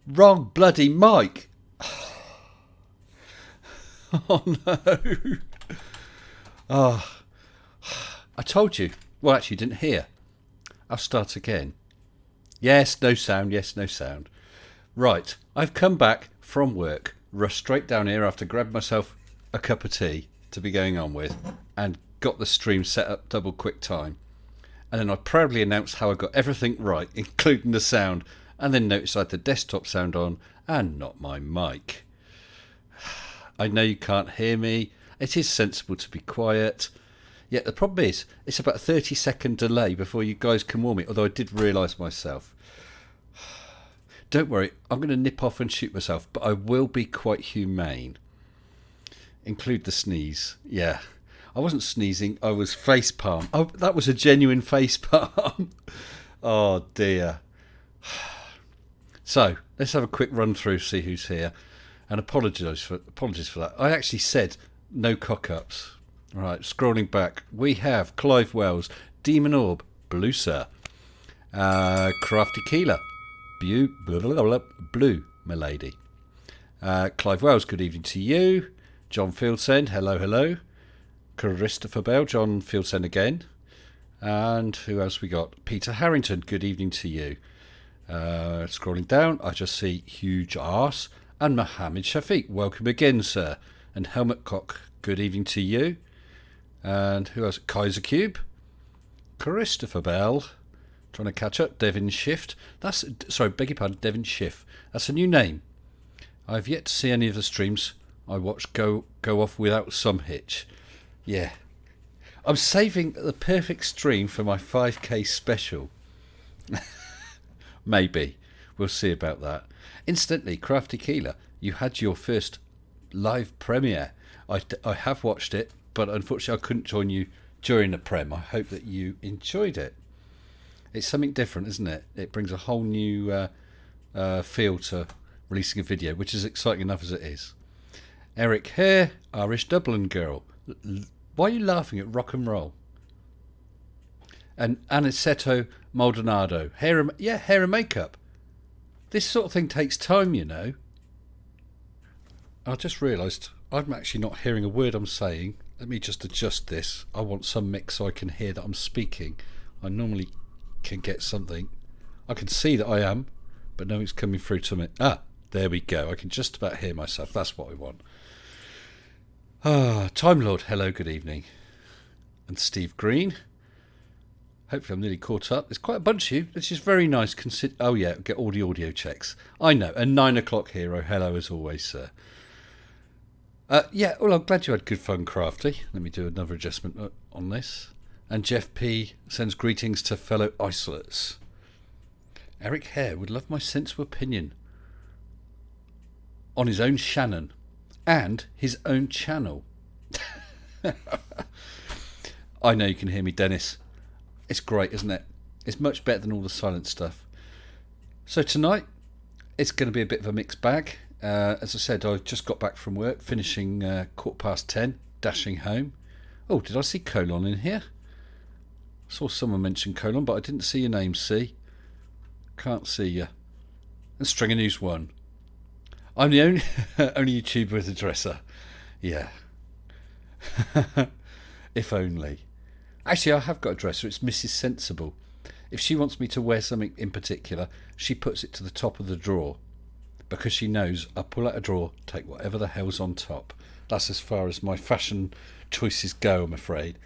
Wrong bloody mic. Oh no. Oh, I told you. Well, actually, you didn't hear. I'll start again. Yes, no sound. Yes, no sound. Right, I've come back from work, rushed straight down here after grabbing myself a cup of tea to be going on with, and got the stream set up double quick time. And then I proudly announced how I got everything right, including the sound, and then noticed I had the desktop sound on and not my mic. I know you can't hear me. It is sensible to be quiet. Yet the problem is, it's about a 30-second delay before you guys can warn me, although I did realise myself. Don't worry, I'm going to nip off and shoot myself, but I will be quite humane. Include the sneeze. Yeah. I wasn't sneezing, I was face palm. Oh, that was a genuine face palm. Oh dear. So, let's have a quick run through, see who's here. And apologies for that. I actually said no cock-ups. Right, scrolling back. We have Clive Wells, Demon Orb, Blue Sir, Crafty Keeler, Blue, Milady. Clive Wells, good evening to you. John Fieldsend, hello. Christopher Bell, John Fieldsend again. And who else we got? Peter Harrington, good evening to you. Scrolling down, I just see Huge Arse and Mohammed Shafiq, welcome again, sir. And Helmut Cock, good evening to you. And who else? Kaiser Cube, Christopher Bell, trying to catch up. Devin Shift. Beg your pardon, Devin Schiff. That's a new name. I've yet to see any of the streams I watched go off without some hitch. Yeah. I'm saving the perfect stream for my 5k special. Maybe. We'll see about that. Instantly, Crafty Keeler, you had your first live premiere. I have watched it, but unfortunately I couldn't join you during the prem. I hope that you enjoyed it. It's something different, isn't it? It brings a whole new feel to releasing a video, which is exciting enough as it is. Eric Hare, Irish Dublin Girl. Why are you laughing at rock and roll? And Aniceto Maldonado. Hair and makeup. This sort of thing takes time, you know. I just realised I'm actually not hearing a word I'm saying. Let me just adjust this. I want some mix so I can hear that I'm speaking. I normally can get something. I can see that I am, but nothing's coming through to me. There we go. I can just about hear myself. That's what I want. Time Lord, hello, good evening. And Steve Green. Hopefully I'm nearly caught up. There's quite a bunch of you. This is very nice. Oh yeah, get all the audio checks. I know. A 9 o'clock hero. Hello as always, sir. Well, I'm glad you had good fun, Crafty. Let me do another adjustment on this. And Jeff P sends greetings to fellow isolates. Eric Hare would love my sensible opinion on his own Shannon and his own channel. I know you can hear me, Dennis. It's great, isn't it? It's much better than all the silent stuff. So tonight, it's going to be a bit of a mixed bag. As I said, I just got back from work, finishing 10:15, dashing home. Oh, did I see Colon in here? I saw someone mention Colon, but I didn't see your name, C. Can't see you. And Stringer News 1. I'm the only YouTuber with a dresser. Yeah. If only. Actually, I have got a dresser. It's Mrs. Sensible. If she wants me to wear something in particular, she puts it to the top of the drawer. Because she knows I pull out a drawer, take whatever the hell's on top. That's as far as my fashion choices go, I'm afraid.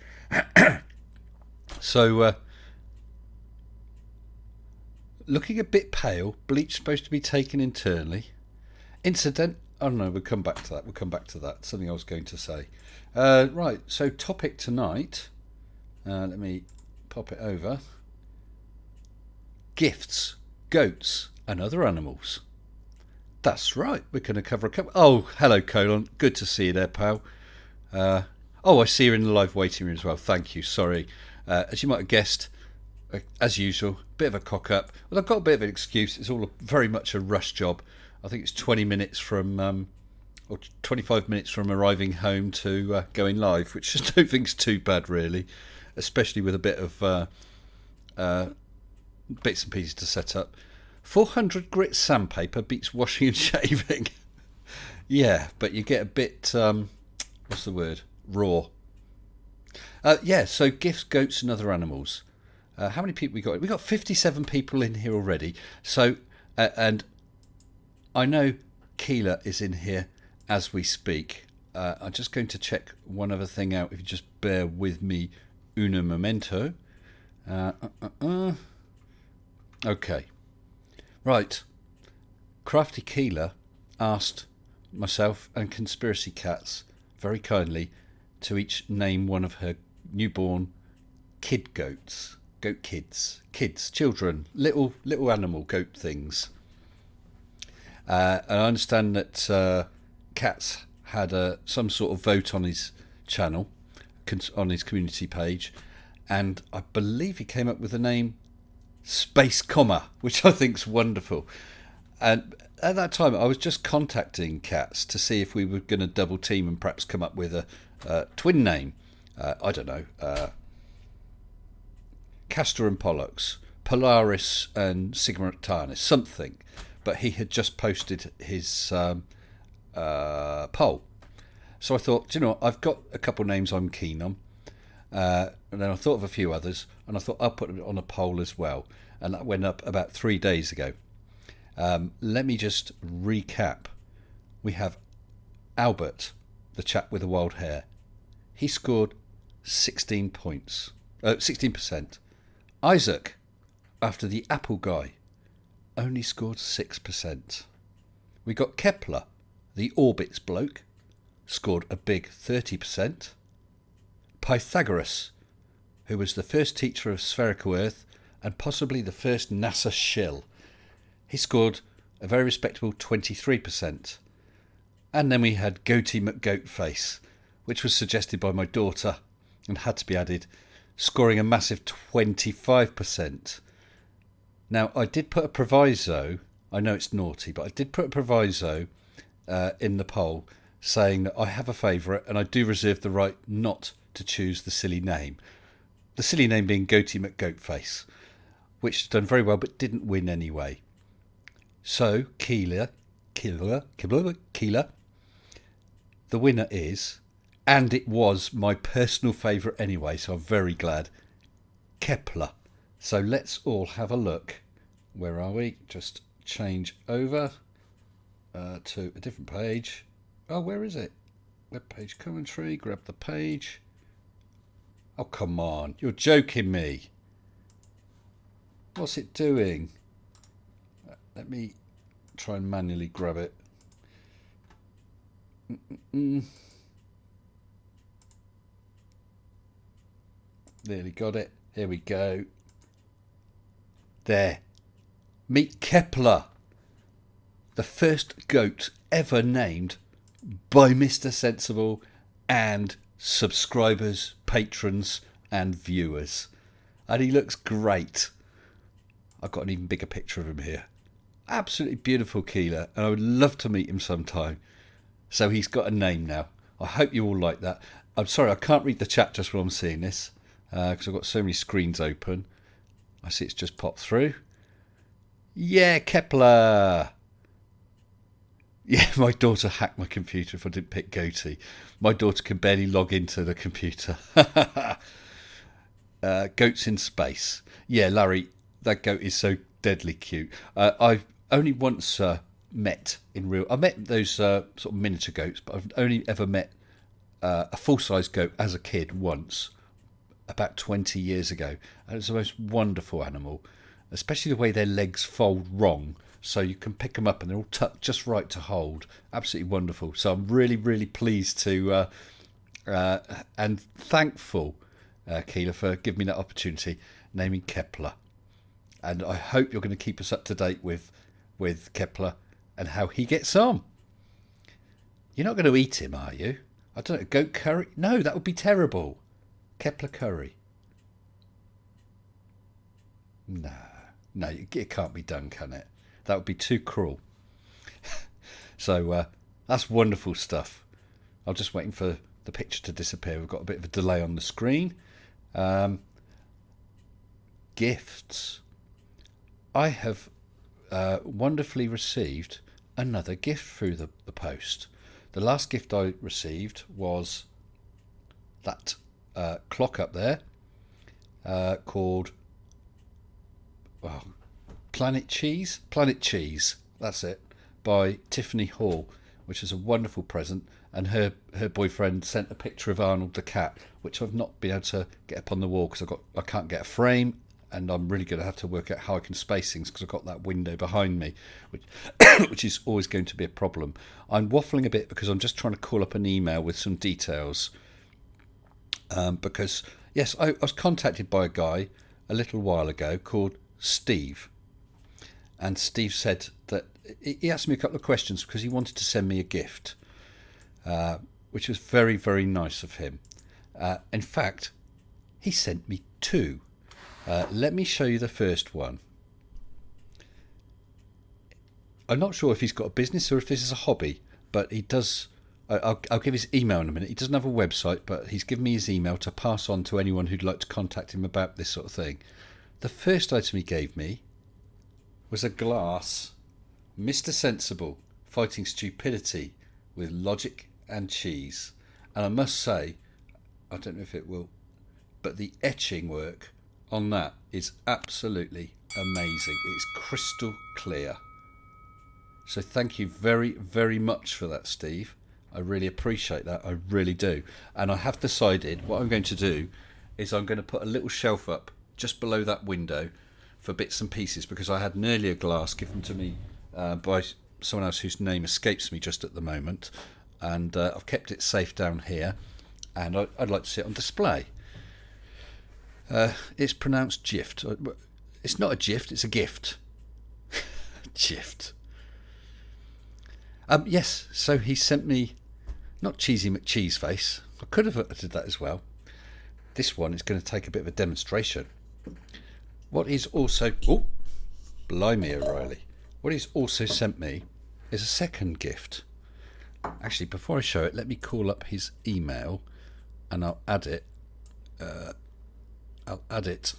So, looking a bit pale. Bleach supposed to be taken internally. I don't know, we'll come back to that. Something I was going to say. Right, so topic tonight. Let me pop it over. Gifts, goats, and other animals. That's right, we're going to cover a couple. Oh, hello, Colon. Good to see you there, pal. I see you in the live waiting room as well. Thank you. Sorry. As you might have guessed, as usual, bit of a cock up. Well, I've got a bit of an excuse. It's all very much a rush job. I think it's 20 minutes from, or 25 minutes from arriving home to going live, which I don't think is too bad, really, especially with a bit of bits and pieces to set up. 400 grit sandpaper beats washing and shaving. Yeah, but you get a bit, what's the word? Raw. Yeah, so gifts, goats and other animals. How many people we got? We got 57 people in here already. So, and I know Keela is in here as we speak. I'm just going to check one other thing out. If you just bear with me, un momento. Okay. Right. Crafty Keela asked myself and Conspiracy Cats very kindly to each name one of her newborn kid goats. Goat kids. Kids. Children. Little animal goat things. And I understand that Cats had some sort of vote on his channel, on his community page, and I believe he came up with the name Space Comma, which I think's wonderful. And at that time, I was just contacting Cats to see if we were going to double team and perhaps come up with a twin name. I don't know, Castor and Pollux, Polaris and Sigma Octantis, something. But he had just posted his poll. So I thought, do you know what, I've got a couple of names I'm keen on. And then I thought of a few others, and I thought I'll put it on a poll as well. And that went up about 3 days ago. Let me just recap. We have Albert, the chap with the wild hair. He scored 16 points. 16%. Isaac, after the Apple guy, only scored 6%. We got Kepler, the Orbits bloke, scored a big 30%. Pythagoras, who was the first teacher of spherical Earth and possibly the first NASA shill, he scored a very respectable 23%. And then we had Goatee McGoatface, which was suggested by my daughter and had to be added, scoring a massive 25%. Now, I did put a proviso, I know it's naughty, but I did put a proviso in the poll saying that I have a favourite and I do reserve the right not to choose the silly name. The silly name being Goatee McGoatface, which has done very well but didn't win anyway. So, Keela, the winner is, and it was my personal favourite anyway, so I'm very glad, Kepler. So let's all have a look. Where are we? Just change over to a different page. Oh, where is it? Web page commentary, grab the page. Oh, come on, you're joking me. What's it doing? Let me try and manually grab it. Nearly got it. Here we go. There. Meet Kepler, the first goat ever named by Mr. Sensible and subscribers, patrons and viewers. And he looks great. I've got an even bigger picture of him here. Absolutely beautiful Keela, and I would love to meet him sometime. So he's got a name now. I hope you all like that. I'm sorry, I can't read the chat just while I'm seeing this, because I've got so many screens open. I see it's just popped through. Yeah, Kepler. Yeah, my daughter hacked my computer if I didn't pick Goatee. My daughter can barely log into the computer. Goats in space. Yeah, Larry, that goat is so deadly cute. I've only once met in real... I met those sort of miniature goats, but I've only ever met a full-size goat as a kid once, about 20 years ago. And it's the most wonderful animal, especially the way their legs fold wrong, so you can pick them up and they're all tucked just right to hold. Absolutely wonderful. So I'm really, really pleased to and thankful, Keela, for giving me that opportunity, naming Kepler. And I hope you're going to keep us up to date with Kepler and how he gets on. You're not going to eat him, are you? I don't know, goat curry? No, that would be terrible. Kepler curry. No, it can't be done, can it? That would be too cruel. So that's wonderful stuff. I'm just waiting for the picture to disappear. We've got a bit of a delay on the screen. Gifts. I have wonderfully received another gift through the post. The last gift I received was that clock up there called Planet Cheese, that's it, by Tiffany Hall, which is a wonderful present. And her boyfriend sent a picture of Arnold the cat, which I've not been able to get up on the wall because I can't get a frame, and I'm really going to have to work out how I can space things because I've got that window behind me, which is always going to be a problem. I'm waffling a bit because I'm just trying to call up an email with some details. Because, yes, I was contacted by a guy a little while ago called Steve. And Steve said that he asked me a couple of questions because he wanted to send me a gift, which was very, very nice of him. In fact, he sent me two. Let me show you the first one. I'm not sure if he's got a business or if this is a hobby, but he does. I'll give his email in a minute. He doesn't have a website, but he's given me his email to pass on to anyone who'd like to contact him about this sort of thing. The first item he gave me was a glass Mr. Sensible fighting stupidity with logic and cheese. And I must say, I don't know if it will, but the etching work on that is absolutely amazing. It's crystal clear. So thank you very, very much for that, Steve. I really appreciate that. I really do. And I have decided what I'm going to do is I'm going to put a little shelf up just below that window for bits and pieces, because I had an earlier glass given to me by someone else whose name escapes me just at the moment, and I've kept it safe down here, and I'd like to see it on display. It's pronounced gift. It's not a gift, it's a gift. Gift. Yes, so he sent me, not Cheesy McCheeseface. I could have did that as well. This one is going to take a bit of a demonstration. What he's also... Oh, blimey, O'Reilly. What he's also sent me is a second gift. Actually, before I show it, let me call up his email and I'll add it. I'll add it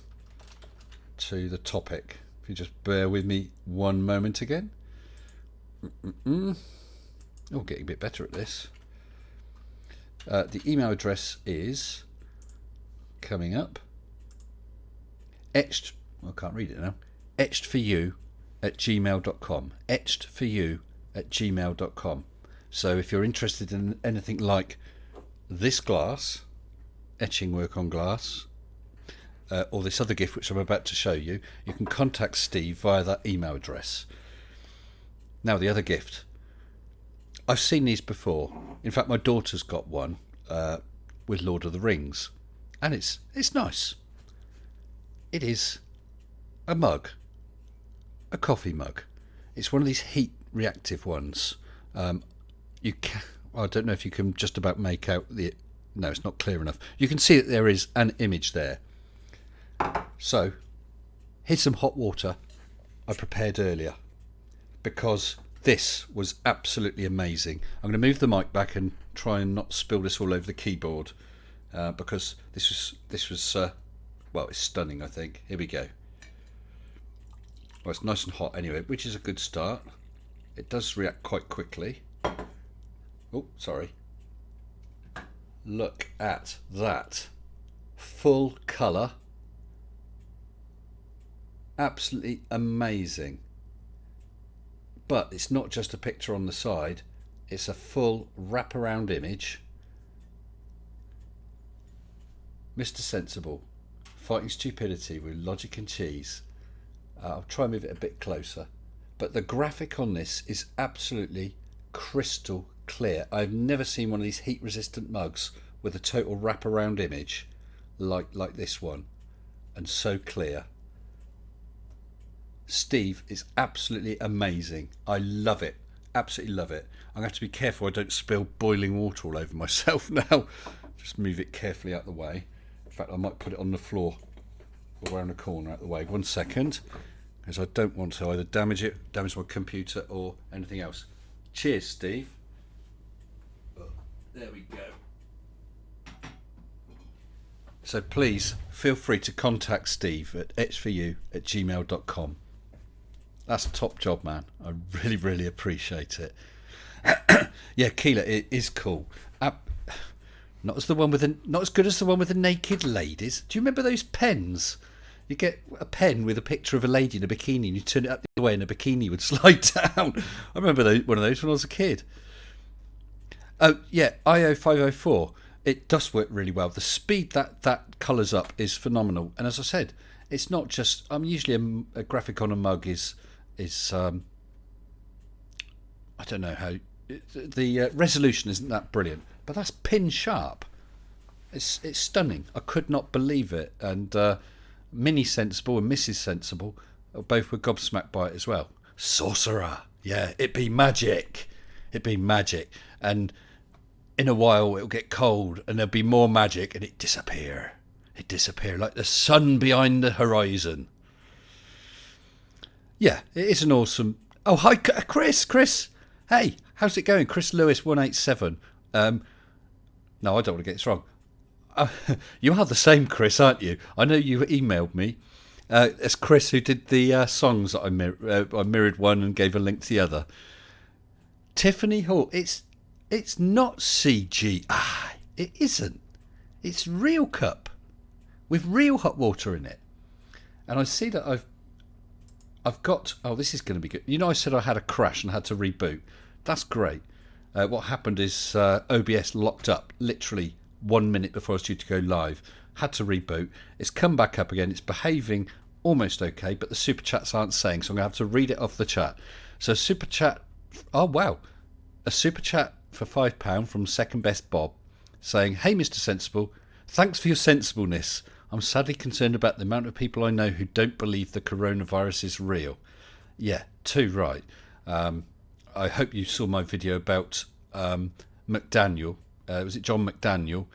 to the topic. If you just bear with me one moment again. Oh, getting a bit better at this. The email address is coming up. Etched, well, I can't read it now. etchedforyou@gmail.com. etchedforyou@gmail.com. So if you're interested in anything like this glass, etching work on glass, or this other gift which I'm about to show you, you can contact Steve via that email address. Now the other gift. I've seen these before. In fact, my daughter's got one with Lord of the Rings, and it's nice. It is a mug, a coffee mug. It's one of these heat reactive ones. I don't know if you can just about make out the... No, it's not clear enough. You can see that there is an image there. So, here's some hot water I prepared earlier, because this was absolutely amazing. I'm going to move the mic back and try and not spill this all over the keyboard, because this was well, it's stunning, I think. Here we go. Well, it's nice and hot anyway, which is a good start. It does react quite quickly. Oh, sorry. Look at that. Full colour. Absolutely amazing. But it's not just a picture on the side, it's a full wraparound image. Mr. Sensible fighting stupidity with logic and cheese. I'll try and move it a bit closer, but the graphic on this is absolutely crystal clear. I've never seen one of these heat resistant mugs with a total wraparound image like this one, and so clear. Steve is absolutely amazing. I love it. Absolutely love it. I'm going to have to be careful I don't spill boiling water all over myself now. Just move it carefully out the way. In fact, I might put it on the floor or around the corner out the way. 1 second, because I don't want to either damage my computer or anything else. Cheers, Steve. There we go. So please feel free to contact Steve at etchedforyou@gmail.com. That's a top job, man. I really, really appreciate it. Yeah, Keela, it is cool. Not as not as good as the one with the naked ladies. Do you remember those pens? You get a pen with a picture of a lady in a bikini, and you turn it up the way, and a bikini would slide down. I remember one of those when I was a kid. Oh yeah, IO 504. It does work really well. The speed that colours up is phenomenal. And as I said, it's not just. Usually a graphic on a mug is I don't know how the resolution isn't that brilliant, but that's pin sharp. It's stunning. I could not believe it. And Minnie Sensible and Mrs. Sensible both were gobsmacked by it as well. Sorcerer, yeah, it be magic. It be magic. And in a while it'll get cold and there'll be more magic and it disappear. It disappear like the sun behind the horizon. Yeah, it is an awesome. Oh, hi, Chris. Chris, hey, how's it going? Chris Lewis 187. No, I don't want to get this wrong. You are the same Chris, aren't you? I know you emailed me. It's Chris who did the songs that I mirrored one and gave a link to the other. Tiffany Hall. It's not CGI. It isn't. It's real cup with real hot water in it. And I see that I've got. Oh, this is going to be good. You know, I said I had a crash and had to reboot. That's great. What happened is OBS locked up literally 1 minute before I was due to go live. Had to reboot. It's come back up again. It's behaving almost okay, but the super chats aren't saying, so I'm going to have to read it off the chat. So super chat. Oh wow, a super chat for £5 from Second Best Bob, saying, "Hey Mr. Sensible, thanks for your sensibleness. I'm sadly concerned about the amount of people I know who don't believe the coronavirus is real." Yeah, too right. I hope you saw my video about McDaniel. Was it John McDaniel?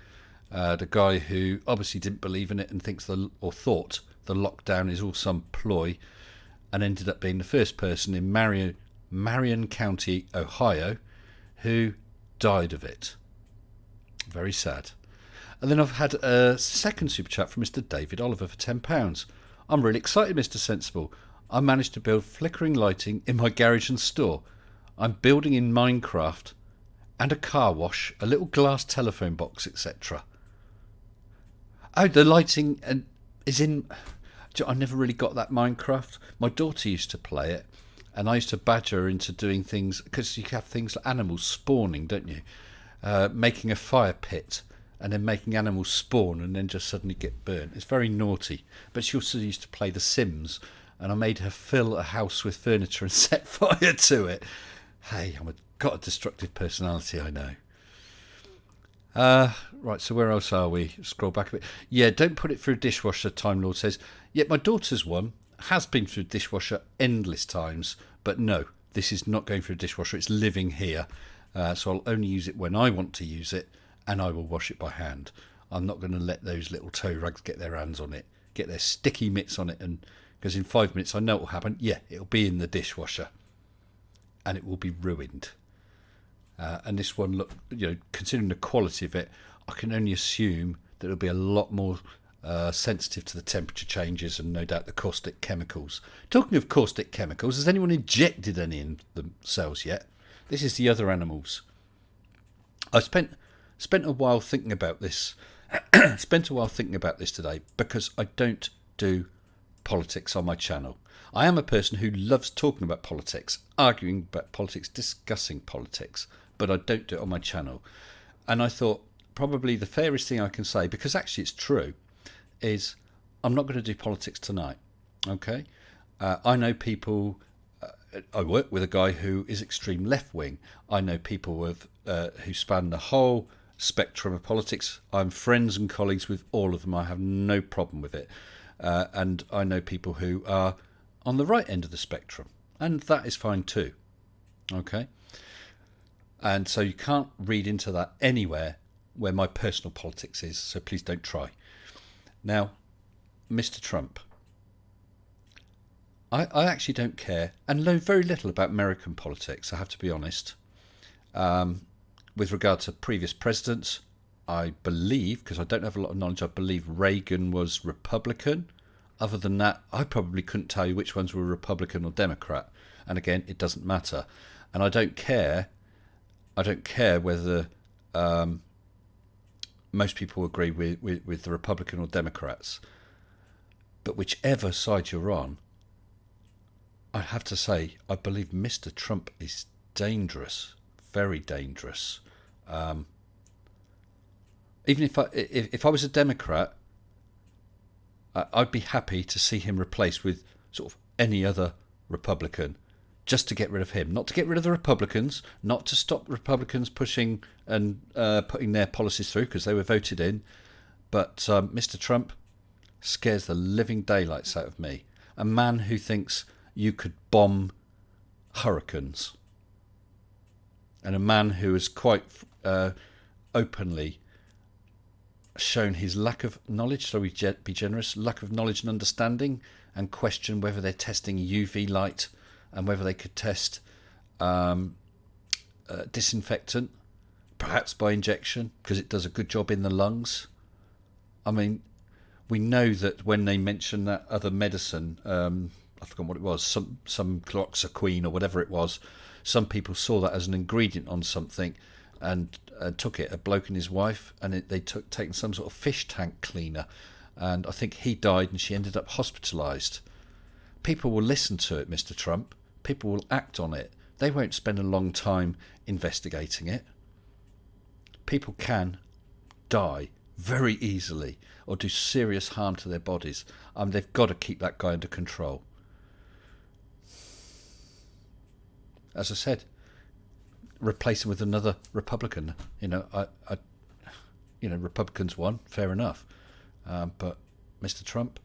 The guy who obviously didn't believe in it and thought the lockdown is all some ploy, and ended up being the first person in Marion County, Ohio, who died of it. Very sad. And then I've had a second super chat from Mr. David Oliver for £10. "I'm really excited, Mr. Sensible. I managed to build flickering lighting in my garage and store. I'm building in Minecraft and a car wash, a little glass telephone box, etc." Oh, the lighting is in. I never really got that Minecraft. My daughter used to play it, and I used to badger her into doing things, because you have things like animals spawning, don't you? Making a fire pit and then making animals spawn and then just suddenly get burnt. It's very naughty. But she also used to play The Sims, and I made her fill a house with furniture and set fire to it. Hey, I've got a destructive personality, I know. Right, so where else are we? Scroll back a bit. Yeah, don't put it through dishwasher, Time Lord says. Yet my daughter's one has been through dishwasher endless times, but no, this is not going through a dishwasher. It's living here. So I'll only use it when I want to use it, and I will wash it by hand. I'm not going to let those little toe rags get their hands on it, get their sticky mitts on it, and because in 5 minutes I know what will happen. Yeah, it'll be in the dishwasher, and it will be ruined. And this one, look, considering the quality of it, I can only assume that it'll be a lot more sensitive to the temperature changes and no doubt the caustic chemicals. Talking of caustic chemicals, has anyone injected any in themselves yet? This is the other animals. I spent a while thinking about this. Spent a while thinking about this today, because I don't do politics on my channel. I am a person who loves talking about politics, arguing about politics, discussing politics, but I don't do it on my channel. And I thought probably the fairest thing I can say, because actually it's true, is I'm not going to do politics tonight. Okay? I know people. I work with a guy who is extreme left wing. I know people who span the whole spectrum of politics. I'm friends and colleagues with all of them. I have no problem with it. And I know people who are on the right end of the spectrum, and that is fine too. Okay? And so you can't read into that anywhere where my personal politics is, so please don't try. Now, Mr. Trump, I actually don't care and know very little about American politics, I have to be honest. With regard to previous presidents, I believe, because I don't have a lot of knowledge, I believe Reagan was Republican. Other than that, I probably couldn't tell you which ones were Republican or Democrat. And again, it doesn't matter. And I don't care. I don't care whether most people agree with the Republican or Democrats. But whichever side you're on, I have to say, I believe Mr. Trump is dangerous, very dangerous. Even if I was a Democrat, I'd be happy to see him replaced with sort of any other Republican, just to get rid of him. Not to get rid of the Republicans, not to stop Republicans pushing and putting their policies through because they were voted in. But Mr. Trump scares the living daylights out of me. A man who thinks you could bomb hurricanes. And a man who has quite openly shown his lack of knowledge, so we be generous, lack of knowledge and understanding, and question whether they're testing UV light and whether they could test disinfectant, perhaps by injection, because it does a good job in the lungs. I mean, we know that when they mention that other medicine, I forgot what it was, some chloroquine or whatever it was, some people saw that as an ingredient on something and took it, a bloke and his wife, and they taken some sort of fish tank cleaner, and I think he died and she ended up hospitalised. People will listen to it, Mr. Trump. People will act on it. They won't spend a long time investigating it. People can die very easily or do serious harm to their bodies. They've got to keep that guy under control. As I said, replace him with another Republican. Republicans won, fair enough. But Mr. Trump,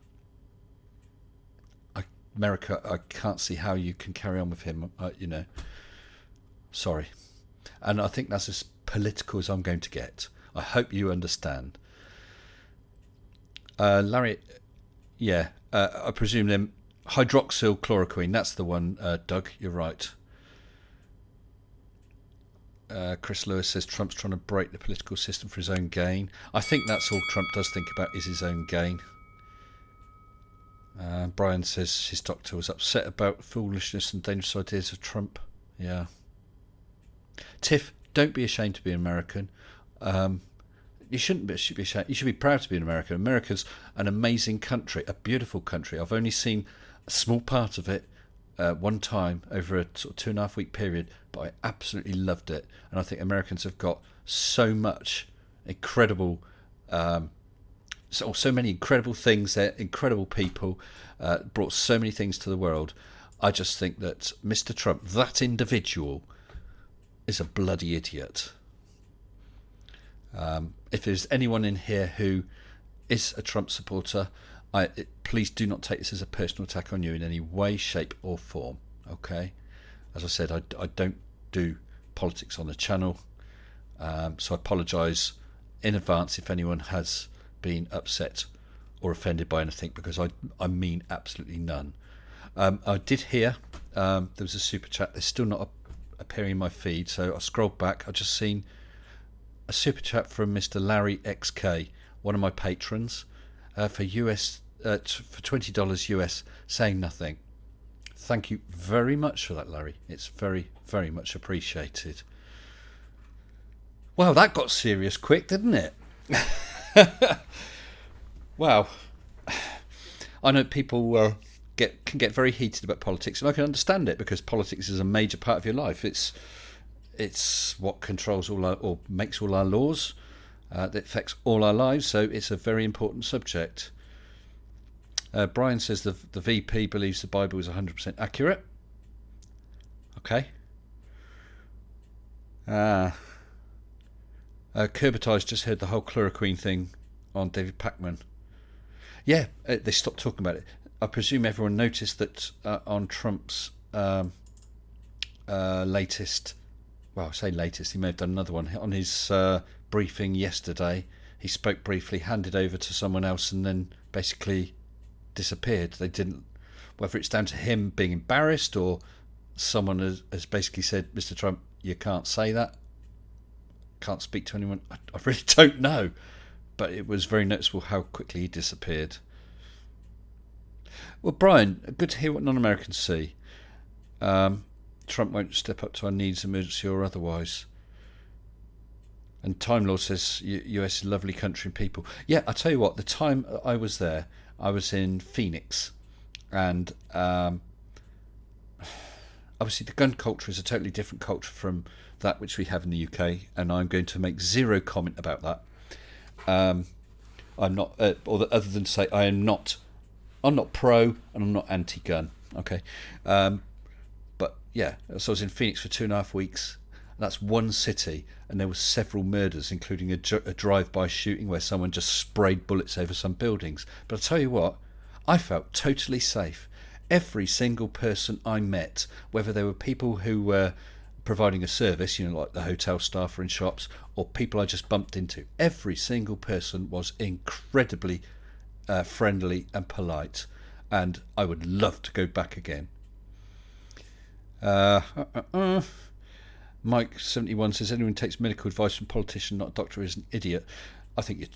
America, I can't see how you can carry on with him. Sorry. And I think that's as political as I'm going to get. I hope you understand. Larry, yeah, I presume them hydroxychloroquine. That's the one, Doug. You're right. Chris Lewis says Trump's trying to break the political system for his own gain. I think that's all Trump does think about is his own gain. Brian says his doctor was upset about foolishness and dangerous ideas of Trump. Yeah. Tiff, don't be ashamed to be an American. You shouldn't be ashamed. You should be proud to be an American. America's an amazing country, a beautiful country. I've only seen a small part of it one time over a sort of 2.5 week period, but I absolutely loved it. And I think Americans have got so much incredible, so many incredible things. They're incredible people, brought so many things to the world. I just think that Mr. Trump, that individual, is a bloody idiot. If there's anyone in here who is a Trump supporter, please do not take this as a personal attack on you in any way, shape or form. Okay? As I said, I don't do politics on the channel, so I apologise in advance if anyone has been upset or offended by anything, because I mean absolutely none. I did hear there was a super chat. They're still not appearing in my feed, so I scrolled back. I've just seen a super chat from Mr. Larry XK, one of my patrons, for $20 US, saying nothing. Thank you very much for that, Larry. It's very, very much appreciated. Well, that got serious quick, didn't it? Wow. I know people can get very heated about politics, and I can understand it, because politics is a major part of your life. It's what controls or makes all our laws. That affects all our lives, so it's a very important subject. Brian says the VP believes the Bible is 100% accurate. Okay. Kurbatage just heard the whole chloroquine thing on David Pacman. Yeah, they stopped talking about it. I presume everyone noticed that on Trump's latest, well, I say latest, he may have done another one, on his briefing yesterday. He spoke briefly, handed over to someone else, and then basically disappeared. They didn't, whether it's down to him being embarrassed or someone has basically said, Mr. Trump, you can't say that, can't speak to anyone. I really don't know, but it was very noticeable how quickly he disappeared. Well, Brian, good to hear what non-Americans see. Trump won't step up to our needs, emergency or otherwise. And Time Lord says US is a lovely country and people. Yeah, I tell you what, the time I was there, I was in Phoenix, and obviously the gun culture is a totally different culture from that which we have in the UK, and I'm going to make zero comment about that. I'm not, other than to say I'm not pro and I'm not anti-gun. Okay, but yeah, so I was in Phoenix for 2.5 weeks. That's one city, and there were several murders, including a drive-by shooting where someone just sprayed bullets over some buildings. But I'll tell you what, I felt totally safe. Every single person I met, whether they were people who were providing a service, like the hotel staff or in shops, or people I just bumped into, every single person was incredibly friendly and polite, and I would love to go back again. Mike 71 says anyone takes medical advice from a politician, not a doctor, is an idiot. I think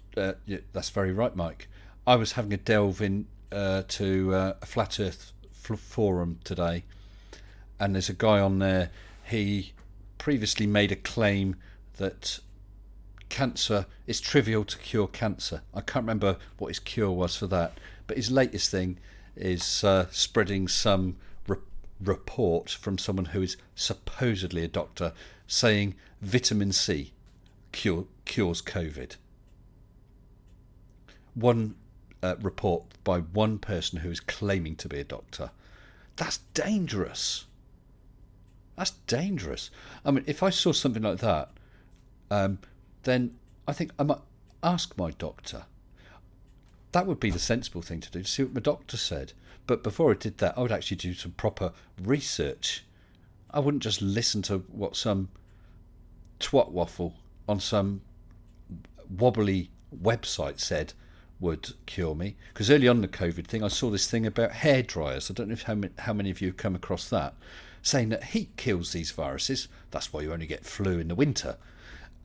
that's very right, Mike. I was having a delve in to a flat Earth forum today, and there's a guy on there. He previously made a claim that cancer is trivial to cure cancer. I can't remember what his cure was for that, but his latest thing is spreading some report from someone who is supposedly a doctor saying vitamin C cures COVID. One report by one person who is claiming to be a doctor. That's dangerous. That's dangerous. I mean, if I saw something like that, then I think I might ask my doctor. That would be the sensible thing to do, to see what my doctor said. But before I did that, I would actually do some proper research. I wouldn't just listen to what some twat waffle on some wobbly website said would cure me. Because early on in the COVID thing, I saw this thing about hair dryers. I don't know how many of you have come across that, saying that heat kills these viruses. That's why you only get flu in the winter.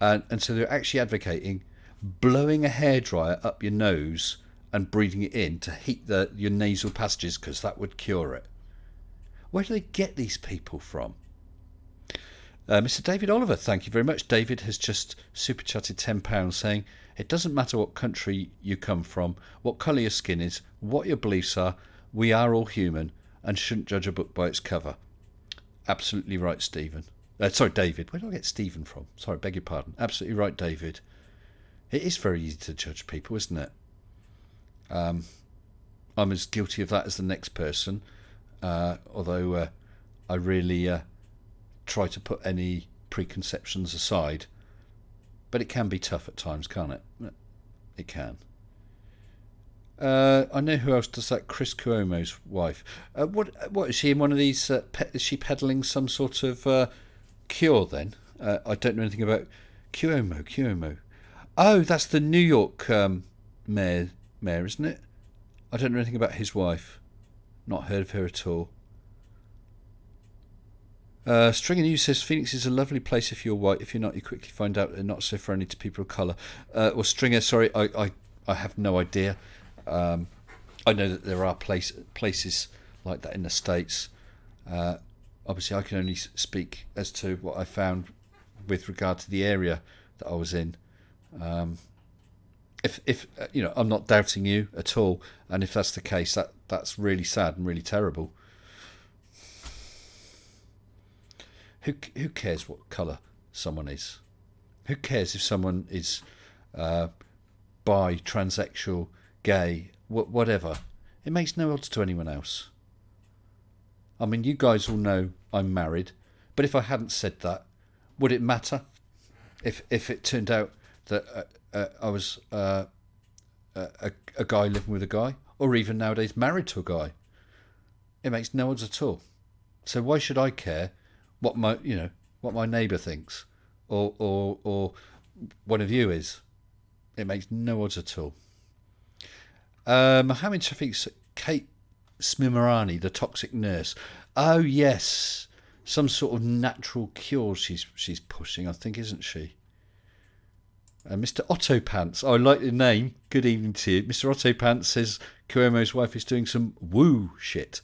And so they're actually advocating blowing a hairdryer up your nose and breathing it in to heat your nasal passages, because that would cure it. Where do they get these people from? Mr. David Oliver, thank you very much. David has just super chatted £10 saying, it doesn't matter what country you come from, what colour your skin is, what your beliefs are, we are all human and shouldn't judge a book by its cover. Absolutely right, Stephen. Sorry, David. Where did I get Stephen from? Sorry, beg your pardon. Absolutely right, David. It is very easy to judge people, isn't it? I'm as guilty of that as the next person, although I really try to put any preconceptions aside. But it can be tough at times, can't it? It can. I know who else does that. Chris Cuomo's wife. What is she in one of these? Is she peddling some sort of cure then? I don't know anything about Cuomo. Oh, that's the New York mayor, isn't it? I don't know anything about his wife. Not heard of her at all. Stringer News says Phoenix is a lovely place if you're white. If you're not, you quickly find out they're not so friendly to people of colour. Well, Stringer, sorry, I have no idea. I know that there are places like that in the States. Obviously, I can only speak as to what I found with regard to the area that I was in. If I'm not doubting you at all, and if that's the case, that's really sad and really terrible. Who cares what colour someone is? Who cares if someone is bi, transsexual, gay, whatever? It makes no odds to anyone else. I mean, you guys all know I'm married, but if I hadn't said that, would it matter? If it turned out that I was a guy living with a guy, or even nowadays married to a guy, it makes no odds at all. So why should I care what my neighbour thinks, or one of you is? It makes no odds at all. Mohammed Shafiq's Kate Smimarani, the toxic nurse. Oh yes, some sort of natural cure she's pushing, I think, isn't she? Mr. Otto Pants. I like the name. Good evening to you. Mr. Otto Pants says Cuomo's wife is doing some woo shit.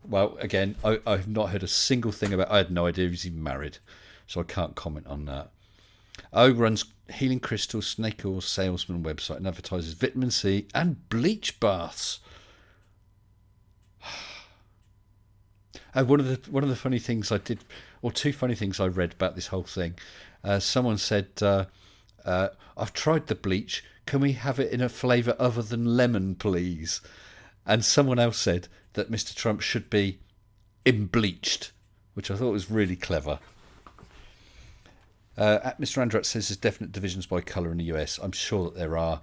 Well, again, I've not heard a single thing about. I had no idea he's even married, so I can't comment on that. O runs Healing Crystal Snake Oil Salesman website and advertises vitamin C and bleach baths. One of the funny things I did, or two funny things I read about this whole thing. Someone said, "I've tried the bleach. Can we have it in a flavour other than lemon, please?" And someone else said that Mr. Trump should be imbleached, which I thought was really clever. Mr. Andrat says there's definite divisions by colour in the US. I'm sure that there are.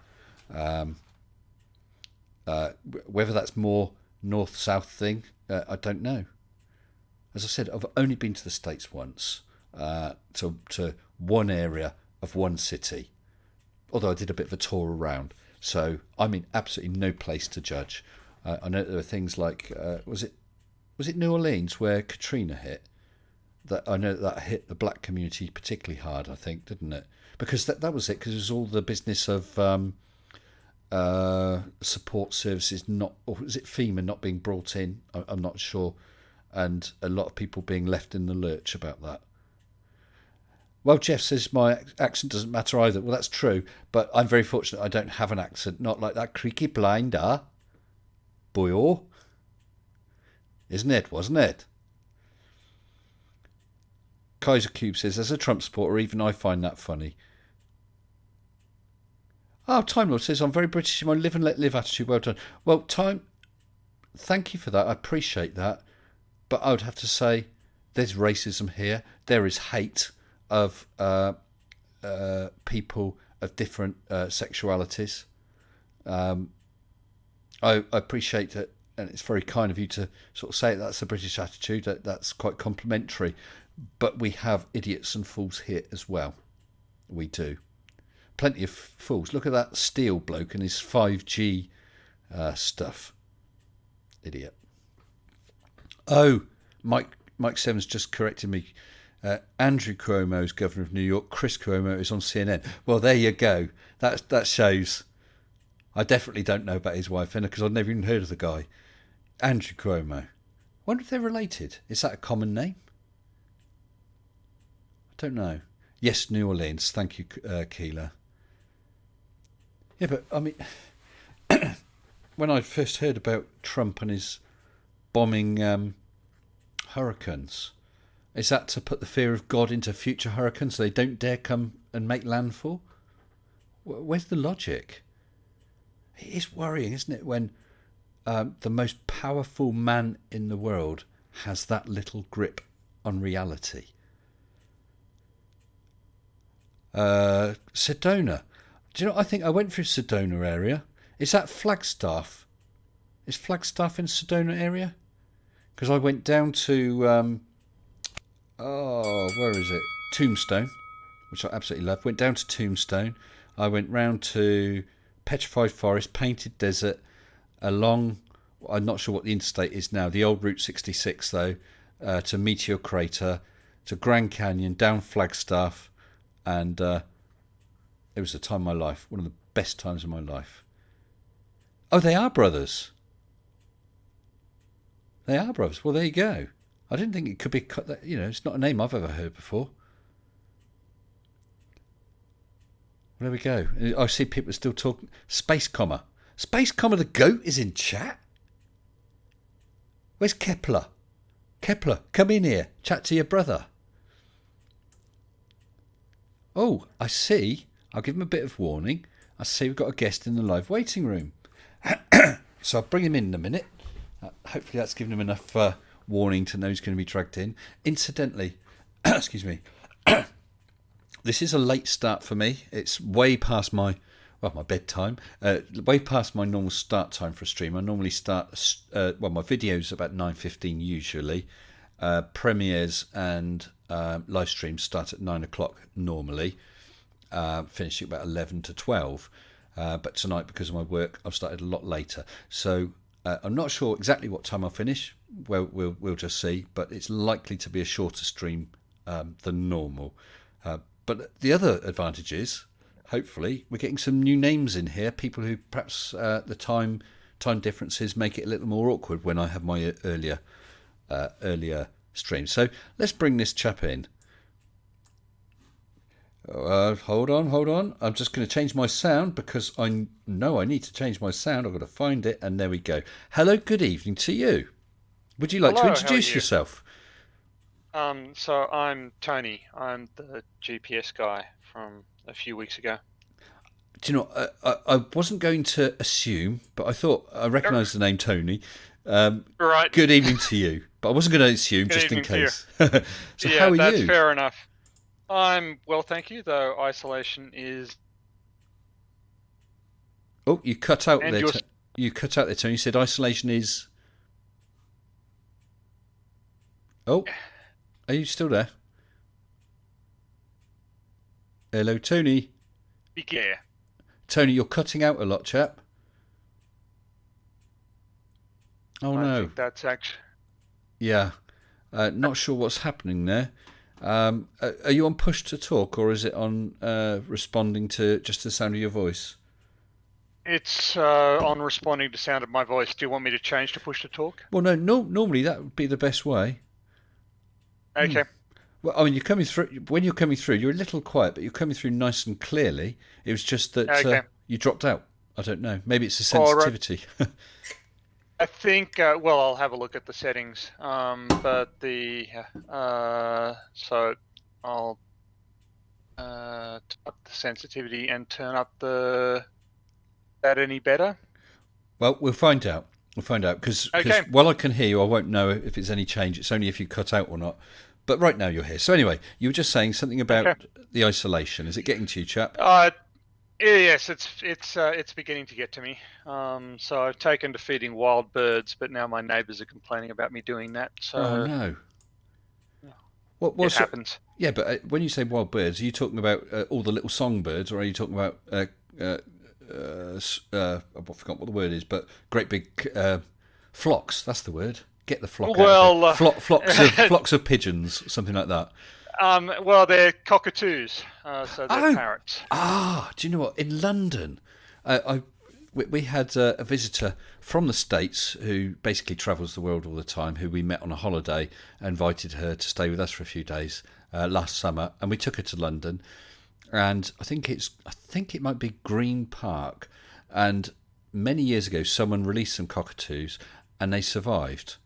Whether that's more north-south thing, I don't know. As I said, I've only been to the States once, to one area of one city, although I did a bit of a tour around. So I'm in absolutely no place to judge. I know there are things like, was it New Orleans where Katrina hit? That I know that hit the black community particularly hard, I think, didn't it? Because that was it, because it was all the business of support services not, or was it FEMA not being brought in? I'm not sure. And a lot of people being left in the lurch about that. Well, Jeff says my accent doesn't matter either. Well, that's true, but I'm very fortunate I don't have an accent, not like that creaky blinder. Boyo. Isn't it, wasn't it? Kaiser Cube says, as a Trump supporter, even I find that funny. Oh, Time Lord says, I'm very British in my live and let live attitude. Well done. Well, Time, thank you for that. I appreciate that. But I would have to say, there's racism here. There is hate of people of different sexualities. I appreciate it, and it's very kind of you to sort of say that's a British attitude. That's quite complimentary. But we have idiots and fools here as well. We do. Plenty of fools. Look at that Steele bloke and his 5G stuff. Idiot. Oh, Mike Sevens just corrected me. Andrew Cuomo is governor of New York. Chris Cuomo is on CNN. Well, there you go. That shows. I definitely don't know about his wife, because I've never even heard of the guy. Andrew Cuomo. I wonder if they're related. Is that a common name? I don't know. Yes, New Orleans. Thank you, Keela. Yeah, but I mean, when I first heard about Trump and his bombing hurricanes, is that to put the fear of God into future hurricanes so they don't dare come and make landfall? Where's the logic? It is worrying, isn't it, when the most powerful man in the world has that little grip on reality. Sedona. Do you know, I think I went through Sedona area. Is that Flagstaff? Is Flagstaff in Sedona area? Because I went down to, where is it? Tombstone, which I absolutely love. Went down to Tombstone. I went round to Petrified Forest, Painted Desert, along, I'm not sure what the interstate is now, the old Route 66 though, to Meteor Crater, to Grand Canyon, down Flagstaff, and it was the time of my life, one of the best times of my life. Oh, they are brothers. They are brothers. Well, there you go. I didn't think it could be, it's not a name I've ever heard before. There we go. I see people still talking. Space Comma. Space Comma the goat is in chat. Where's Kepler? Kepler, come in here. Chat to your brother. Oh, I see. I'll give him a bit of warning. I see we've got a guest in the live waiting room. So I'll bring him in a minute. Hopefully that's given him enough warning to know he's going to be dragged in. Incidentally, excuse me, this is a late start for me. It's way past my bedtime, way past my normal start time for a stream. I normally start, my videos about 9:15 usually. Premieres and live streams start at 9 o'clock normally, finishing about 11 to 12. But tonight, because of my work, I've started a lot later. So I'm not sure exactly what time I'll finish. Well, we'll just see. But it's likely to be a shorter stream than normal. But the other advantage is hopefully, we're getting some new names in here. People who perhaps the time differences make it a little more awkward when I have my earlier stream. So let's bring this chap in. Hold on. I'm just going to change my sound because I know I need to change my sound. I've got to find it, and there we go. Hello, good evening to you. Would you like to Hello, how are introduce you? yourself? So I'm Tony. I'm the GPS guy from a few weeks ago. Do you know, I wasn't going to assume, but I thought I Er, recognised the name Tony. Um, Right. good evening to you, but I wasn't going to assume Good just in evening to you. case. So, how Yeah, are that's you? fair enough. I'm well, thank you, though isolation is Oh, you cut out and there. you're You cut out there, Tony. You said isolation is. Oh, are you still there? Hello, Tony. yeah. Tony, you're cutting out a lot, chap. Oh I no. think that's actually Yeah. Not sure what's happening there. Are you on push to talk, or is it on responding to just the sound of your voice? it's on responding to sound of my voice. Do you want me to change to push to talk? Well, no. Normally that would be the best way. Okay. Well, I mean, you're coming through. When you're coming through, you're a little quiet, but you're coming through nice and clearly. It was just that Okay. you dropped out. I don't know. Maybe it's a All right. sensitivity. I think well, I'll have a look at the settings. But the so I'll up the sensitivity and turn up the that any better? Well, we'll find out. We'll find out because Okay. while I can hear you, I won't know if it's any change. It's only if you cut out or not. But right now you're here. So anyway, you were just saying something Okay. about the isolation. Is it getting to you, chap? Yes, it's beginning to get to me. So I've taken to feeding wild birds, but now my neighbours are complaining about me doing that. Oh So no. yeah, What it sort? happens. Yeah, but when you say wild birds, are you talking about all the little songbirds, or are you talking about uh, I forgot what the word is, but great big flocks? That's the word. Get the flock out of here. Well, Flocks of pigeons, something like that. well, they're cockatoos, so they're Oh, parrots. do you know what? In London, I we had a visitor from the States who basically travels the world all the time, who we met on a holiday, invited her to stay with us for a few days last summer, and we took her to London. And I think it might be Green Park, and many years ago, someone released some cockatoos, and they survived.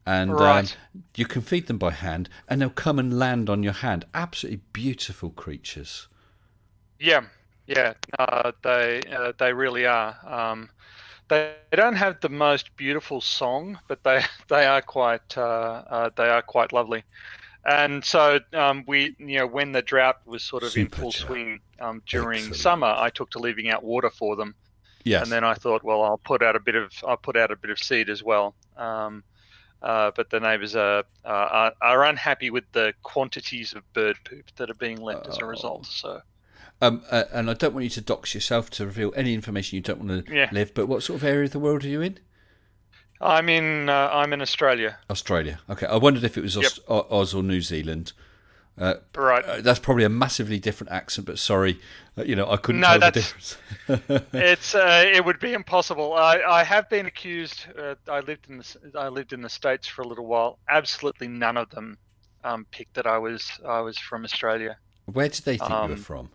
And Right. you can feed them by hand, and they'll come and land on your hand. Absolutely beautiful creatures. Yeah. Yeah. They really are. They don't have the most beautiful song, but they are quite lovely. And so we, when the drought was sort of in Super full chat. swing during Excellent. summer, I took to leaving out water for them, and Yes. then I thought, well, I'll put out a bit of seed as well. But the neighbours are unhappy with the quantities of bird poop that are being left as a result. Oh. So And I don't want you to dox yourself to reveal any information you don't want to yeah, live. But what sort of area of the world are you in? I'm in Australia. Australia. Okay. I wondered if it was Yep. Oz or New Zealand. Right. That's probably a massively different accent, but sorry, I couldn't No, tell the that's difference. it would be impossible. I have been accused. I lived in the States for a little while. Absolutely none of them picked that I was from Australia. Where did they think you were Um, from?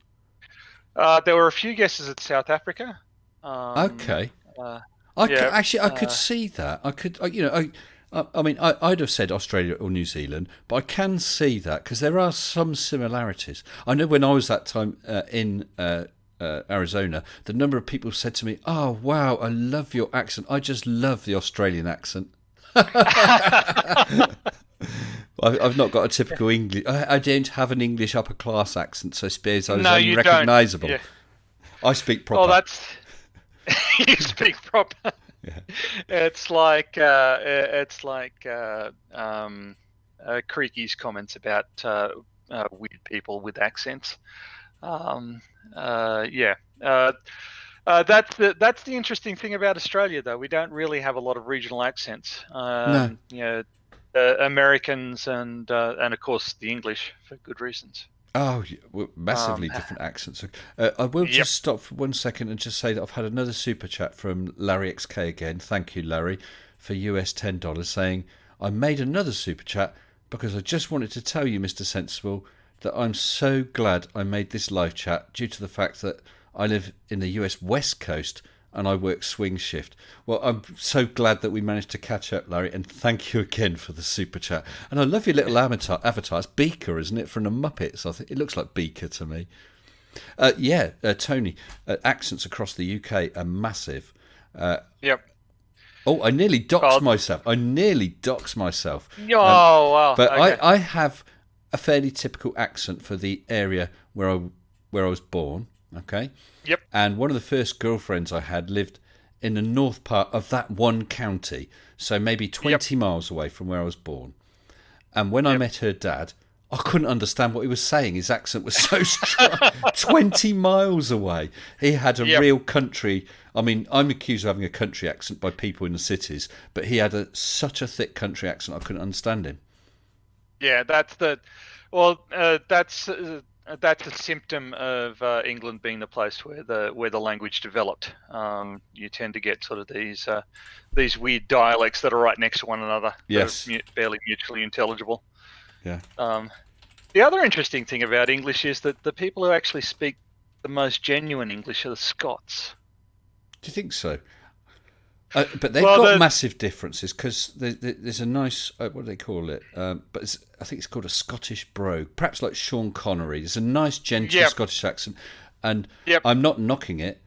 there were a few guesses at South Africa. Um, Okay. uh, I yeah. actually I could Uh, see that. I could, I mean, I'd have said Australia or New Zealand, but I can see that because there are some similarities. I know when I was that time in Arizona, the number of people said to me, "Oh wow, I love your accent. I just love the Australian accent." I've not got a typical English. I don't have an English upper class accent, so I suppose I was no, you don't. unrecognisable. Yeah. I speak Oh, proper. that's you speak proper. Yeah. It's like Creaky's comments about weird people with accents. Um, yeah. That's the interesting thing about Australia, though. We don't really have a lot of regional accents. No. Americans and of course the English for good reasons. Oh, massively Um, different accents. I will yep. just stop for 1 second and just say that I've had another super chat from Larry XK again. Thank you, Larry, for US $10, saying, I made another super chat because I just wanted to tell you, Mr. Sensible, that I'm so glad I made this live chat due to the fact that I live in the US West Coast and I work swing shift. Well, I'm so glad that we managed to catch up, Larry, and thank you again for the super chat. And I love your little avatar. It's Beaker, isn't it, from the Muppets? I think it looks like Beaker to me. Tony, accents across the UK are massive. Yep. Oh, I nearly doxed Well, myself. oh wow. But Okay. I have a fairly typical accent for the area where I was born. Okay, Yep. and one of the first girlfriends I had lived in the north part of that one county, so maybe Yep. 20 miles away from where I was born. And when I Yep. met her dad, I couldn't understand what he was saying. His accent was so strong. 20 miles away. He had a Yep. real country. I mean, I'm accused of having a country accent by people in the cities, but he had such a thick country accent I couldn't understand him. Yeah, that's a symptom of England being the place where the language developed. You tend to get sort of these weird dialects that are right next to one another that Yes. are barely mutually intelligible. Yeah. Um, the other interesting thing about English is that the people who actually speak the most genuine English are the Scots. Do you think so? But they've Well, got the massive differences because there's a nice what do they call it? I think it's called a Scottish brogue, perhaps like Sean Connery. There's a nice gentle Yep. Scottish accent, and Yep. I'm not knocking it,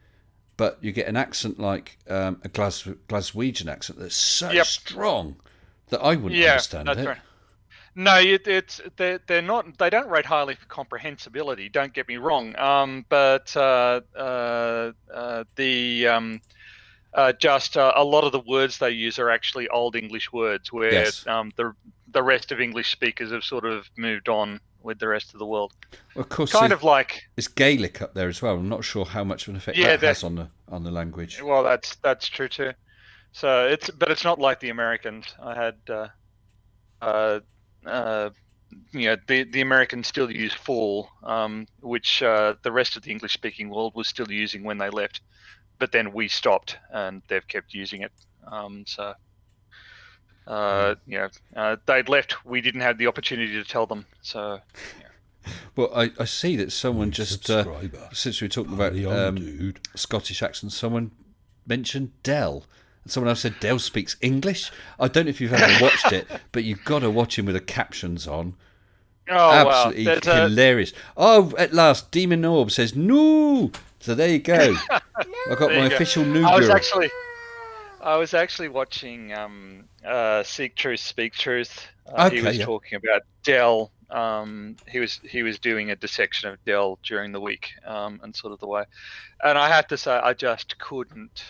but you get an accent like a Glaswegian accent that's so Yep. strong that I wouldn't Yeah, understand that's it. right. No, they're not. They don't rate highly for comprehensibility. Don't get me wrong. But the just a lot of the words they use are actually Old English words, where Yes, the rest of English speakers have sort of moved on with the rest of the world. well, of course. Kind of like, There's Gaelic up there as well. I'm not sure how much of an effect yeah, that has on the language. well, that's true too. So but it's not like the Americans. I had uh, uh, the Americans still use fall, which the rest of the English speaking world was still using when they left, but then we stopped and they've kept using it. So they'd left. We didn't have the opportunity to tell them. So yeah. Well, I see that someone just subscriber. since we were talking about Carry on, dude. Scottish accents, someone mentioned Dell. And someone else said Dell speaks English. I don't know if you've ever watched it, but you've got to watch him with the captions on. Oh wow, Absolutely hilarious. Oh, at last, Demon Orb says no. So there you go. I got my official new I was girl. actually watching Seek Truth, Speak Truth. He Okay, was yeah. talking about Dell. He was doing a dissection of Dell during the week, and sort of the way. And I have to say, I just couldn't.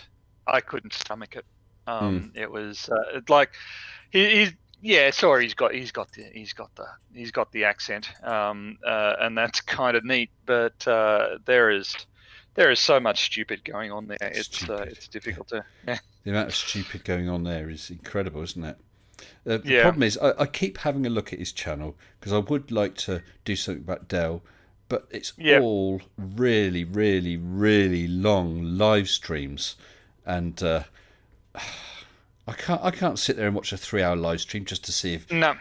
I couldn't stomach it. It was like he's yeah, sorry, he's got the accent, and that's kind of neat. But there is so much stupid going on there. Stupid. It's difficult to. Yeah. The amount of stupid going on there is incredible, isn't it? The Yeah. problem is, I keep having a look at his channel because I would like to do something about Dell, but it's Yep. all really, really, really long live streams, and I can't sit there and watch a 3 hour live stream just to see if No.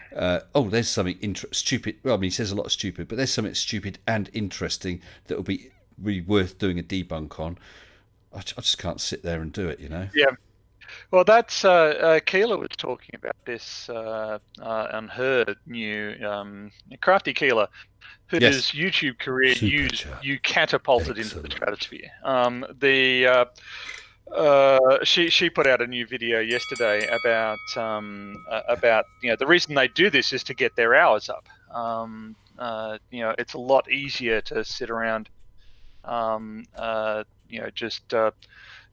there's something stupid. Well, I mean, he says a lot of stupid, but there's something stupid and interesting that will be really worth doing a debunk on. I just can't sit there and do it, you know. Yeah. Well, that's Keela was talking about this on her new Crafty Keela, whose Yes. YouTube career Super chat. you catapulted into the Excellent. stratosphere. She put out a new video yesterday about the reason they do this is to get their hours up. It's a lot easier to sit around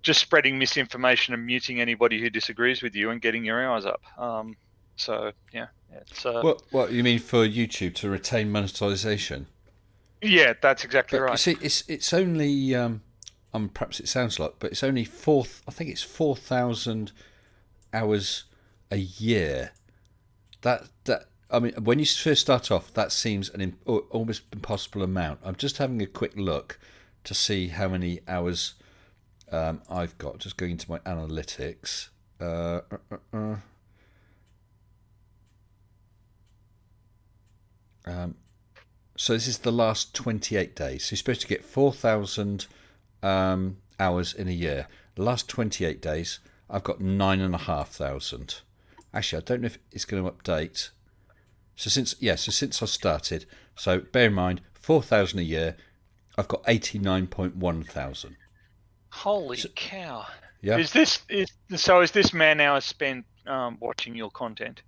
just spreading misinformation and muting anybody who disagrees with you and getting your hours up. So yeah, it's What you mean for YouTube to retain monetization? yeah, that's exactly But you right. see, it's only perhaps it sounds like, but it's only I think it's 4,000 hours a year. That I mean, when you first start off, that seems almost impossible amount. I'm just having a quick look to see how many hours I've got. Just going into my analytics. Uh, uh, uh, uh. So this is the last 28 days. So you're supposed to get 4,000 hours in a year. The last 28 days, I've got 9,500. Actually, I don't know if it's going to update. So since I started, so bear in mind, 4,000 a year, I've got 89.1 thousand. Holy So, cow! yeah, Is this man hours spent watching your content?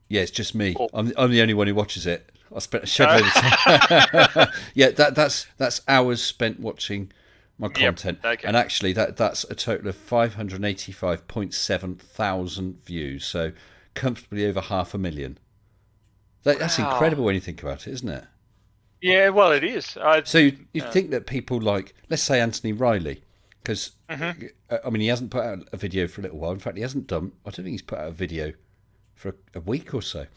yeah, it's just me. Or I'm the only one who watches it. I spent a shed load of time. Yeah, that's hours spent watching my yep. content, Okay. and actually that's a total of 585.7 thousand views. So comfortably over 500,000. That's Wow. incredible when you think about it, isn't it? Yeah. Well, it is. So you'd think that people like, let's say Anthony Riley, because Mhm. I mean he hasn't put out a video for a little while. In fact, he hasn't done. I don't think he's put out a video for a week or so.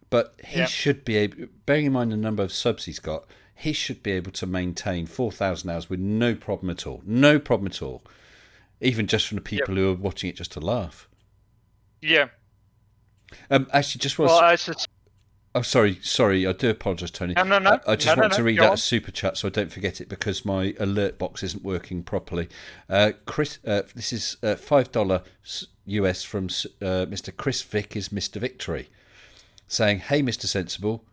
But he Yeah. should be able, bearing in mind the number of subs he's got, he should be able to maintain 4,000 hours with no problem at all. No problem at all. Even just from the Yep. people who are watching it just to laugh. Yeah. Actually, just Well, was. I just Oh, sorry. I do apologise, Tony. no, no, no, I no, just no, want no. to read Go out a on. super chat so I don't forget it because my alert box isn't working properly. Chris, this is $5 US from Mr. Chris Vick is Mr. Victory, saying, "Hey, Mr. Sensible,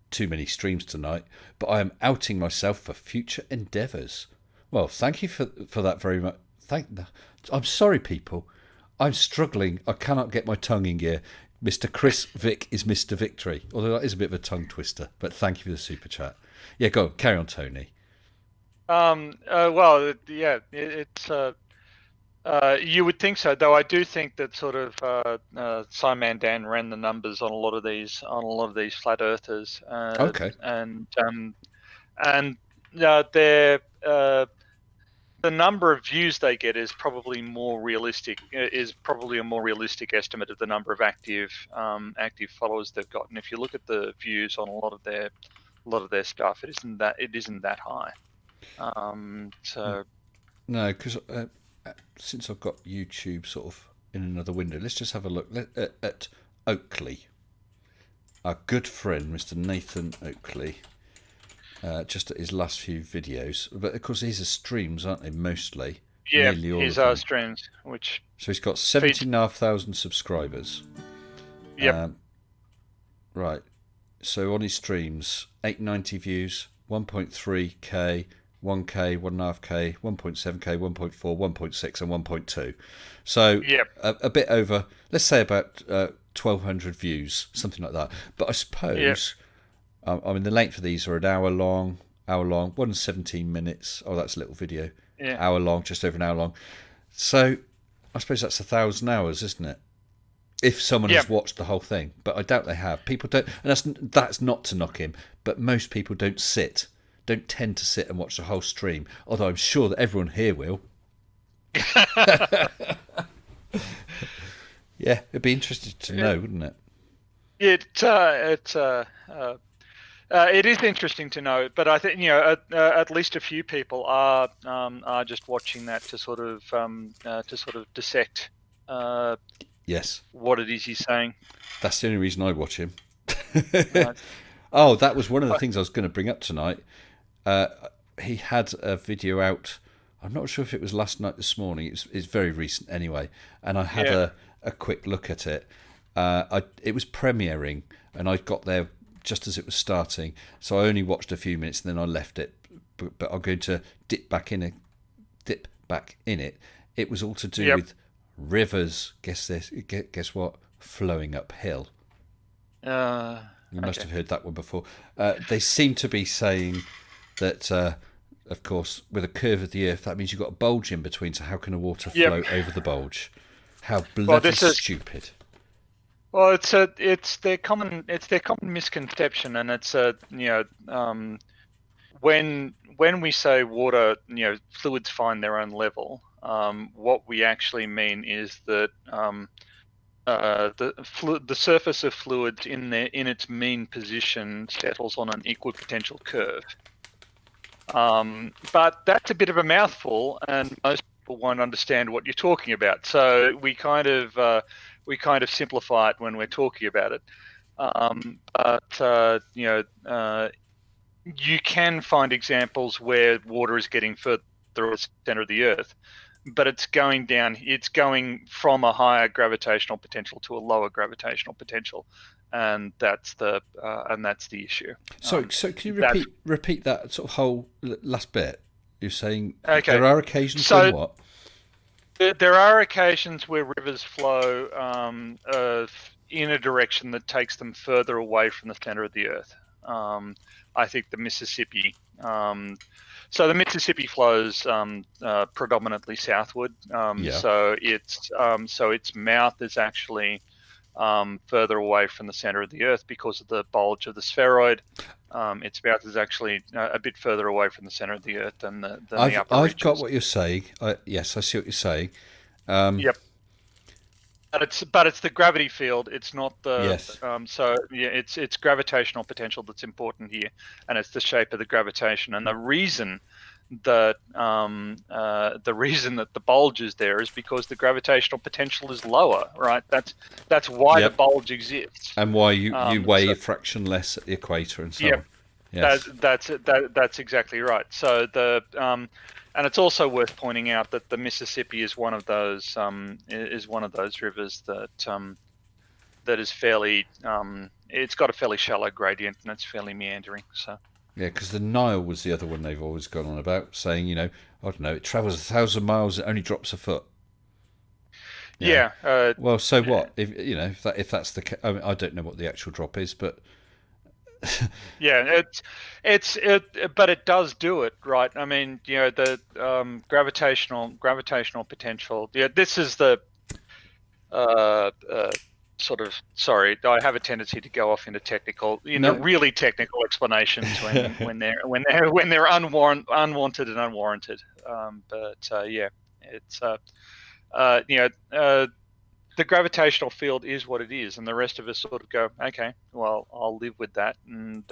too many streams tonight, but I am outing myself for future endeavours." Well, thank you for that very much. I'm sorry, people. I'm struggling. I cannot get my tongue in gear. Mr. Chris Vick is Mr. Victory. Although that is a bit of a tongue twister. But thank you for the super chat. Yeah, go on. Carry on, Tony. Well, yeah. It's you would think so, though. I do think that sort of Simon Dan ran the numbers on a lot of these flat earthers, Okay. and their the number of views they get is probably more realistic. Is probably a more realistic estimate of the number of active followers they've got. And if you look at the views on a lot of their stuff, it isn't that high. So No, because since I've got YouTube sort of in another window, let's just have a look at Oakley. Our good friend, Mr. Nathan Oakley. Just at his last few videos. But of course, these are streams, aren't they? Mostly. yeah, Nearly all here's of our them. streams, which So he's got feeds. 17,500 subscribers. Yep. Right. So on his streams, 890 views, 1.3k, 1k, 1.5k, 1.7k, 1.4, 1.6, and 1.2. So Yep. a bit over, let's say about 1,200 views, something like that. But I Yep. suppose, I mean, the length of these are an hour long, 117 minutes. Oh, that's a little video. Yeah. Hour long, just over an hour long. So I suppose that's 1,000 hours, isn't it? If someone Yep. has watched the whole thing, but I doubt they have. People don't, and that's not to knock him, but most people don't tend to sit and watch the whole stream. Although I'm sure that everyone here will. Yeah, it'd be interesting to know, wouldn't it? It is interesting to know, but I think at least a few people are just watching that to sort of dissect Yes, what it is he's saying. that's the only reason I watch him. Uh, Oh, that was one of the things I was going to bring up tonight. Uh, he had a video out. I'm not sure if it was last night, this morning. It's very recent anyway, and I had yeah, a quick look at it. It was premiering, and I got there just as it was starting, so I only watched a few minutes and then I left it. But I'm going to dip back in it. It was all to do yep, with rivers. Guess this. Guess what? Flowing uphill. You must okay, have heard that one before. They seem to be saying that, of course, with a curve of the earth, that means you've got a bulge in between. So how can a water yep. flow over the bulge? How Well, bloody this is stupid! well, it's their common misconception, and it's when we say water, fluids find their own level. What we actually mean is that the surface of fluids in its mean position settles on an equipotential curve. But that's a bit of a mouthful, and most people won't understand what you're talking about. So we kind of simplify it when we're talking about it. But you can find examples where water is getting further to the center of the Earth, but it's going down. It's going from a higher gravitational potential to a lower gravitational potential, and that's the issue. So can you That's repeat that sort of whole last bit? You're saying okay. there are occasions when So what? there are occasions where rivers flow in a direction that takes them further away from the center of the Earth. I think the Mississippi. So the Mississippi flows predominantly southward. Yeah. So its mouth is actually further away from the center of the Earth because of the bulge of the spheroid. Its mouth is actually a bit further away from the center of the Earth than the upper I've got reaches. what you're saying. Yes, I see what you're saying. Yep. But it's the gravity field. It's not the Yes. so yeah. It's gravitational potential that's important here, and it's the shape of the gravitation. And the reason that the bulge is there is because the gravitational potential is lower, right? That's why the Yep. bulge exists. And why you weigh So a fraction less at the equator and so yep, on. Yes. that's exactly right. So and it's also worth pointing out that the Mississippi is one of those rivers that is fairly it's got a fairly shallow gradient and it's fairly meandering. So Yeah, because the Nile was the other one they've always gone on about, saying, I don't know, it travels 1,000 miles, it only drops a foot. Yeah. yeah, Well, so what? If that's the I mean, I don't know what the actual drop is, but yeah, but it does do it, right? I mean, the gravitational potential. Yeah, this is the uh, uh, sort of. Sorry, I have a tendency to go off into no. really technical explanations when they're unwanted and unwarranted. Yeah, it's the gravitational field is what it is, and the rest of us sort of go, okay, well, I'll live with that, and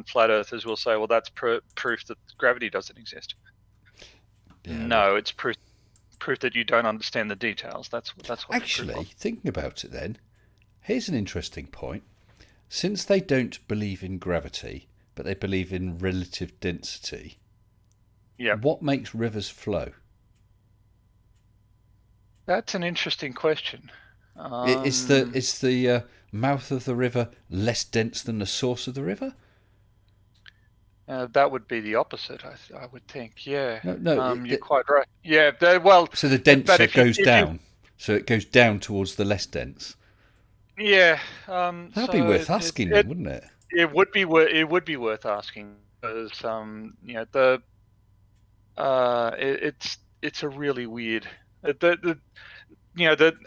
flat earthers will say, well, that's proof that gravity doesn't exist. Yeah. Well, No, it's proof that you don't understand the details. That's what it's proof actually, of. thinking about it, then here's an interesting point. Since they don't believe in gravity, but they believe in relative density, Yeah, what makes rivers flow? that's an interesting question. Is the mouth of the river less dense than the source of the river? That would be the opposite, I would think. Yeah, No, no. you're quite right. Yeah, well, So the but denser if you goes down. So it goes down towards the less dense. yeah, That'd be so worth asking them, wouldn't it? it would be worth asking because it's a really weird the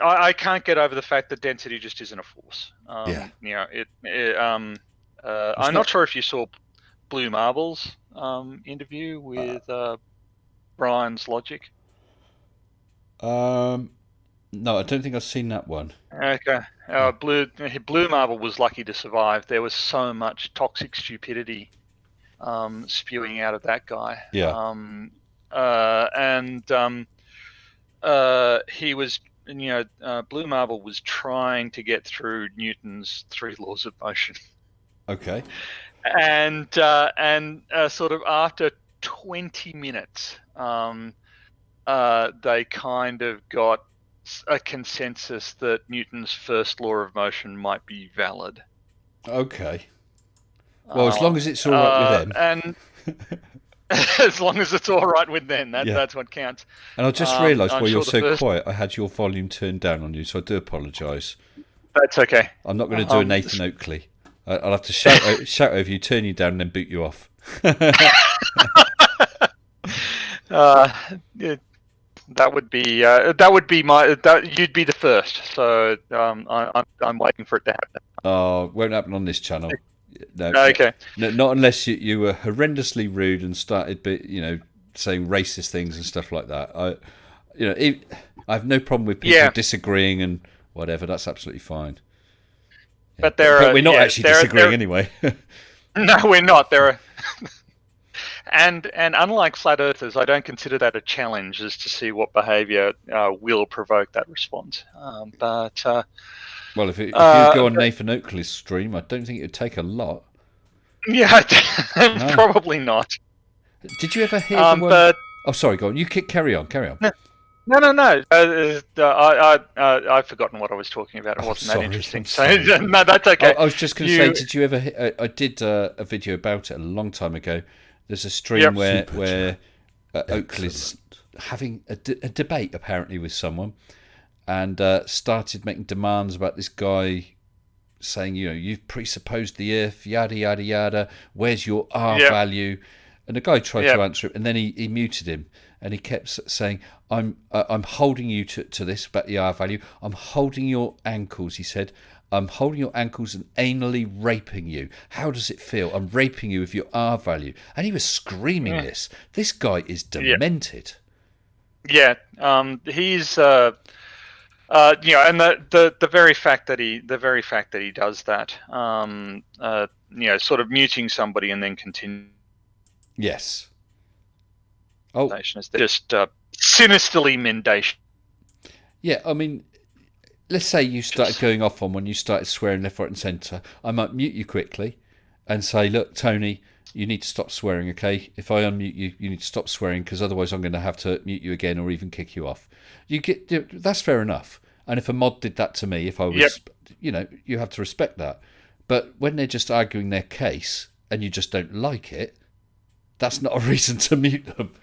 I can't get over the fact that density just isn't a force. Yeah. It's I'm not not. sure if you saw Blue Marble's interview Uh, with Brian's Logic. um. No, I don't think I've seen that one. Okay. Yeah. Blue Marble was lucky to survive. There was so much toxic stupidity spewing out of that guy. Yeah. And he was, Blue Marble was trying to get through Newton's three laws of motion, Okay. and sort of after 20 minutes, they kind of got a consensus that Newton's first law of motion might be valid. Okay. Well, as long as it's all right with them. And as long as it's all right with them, Yeah. that's what counts. And I just realised I'm while sure you're the so first. quiet, I had your volume turned down on you, so I do apologise. That's okay. I'm not going to do a Nathan Oakley. I'll have to shout over you, turn you down, and then boot you off. That would be you'd be the first. So I'm waiting for it to happen. Oh, won't happen on this channel. No, Okay. no, not unless you were horrendously rude and started, saying racist things and stuff like that. I have no problem with people disagreeing and whatever. That's absolutely fine. Yeah. But we're not actually disagreeing anyway. No, we're not. There are, and unlike flat earthers, I don't consider that a challenge as to see what behaviour will provoke that response. Well, if you go on Nathan Oakley's stream, I don't think it would take a lot. Yeah, probably not. Did you ever hear the one? But, oh, sorry, go on. You carry on. No. I've forgotten what I was talking about. It wasn't that interesting. So no, that's okay. I was just going to say, did you ever? I did a video about it a long time ago. There's a stream where Oakley's having a debate apparently with someone, and started making demands about this guy saying, you've presupposed the earth, yada yada yada. Where's your R value? And the guy tried to answer it, and then he muted him, and he kept saying, I'm holding you to this about the R value. I'm holding your ankles, he said. I'm holding your ankles and anally raping you. How does it feel? I'm raping you with your R value. And he was screaming this. This guy is demented. Yeah, he's and the very fact that he does that, sort of muting somebody and then continue. Yes. Oh, is just sinisterly mendacious. Yeah, I mean, let's say you started going off on when you started swearing left, right, and centre. I might mute you quickly and say, "Look, Tony, you need to stop swearing. Okay, if I unmute you, you need to stop swearing because otherwise I'm going to have to mute you again or even kick you off." That's fair enough. And if a mod did that to me, if I was, you have to respect that. But when they're just arguing their case and you just don't like it, that's not a reason to mute them.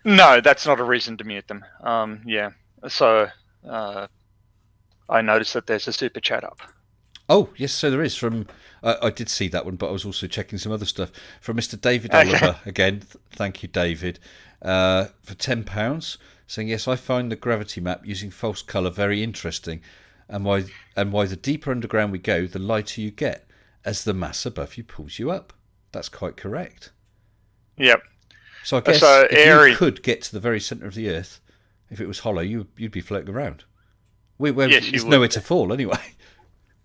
No, that's not a reason to mute them. So I noticed that there's a super chat up. Oh, yes, so there is. From I did see that one, but I was also checking some other stuff. From Mr. David Oliver, again, thank you, David, for £10, saying, yes, I find the gravity map using false colour very interesting, and why the deeper underground we go, the lighter you get, as the mass above you pulls you up. That's quite correct. Yep. So I guess if you could get to the very centre of the Earth, if it was hollow, you'd be floating around. There's nowhere to fall anyway.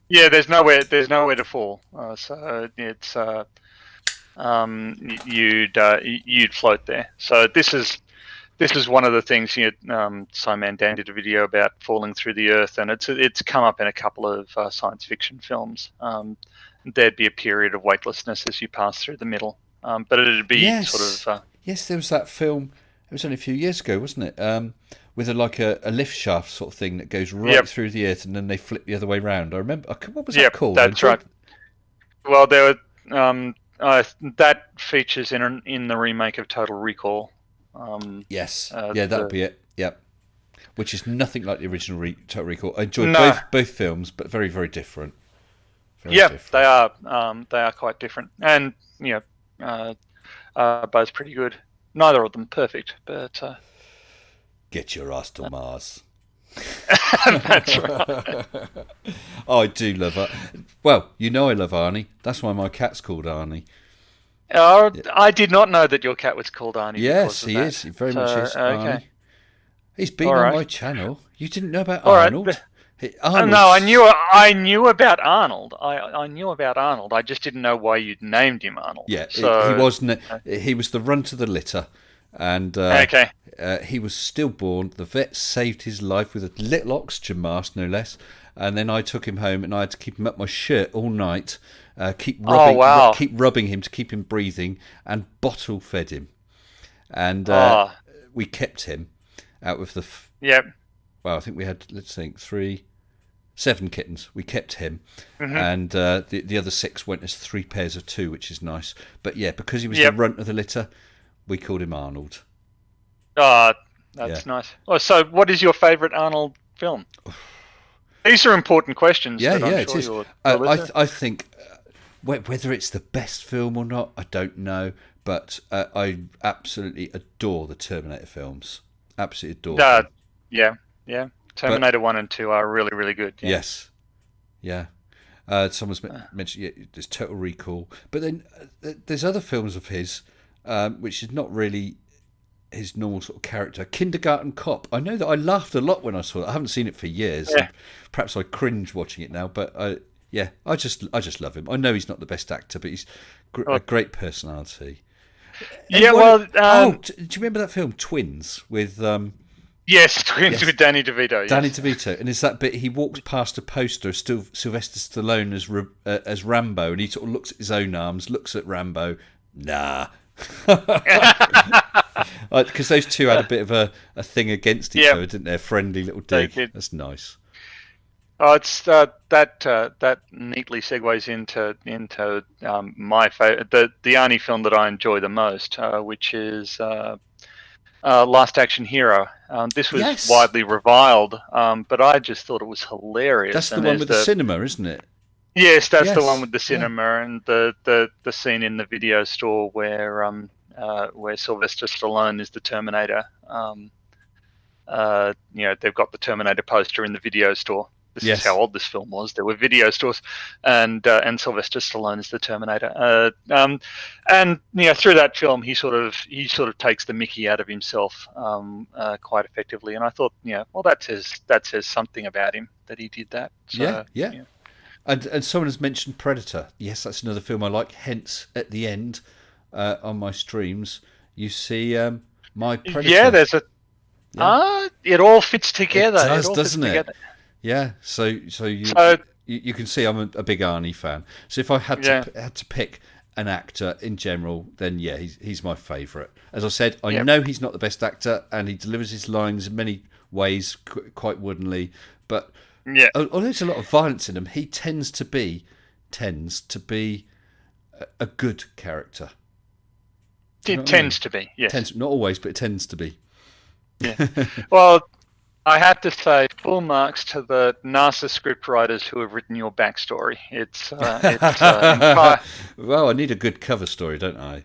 Yeah, there's nowhere to fall. So it's you'd float there. So this is one of the things. Simon Dan did a video about falling through the Earth, and it's come up in a couple of science fiction films. There'd be a period of weightlessness as you pass through the middle. But it'd be sort of... yes, there was that film, it was only a few years ago, wasn't it? With a lift shaft sort of thing that goes right through the Earth and then they flip the other way round. I remember, what was that called? That's right. Well, there were, that features in the remake of Total Recall. Yes, that'll be it, yep. Which is nothing like the original Total Recall. I enjoyed both films, but very, very different. Different. They are quite different. And, both pretty good. Neither of them perfect, but get your ass to Mars. That's right. Oh, I do love her. Well, I love Arnie. That's why my cat's called Arnie. I did not know that your cat was called Arnie. Yes, he is. He very much is. Arnie. He's been on my channel. You didn't know about Arnold? Right. No, I knew about Arnold. I knew about Arnold. I just didn't know why you'd named him Arnold. Yeah, he was the runt of the litter, and he was stillborn. The vet saved his life with a little oxygen mask, no less. And then I took him home, and I had to keep him up my shirt all night. Keep rubbing him to keep him breathing, and bottle fed him. And we kept him out of the. Well, I think we had, 7 kittens. We kept him, and the other 6 went as 3 pairs of 2, which is nice. But yeah, because he was the runt of the litter, we called him Arnold. That's nice. Oh, so what is your favourite Arnold film? These are important questions. It is. I think whether it's the best film or not, I don't know. But I absolutely adore the Terminator films. Absolutely adore them. Yeah. Terminator 1 and 2 are really, really good. Yeah. Yes. Yeah. Someone's mentioned there's Total Recall. But then there's other films of his which is not really... his normal sort of character. Kindergarten Cop. I know that I laughed a lot when I saw it. I haven't seen it for years. Yeah. Perhaps I cringe watching it now, but I just love him. I know he's not the best actor, but he's a great personality. Yeah, do you remember that film Twins with? Yes, Twins with Danny DeVito. Danny DeVito, and it's that bit he walks past a poster of still Sylvester Stallone as Rambo, and he sort of looks at his own arms, looks at Rambo. Nah, because those two had a bit of a thing against each other, didn't they? A friendly little dig. That's nice. Oh, it's that neatly segues into my favorite, the Arnie film that I enjoy the most, which is Last Action Hero. This was widely reviled, but I just thought it was hilarious. That's the one with the cinema, isn't it? Yes, that's the one with the cinema and the scene in the video store where Sylvester Stallone is the Terminator. They've got the Terminator poster in the video store. This is how old this film was. There were video stores, and Sylvester Stallone is the Terminator. And through that film, he sort of takes the Mickey out of himself quite effectively. And I thought, that says something about him that he did that. So, yeah. And someone has mentioned Predator. Yes, that's another film I like. Hence, at the end on my streams, you see my Predator. Yeah, there's a. It all fits together. It does, doesn't it? Yeah, so you can see I'm a big Arnie fan. So if I had to pick an actor in general, then he's my favourite. As I said, I know he's not the best actor, and he delivers his lines in many ways quite woodenly. But although there's a lot of violence in him, he tends to be a good character. It tends to be, yes. Not always, but it tends to be. Yeah. Well, I have to say, full marks to the NASA script writers who have written your backstory. It's well, I need a good cover story, don't I?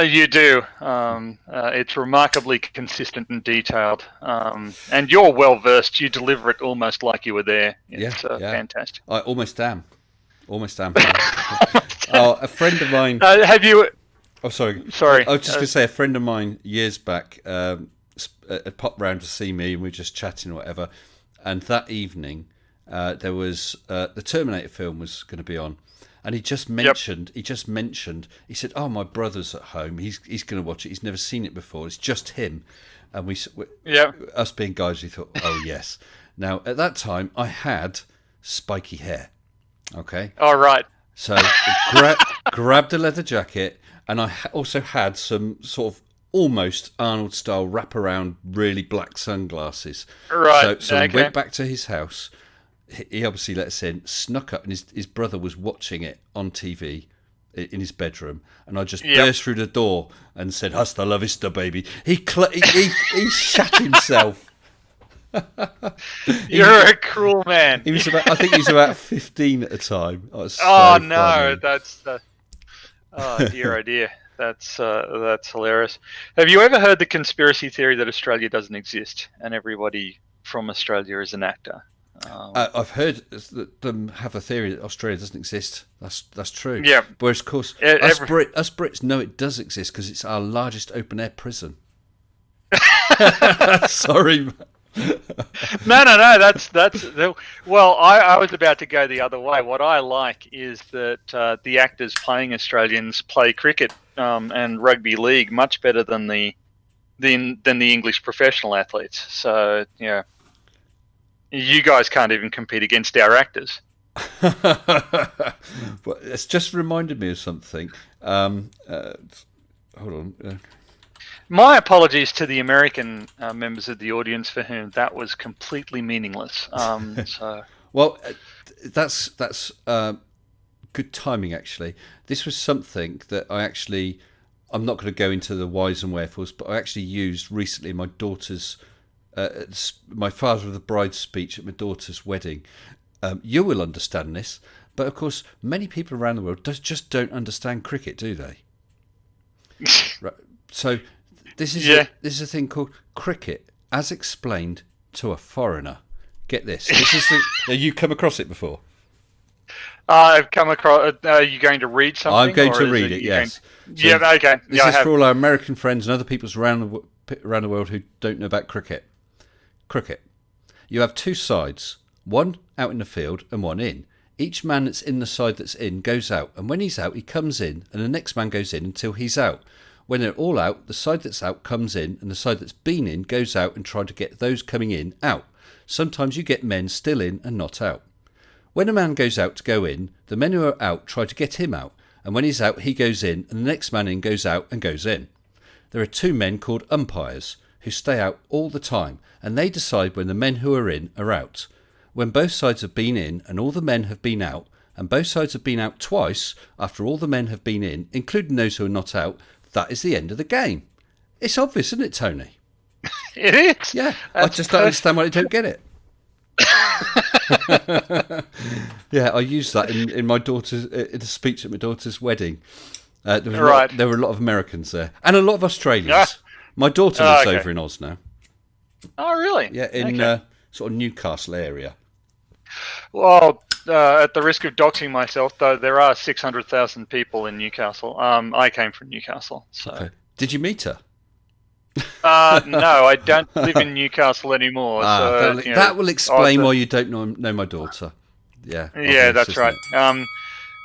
You do. It's remarkably consistent and detailed, and you're well versed. You deliver it almost like you were there. It's fantastic. I almost am. A friend of mine. Have you? Oh, sorry. Sorry. I was just going to say, a friend of mine years back popped round to see me, and we were just chatting or whatever. And that evening, there was the Terminator film was going to be on, and he just mentioned. He said, "Oh, my brother's at home. He's going to watch it. He's never seen it before. It's just him." And us being guys, we thought, "Oh yes." Now at that time, I had spiky hair. Okay. All right. So grabbed a leather jacket, and I also had some sort of almost Arnold-style wraparound, really black sunglasses. Right. So we went back to his house. He obviously let us in, snuck up, and his brother was watching it on TV in his bedroom. And I just burst through the door and said, "Hasta la vista, baby." He shat himself. You're a cruel man. I think he was about 15 at the time. Oh, no, that's oh dear, oh dear. That's hilarious. Have you ever heard the conspiracy theory that Australia doesn't exist and everybody from Australia is an actor? I've heard them have a theory that Australia doesn't exist. That's true. Yeah. Whereas, of course, us Brits know it does exist because it's our largest open air prison. Sorry. No. That's well. I was about to go the other way. What I like is that the actors playing Australians play cricket and rugby league much better than the English professional athletes. So you guys can't even compete against our actors. Well, it's just reminded me of something. Hold on. My apologies to the American members of the audience for whom that was completely meaningless. Well, that's good timing, actually. This was something that I'm not going to go into the whys and wherefores, but I actually used recently in my daughter's, my father of the bride's speech at my daughter's wedding. You will understand this, but of course, many people around the world just don't understand cricket, do they? Right. So this is a thing called cricket, as explained to a foreigner. Get this. Have you come across it before? I've come across. Are you going to read something? I'm going to read it. Yes. Okay. This is for all our American friends and other people around around the world who don't know about cricket. Cricket. You have two sides, one out in the field and one in. Each man that's in the side that's in goes out, and when he's out, he comes in, and the next man goes in until he's out. When they're all out, the side that's out comes in, and the side that's been in goes out and try to get those coming in out. Sometimes you get men still in and not out. When a man goes out to go in, the men who are out try to get him out, and when he's out, he goes in, and the next man in goes out and goes in. There are two men called umpires who stay out all the time, and they decide when the men who are in are out. When both sides have been in and all the men have been out, and both sides have been out twice after all the men have been in, including those who are not out, that is the end of the game. It's obvious, isn't it, Tony? It is. Yeah, I just don't understand why I don't get it. Yeah, I used that in my daughter's in a speech at my daughter's wedding. There were a lot of Americans there and a lot of Australians. Yeah. My daughter lives over in Oz now. Oh, really? Yeah, in sort of Newcastle area. Well, at the risk of doxing myself, though, there are 600,000 people in Newcastle. I came from Newcastle. So. Okay. Did you meet her? No, I don't live in Newcastle anymore. So, that will explain why you don't know my daughter. Yeah. Yeah, that's right.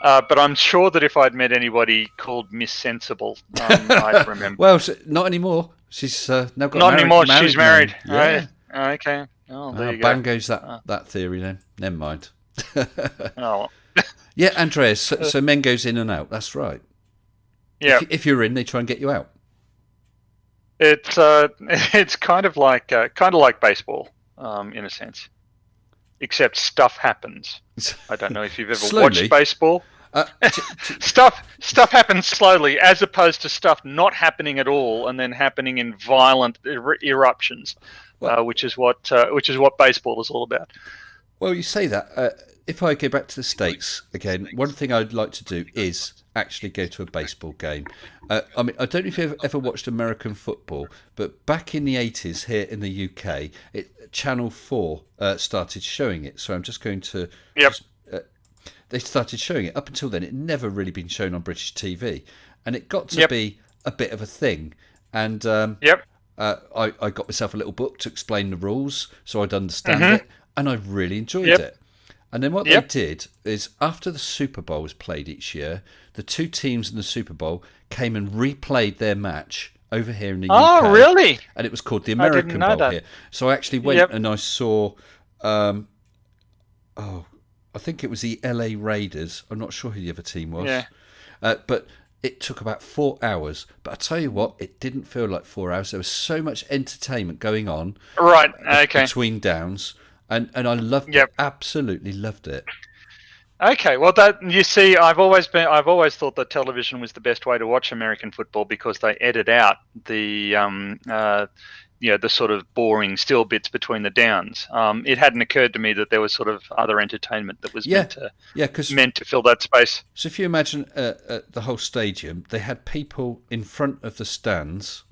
But I'm sure that if I'd met anybody called Miss Sensible, I'd remember. Well, not anymore. She's now got not anymore. She's married. Yeah. Right. Okay. Oh, there you go. Bang goes that theory then. Never mind. Oh. Yeah, Andreas. So men goes in and out. That's right. Yeah. If you're in, they try and get you out. It's kind of like baseball, in a sense, except stuff happens. I don't know if you've ever watched baseball. Stuff happens slowly, as opposed to stuff not happening at all and then happening in violent eruptions, which is what baseball is all about. Well, you say that. If I go back to the States again, one thing I'd like to do is actually go to a baseball game. I mean, I don't know if you've ever watched American football, but back in the 80s here in the UK, Channel 4 started showing it. So I'm just going to... Yep. They started showing it. Up until then, it never really been shown on British TV. And it got to be a bit of a thing. And I got myself a little book to explain the rules so I'd understand it. And I really enjoyed it. And then what they did is, after the Super Bowl was played each year, the two teams in the Super Bowl came and replayed their match over here in the UK. Oh, really? And it was called the American Bowl here. So I actually went and I saw, I think it was the LA Raiders. I'm not sure who the other team was. Yeah. But it took about 4 hours. But I tell you what, it didn't feel like 4 hours. There was so much entertainment going on. Right. Okay. Between downs. And I loved it. Absolutely loved it. Okay, well, that you see, I've always thought that television was the best way to watch American football because they edit out the the sort of boring still bits between the downs. It hadn't occurred to me that there was sort of other entertainment that was meant to fill that space. So if you imagine the whole stadium, they had people in front of the stands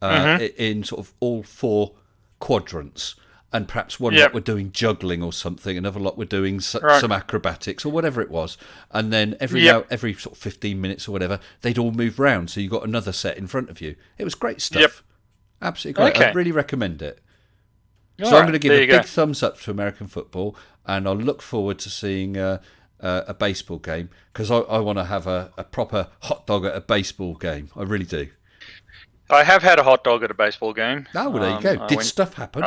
in sort of all four quadrants. And perhaps one lot were doing juggling or something, another lot were doing some acrobatics or whatever it was. And then every sort of 15 minutes or whatever, they'd all move round. So you got another set in front of you. It was great stuff. Yep. Absolutely great. Okay. I really recommend it. So I'm going to give a big thumbs up to American football, and I'll look forward to seeing a baseball game because I want to have a proper hot dog at a baseball game. I really do. I have had a hot dog at a baseball game. Oh, well, there you go. Did stuff happen?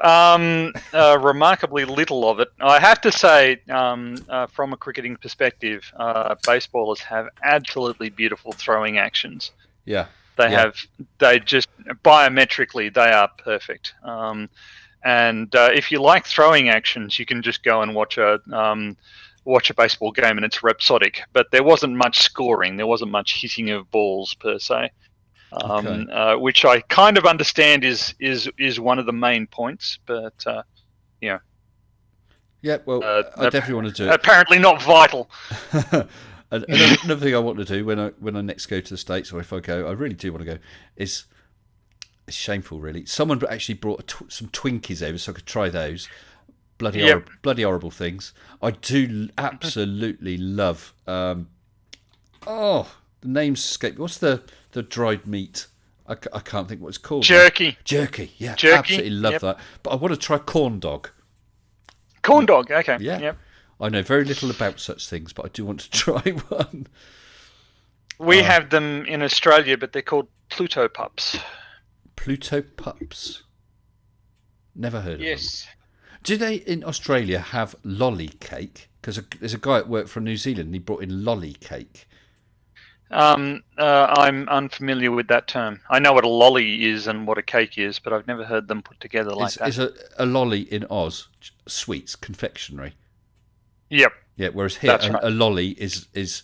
Remarkably little of it. I have to say, from a cricketing perspective, baseballers have absolutely beautiful throwing actions. Yeah. They just, biometrically, they are perfect. And if you like throwing actions, you can just go and watch a baseball game and it's rhapsodic. But there wasn't much scoring. There wasn't much hitting of balls per se. Which I kind of understand is one of the main points, but yeah. Well, I definitely want to do it. Apparently not vital. Another thing I want to do when I next go to the States, or if I go, I really do want to go. It's shameful, really. Someone actually brought some Twinkies over so I could try those. Bloody horrible things. I do absolutely love. The names escape. What's the dried meat I can't think what it's called. Jerky. Jerky, yeah. Jerky, Absolutely love that. But I want to try corn dog. Corn dog, okay. Yeah. Yep. I know very little about such things, but I do want to try one. We have them in Australia, but they're called Pluto pups. Pluto pups. Never heard of them. Yes. Do they in Australia have lolly cake? Because there's a guy at work from New Zealand, and he brought in lolly cake. I'm unfamiliar with that term. I know what a lolly is and what a cake is, but I've never heard them put together like that. Is a lolly in Oz sweets, confectionery? Yep. Yeah, whereas here That's right. a lolly is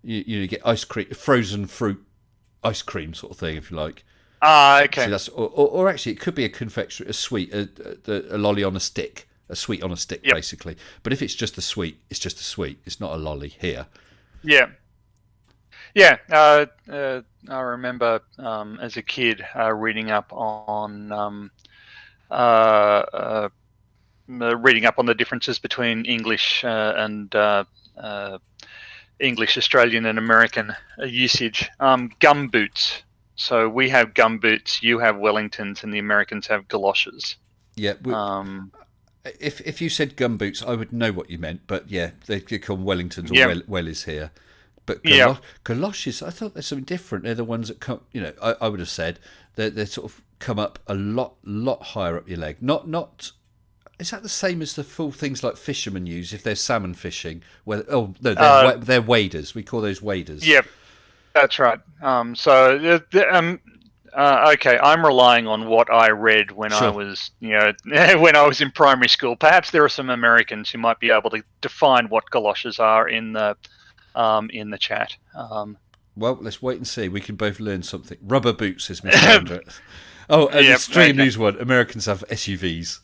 you get ice cream, frozen fruit ice cream sort of thing, if you like. Ah, okay. So that's or actually it could be a confectionery, a sweet, a lolly on a stick, a sweet on a stick, basically. But if it's just a sweet, it's just a sweet. It's not a lolly here. Yeah. Yeah. I remember as a kid reading up on the differences between English and English, Australian, and American usage. Gum boots. So we have gum boots, you have Wellingtons, and the Americans have galoshes. Yeah. If you said gum boots, I would know what you meant. But yeah, they call them Wellingtons or wellies here. But galoshes, I thought there's something different. They're the ones that come. I would have said they sort of come up a lot higher up your leg. Not. Is that the same as the full things like fishermen use if they're salmon fishing? They're waders. We call those waders. Yep, that's right. Okay, I'm relying on what I read when I was, when I was in primary school. Perhaps there are some Americans who might be able to define what galoshes are in the chat. Well, let's wait and see. We can both learn something. Rubber boots is Mr. Andrew. Oh, and the Australian news one. Americans have SUVs.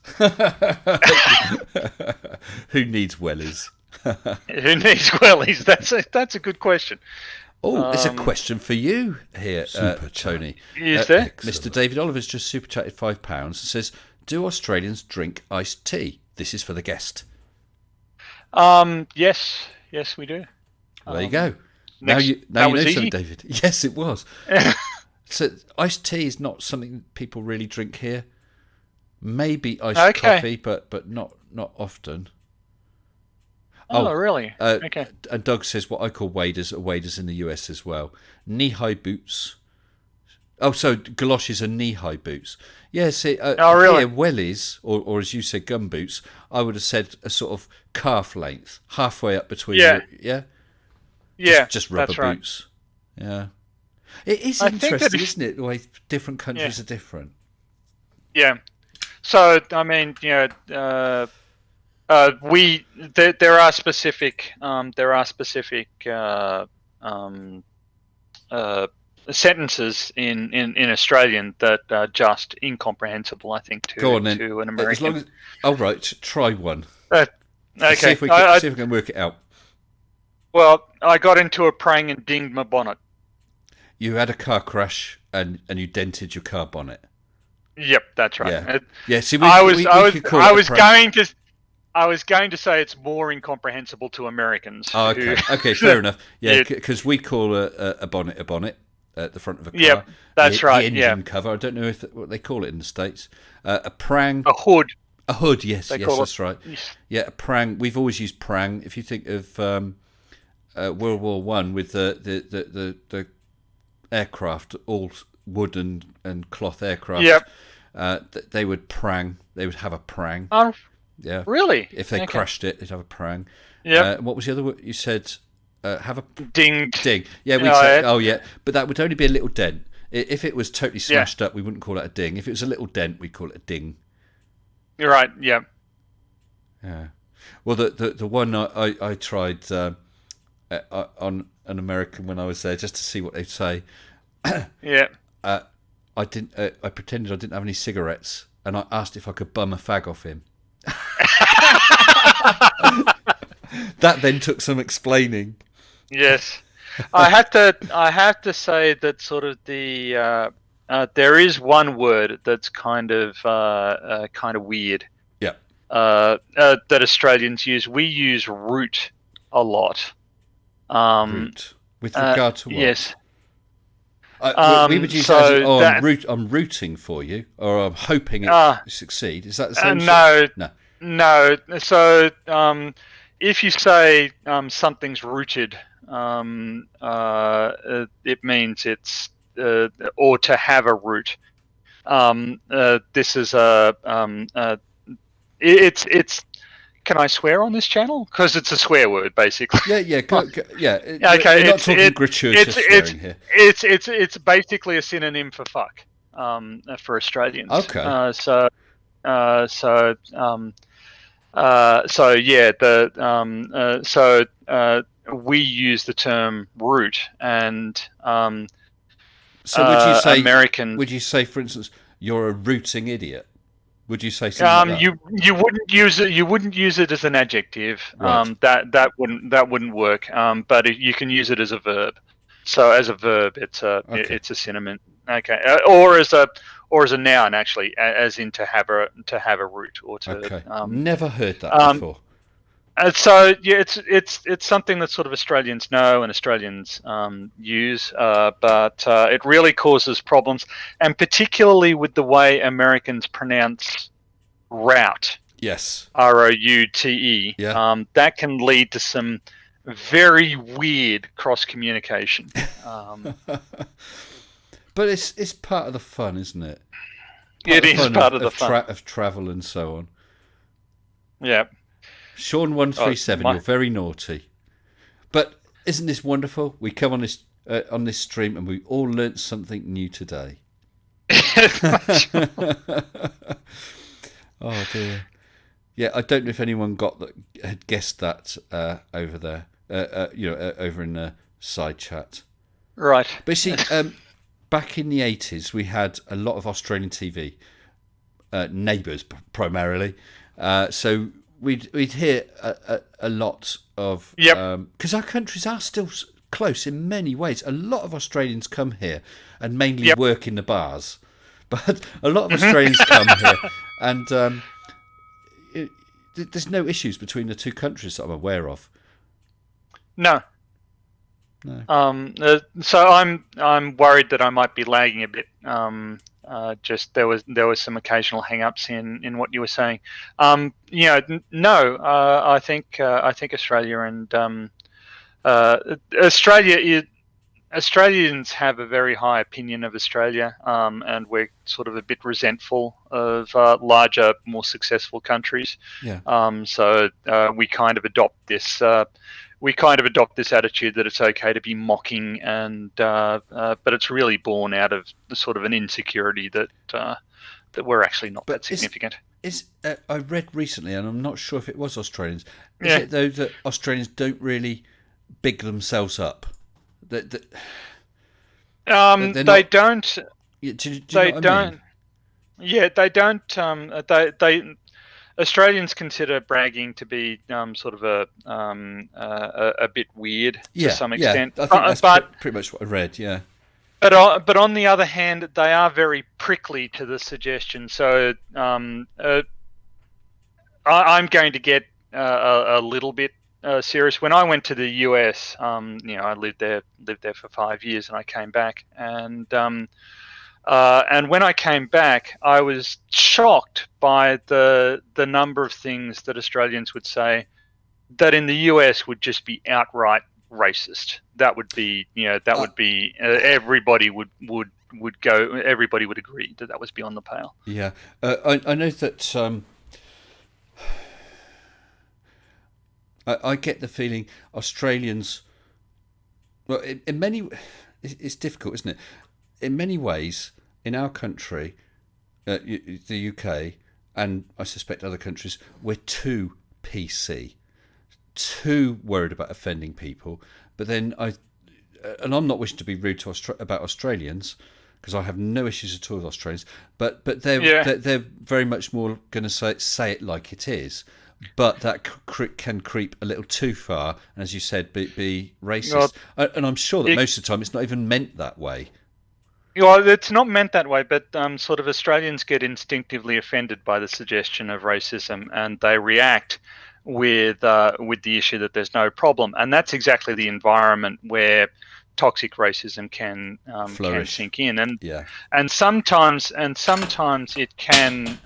Who needs wellies? Who needs wellies? That's a good question. Oh, there's a question for you here, Tony. Is there? Mr. David Oliver's just super chatted £5 and says, "Do Australians drink iced tea?" This is for the guest. Yes, we do. Well, there you go. Now you know something, David. Yes, it was. So iced tea is not something people really drink here. Maybe iced coffee, but not often. Oh, really? Okay. And Doug says what I call waders are waders in the US as well. Knee-high boots. Oh, so galoshes are knee-high boots. Yeah, see, really? Here, wellies, or as you said, gum boots, I would have said a sort of calf length, halfway up between. Just rubber boots. Yeah. It is interesting, isn't it, the way different countries are different? Yeah. So, I mean, there are specific sentences in Australian that are just incomprehensible, I think, to an American. Try one. Okay. See if we can work it out. Well, I got into a prang and dinged my bonnet. You had a car crash and you dented your car bonnet. Yep, that's right. Yeah. See, I was going to say it's more incomprehensible to Americans. Oh, okay. Okay, fair enough. Yeah, because we call a bonnet a bonnet at the front of a car. Yep, that's right. The engine cover. I don't know what they call it in the States. A prang. A hood. A hood. Yes, that's right. Yeah, a prang. We've always used prang. If you think of World War One with the aircraft, all wood and cloth aircraft. Yep. They would prang. They would have a prang. Yeah. Really? If they crashed it, they'd have a prang. Yeah. What was the other word you said? Have a ding. Yeah, we said. Oh, yeah. But that would only be a little dent. If it was totally smashed up, we wouldn't call it a ding. If it was a little dent, we'd call it a ding. You're right. Yeah. Yeah. Well, the one I tried on an American when I was there just to see what they'd say. Yeah. I didn't. I pretended I didn't have any cigarettes, and I asked if I could bum a fag off him. That then took some explaining. Yes, I have to say that sort of the there is one word that's kind of weird. Yeah. That Australians use. We use root a lot. Root with regard to what? Yes. We would use it as in, So that I'm rooting for you, or I'm hoping it succeed. Is that the same sort? no, No. no. So if you say something's rooted, it means it's or to have a root. This is it's. Can I swear on this channel? Because it's a swear word, basically. Yeah. Yeah. Okay, We're not talking gratuitous swearing here. it's basically a synonym for fuck for Australians. Okay. So yeah, we use the term root, and So would you say? American. Would you say, for instance, you're a rooting idiot? Would you say something like that? You wouldn't use it. You wouldn't use it as an adjective. Right. That wouldn't work. But you can use it as a verb. So as a verb, Okay. it's a synonym. Okay, or as a noun actually, as in to have a root or to. Okay. Never heard that Um, before. so yeah, it's something that sort of Australians know and Australians use, but it really causes problems, and particularly with the way Americans pronounce route, Yes. route. Yeah. That can lead to some very weird cross communication. But it's part of the fun, isn't it? It is part of the fun. Of travel and so on. Yeah. Sean 137, Oh, you're very naughty. But isn't this wonderful? We come on this stream and we all learnt something new today. Oh dear. Yeah, I don't know if anyone had guessed that over there. Over in the side chat. Right. But see, back in the 80s, we had a lot of Australian TV, neighbours primarily. So we'd hear a lot of... Yep. Because our countries are still close in many ways. A lot of Australians come here and mainly Yep. work in the bars. But a lot of Australians come here and there's no issues between the two countries that I'm aware of. No. No. So I'm worried that I might be lagging a bit. Just there was some occasional hang-ups in what you were saying. No. I think Australia and Australians have a very high opinion of Australia, and we're sort of a bit resentful of larger, more successful countries. Yeah. So we kind of adopt this. We kind of adopt this attitude that it's okay to be mocking, and but it's really born out of the sort of an insecurity that we're actually not that significant. I read recently, and I'm not sure if it was Australians. Yeah. Is it though that Australians don't really big themselves up? They don't. Yeah, do you They know what I don't. mean? Yeah, they don't. They Australians consider bragging to be sort of a bit weird to some extent. I think that's pretty much what I read. Yeah. But on the other hand, they are very prickly to the suggestion. So I'm going to get a little bit serious. When I went to the US, I lived there for 5 years, and I came back, and when I came back, I was shocked by the number of things that Australians would say that in the US would just be outright racist. That would be, everybody would go. Everybody would agree that was beyond the pale. Yeah, I know that. I get the feeling Australians. Well, in many, it's difficult, isn't it? In many ways, in our country, the UK, and I suspect other countries, we're too PC, too worried about offending people. But then and I'm not wishing to be rude to about Australians, because I have no issues at all with Australians. But they're very much more going to say it like it is. But that can creep a little too far, and as you said, be racist. And I'm sure that most of the time it's not even meant that way. Well, it's not meant that way, but sort of Australians get instinctively offended by the suggestion of racism, and they react with the issue that there's no problem, and that's exactly the environment where toxic racism can Flourish. sink in, Yeah. and sometimes it can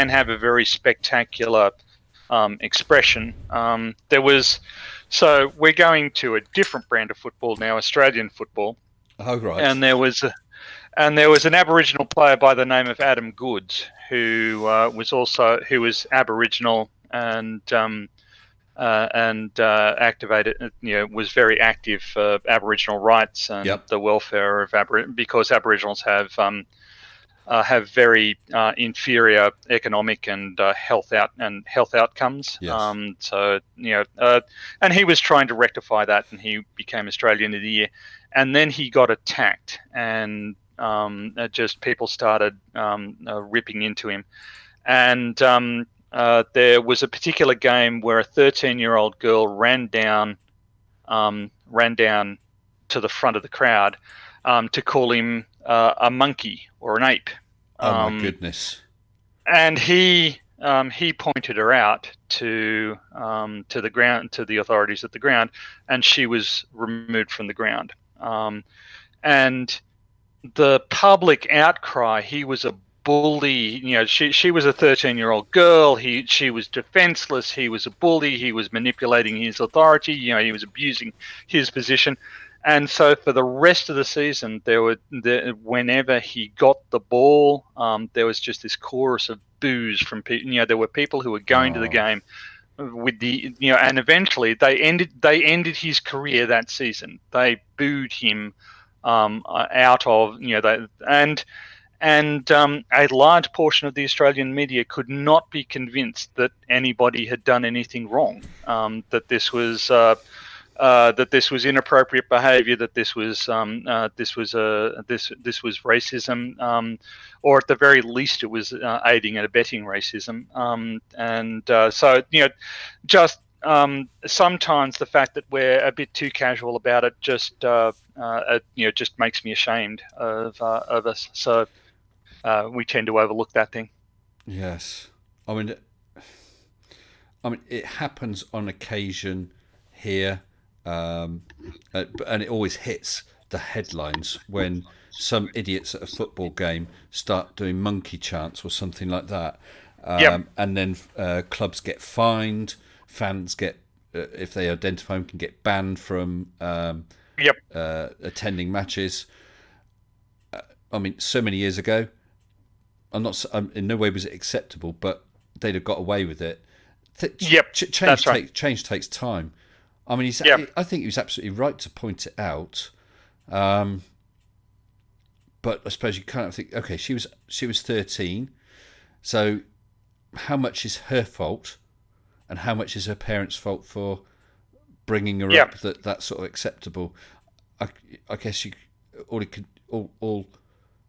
have a very spectacular expression. So we're going to a different brand of football now, Australian football, Oh, right. and there was an Aboriginal player by the name of Adam Goodes who was Aboriginal and activated, was very active for Aboriginal rights and Yep. the welfare of because Aboriginals have very inferior economic and health outcomes. Yes. And he was trying to rectify that, and he became Australian of the Year, and then he got attacked, and just people started ripping into him, and there was a particular game where a 13-year-old girl ran down to the front of the crowd to call him a monkey or an ape. Oh, my Um, goodness. and he pointed her out to the ground, to the authorities at the ground, and she was removed from the ground. And the public outcry, he was a bully. She was a 13-year-old girl. She was defenseless. He was a bully. He was manipulating his authority. He was abusing his position. And so for the rest of the season, whenever he got the ball, there was just this chorus of boos from people. There were people who were going to the Oh, game with and eventually they ended his career that season. They booed him out of, and a large portion of the Australian media could not be convinced that anybody had done anything wrong, that this was inappropriate behaviour, that this was racism, or at the very least, it was aiding and abetting racism. Just sometimes the fact that we're a bit too casual about it just makes me ashamed of us. So we tend to overlook that thing. yes. I mean, it happens on occasion here, and it always hits the headlines when some idiots at a football game start doing monkey chants or something like that, Yep. and then clubs get fined, fans get, if they identify them, can get banned from Yep. attending matches. I mean, so many years ago, in no way was it acceptable, but they'd have got away with it. Yep. That's right. Change takes time. I mean, Yep. I think he was absolutely right to point it out. But I suppose you kind of think, okay, she was 13, so how much is her fault, and how much is her parents' fault for bringing her Yep. up that's sort of acceptable? I guess all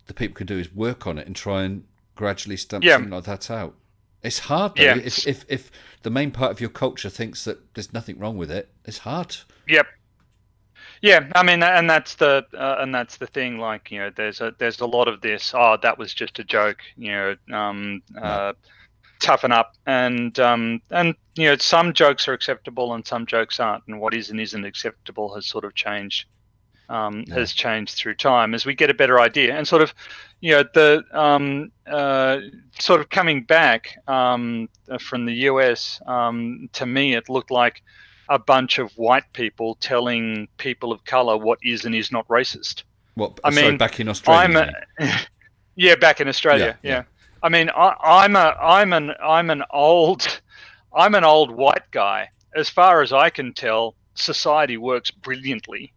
the people can do is work on it and try and gradually stamp Yeah. something like that out. It's hard though. Yeah. If the main part of your culture thinks that there's nothing wrong with it, it's hard. Yep. Yeah, I mean, and that's the thing. Like, there's a lot of this. Oh, that was just a joke. No. Toughen up, and some jokes are acceptable and some jokes aren't, and what is and isn't acceptable has sort of changed. Yeah. Has changed through time as we get a better idea, and sort of, the sort of coming back from the US. To me, it looked like a bunch of white people telling people of color what is and is not racist. What? I Sorry, mean, back in Australia, I'm you a, mean? yeah, back in Yeah, Australia, yeah, yeah. I mean, I'm an old white guy. As far as I can tell, society works brilliantly.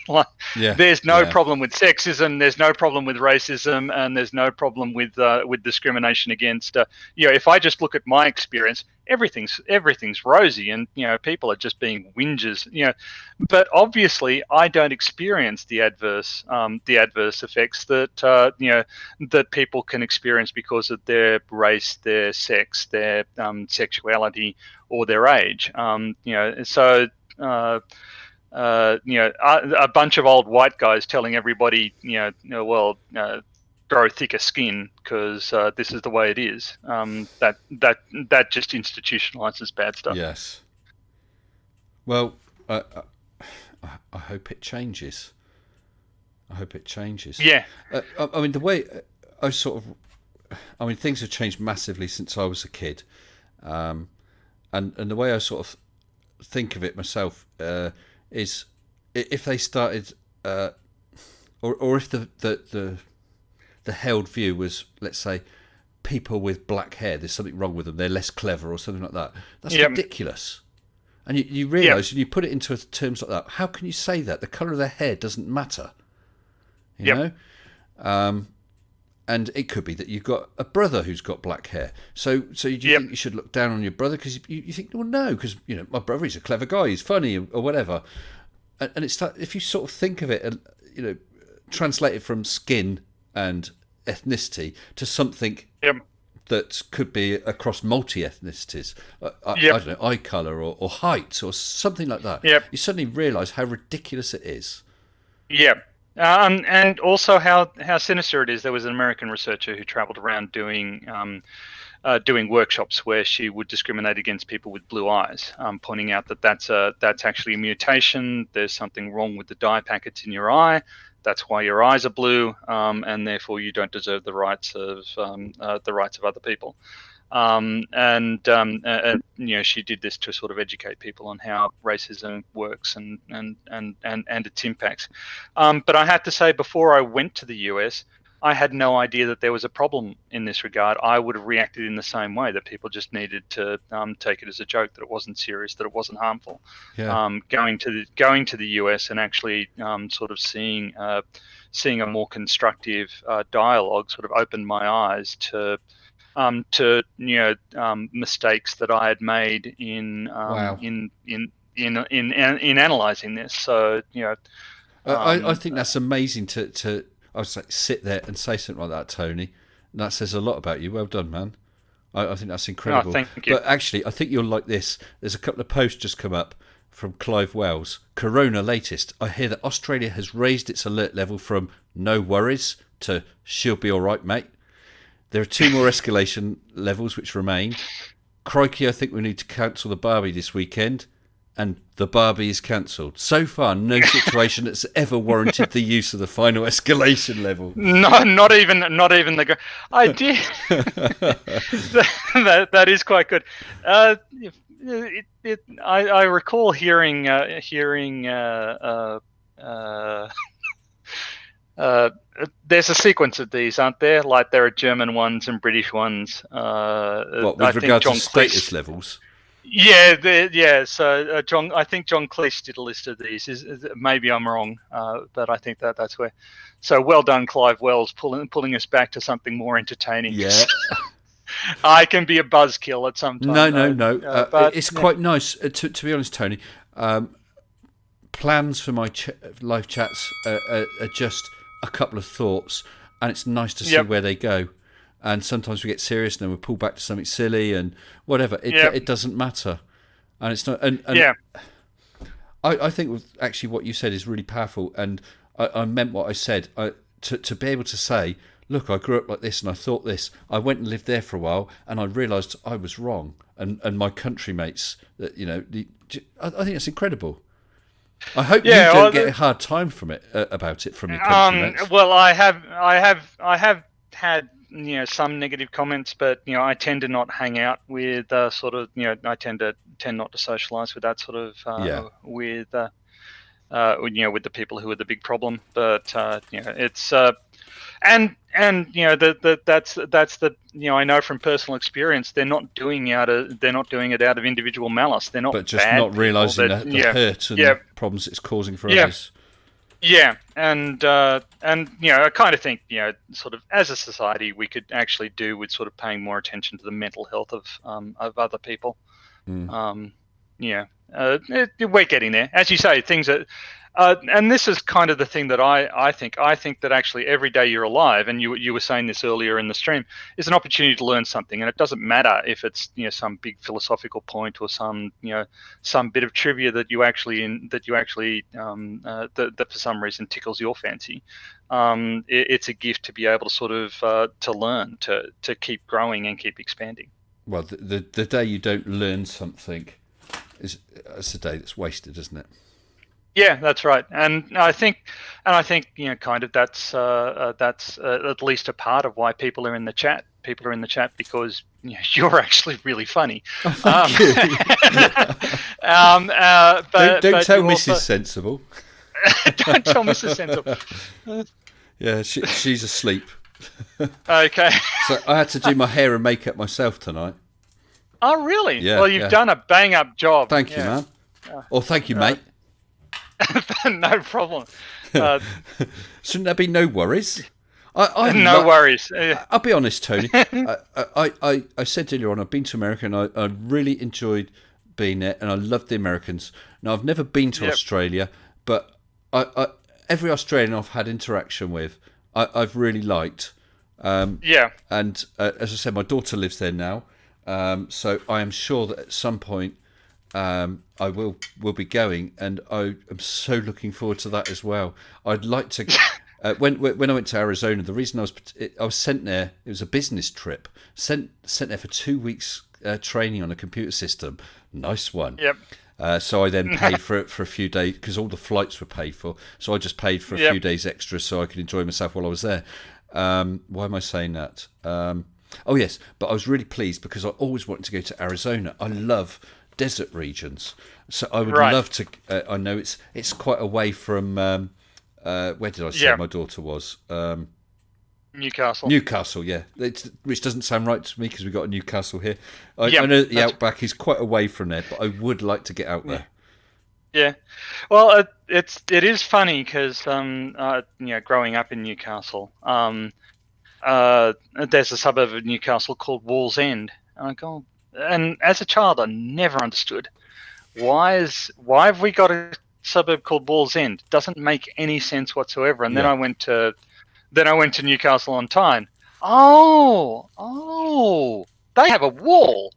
Like, yeah, there's no yeah, problem with sexism. There's no problem with racism, and there's no problem with discrimination against. If I just look at my experience, everything's rosy, and people are just being whingers. But obviously, I don't experience the adverse effects that people can experience because of their race, their sex, their sexuality, or their age. So. A bunch of old white guys telling everybody, grow thicker skin because this is the way it is. That just institutionalizes bad stuff. yes. Well, I hope it changes. I hope it changes. Yeah. I mean, the way I sort of, I mean, things have changed massively since I was a kid, and the way I sort of think of it myself is if they started, or if the held view was, let's say, people with black hair, there's something wrong with them, they're less clever or something like that. That's Yep. ridiculous. And you Yep. realise, and you put it into terms like that, how can you say that? The colour of their hair doesn't matter, you Yep. know? And it could be that you've got a brother who's got black hair. So do you Yep. think you should look down on your brother? Because you think, well, no, because, my brother, he's a clever guy, he's funny or whatever. And it's that, if you sort of think of it and, translate it from skin and ethnicity to something Yep. that could be across multi-ethnicities, I Yep. don't know, eye colour or height or something like that, Yep. you suddenly realise how ridiculous it is. Yeah, and also how sinister it is. There was an American researcher who travelled around doing workshops where she would discriminate against people with blue eyes, pointing out that that's actually a mutation. There's something wrong with the dye packets in your eye. That's why your eyes are blue, and therefore you don't deserve the rights of other people. And she did this to sort of educate people on how racism works and its impacts. But I have to say, before I went to the US, I had no idea that there was a problem in this regard. I would have reacted in the same way, that people just needed to take it as a joke, that it wasn't serious, that it wasn't harmful. Yeah. Going to the US and actually sort of seeing a more constructive dialogue sort of opened my eyes to mistakes that I had made in Wow. in analysing this. So I think that's amazing to I was like, sit there and say something like that, Tony. And that says a lot about you. Well done, man. I think that's incredible. thank you. But actually, I think you'll like this. There's a couple of posts just come up from Clive Wells. Corona latest. I hear that Australia has raised its alert level from no worries to she'll be all right, mate. There are 2 more escalation levels which remain. Crikey, I think we need to cancel the Barbie this weekend. And the Barbie is cancelled. So far, no situation that's ever warranted the use of the final escalation level. No, not even the. I did. that is quite good. I recall hearing there's a sequence of these, aren't there? Like there are German ones and British ones. What, with regard to status levels? Yeah. So I think John Cleese did a list of these. Maybe I'm wrong, but I think that's where. So well done, Clive Wells, pulling us back to something more entertaining. Yeah. I can be a buzzkill at some time. No. But it's quite nice, to be honest, Tony. Plans for my live chats are just a couple of thoughts, and it's nice to see where they go. And sometimes we get serious, and then we pull back to something silly and whatever. It doesn't matter, and it's not. And I think actually what you said is really powerful, and I meant what I said. To be able to say, look, I grew up like this, and I thought this. I went and lived there for a while, and I realised I was wrong, and my countrymates, that I think that's incredible. I hope you don't get a hard time from it about it from your countrymates. Well, I have had some negative comments, but I tend to not hang out with sort of I tend not to socialise with that sort of with the people who are the big problem. But it's and that's the I know from personal experience they're not doing it out of individual malice. They're not, but just bad not realising the hurt and problems it's causing for others. Yeah, and I kind of think sort of as a society we could actually do with sort of paying more attention to the mental health of other people. We're getting there, as you say. Things are, and this is kind of the thing that I think that actually every day you're alive, and you were saying this earlier in the stream, is an opportunity to learn something, and it doesn't matter if it's some big philosophical point or some bit of trivia that for some reason tickles your fancy. It's a gift to be able to sort of to learn, to keep growing and keep expanding. Well, the day you don't learn something it's a day that's wasted, isn't it? Yeah, that's right, and I think kind of that's at least a part of why people are in the chat. People are in the chat because you're actually really funny. Oh, Um, thank you. Don't but tell you Mrs. also Sensible. don't tell Mrs. Sensible. Yeah, she's asleep. Okay. So I had to do my hair and makeup myself tonight. Oh, really? Yeah, Well, you've yeah. done a bang up job. Thank you, Yeah. man. Or thank you, Uh, mate. no problem. Uh, Shouldn't there be no worries? I no worries. I'll be honest, Tony. I said earlier on, I've been to America and I really enjoyed being there, and I loved the Americans. Now, I've never been to Yep. Australia, but every Australian I've had interaction with, I've really liked. Yeah. And as I said, my daughter lives there now, so I am sure that at some point I will be going, and I am so looking forward to that as well. I'd like to. When I went to Arizona, the reason I was sent there, it was a business trip. Sent there for 2 weeks training on a computer system. Nice one. Yep. So I then paid for it for a few days because all the flights were paid for. So I just paid for a Yep. few days extra so I could enjoy myself while I was there. Why am I saying that? Oh yes, but I was really pleased because I always wanted to go to Arizona. I love desert regions, so I would Right. love to. I know it's quite away from. Where did I say Yeah. my daughter was? Newcastle. Newcastle, yeah. Which doesn't sound right to me because we've got a Newcastle here. I Yeah, know that the that's- outback is quite away from there, but I would like to get out there. Yeah. Well, it is funny because growing up in Newcastle, there's a suburb of Newcastle called Wall's End, and I go, and as a child, I never understood why have we got a suburb called Wall's End? Doesn't make any sense whatsoever. And then Yeah. I went to Newcastle on Tyne. Oh, they have a wall.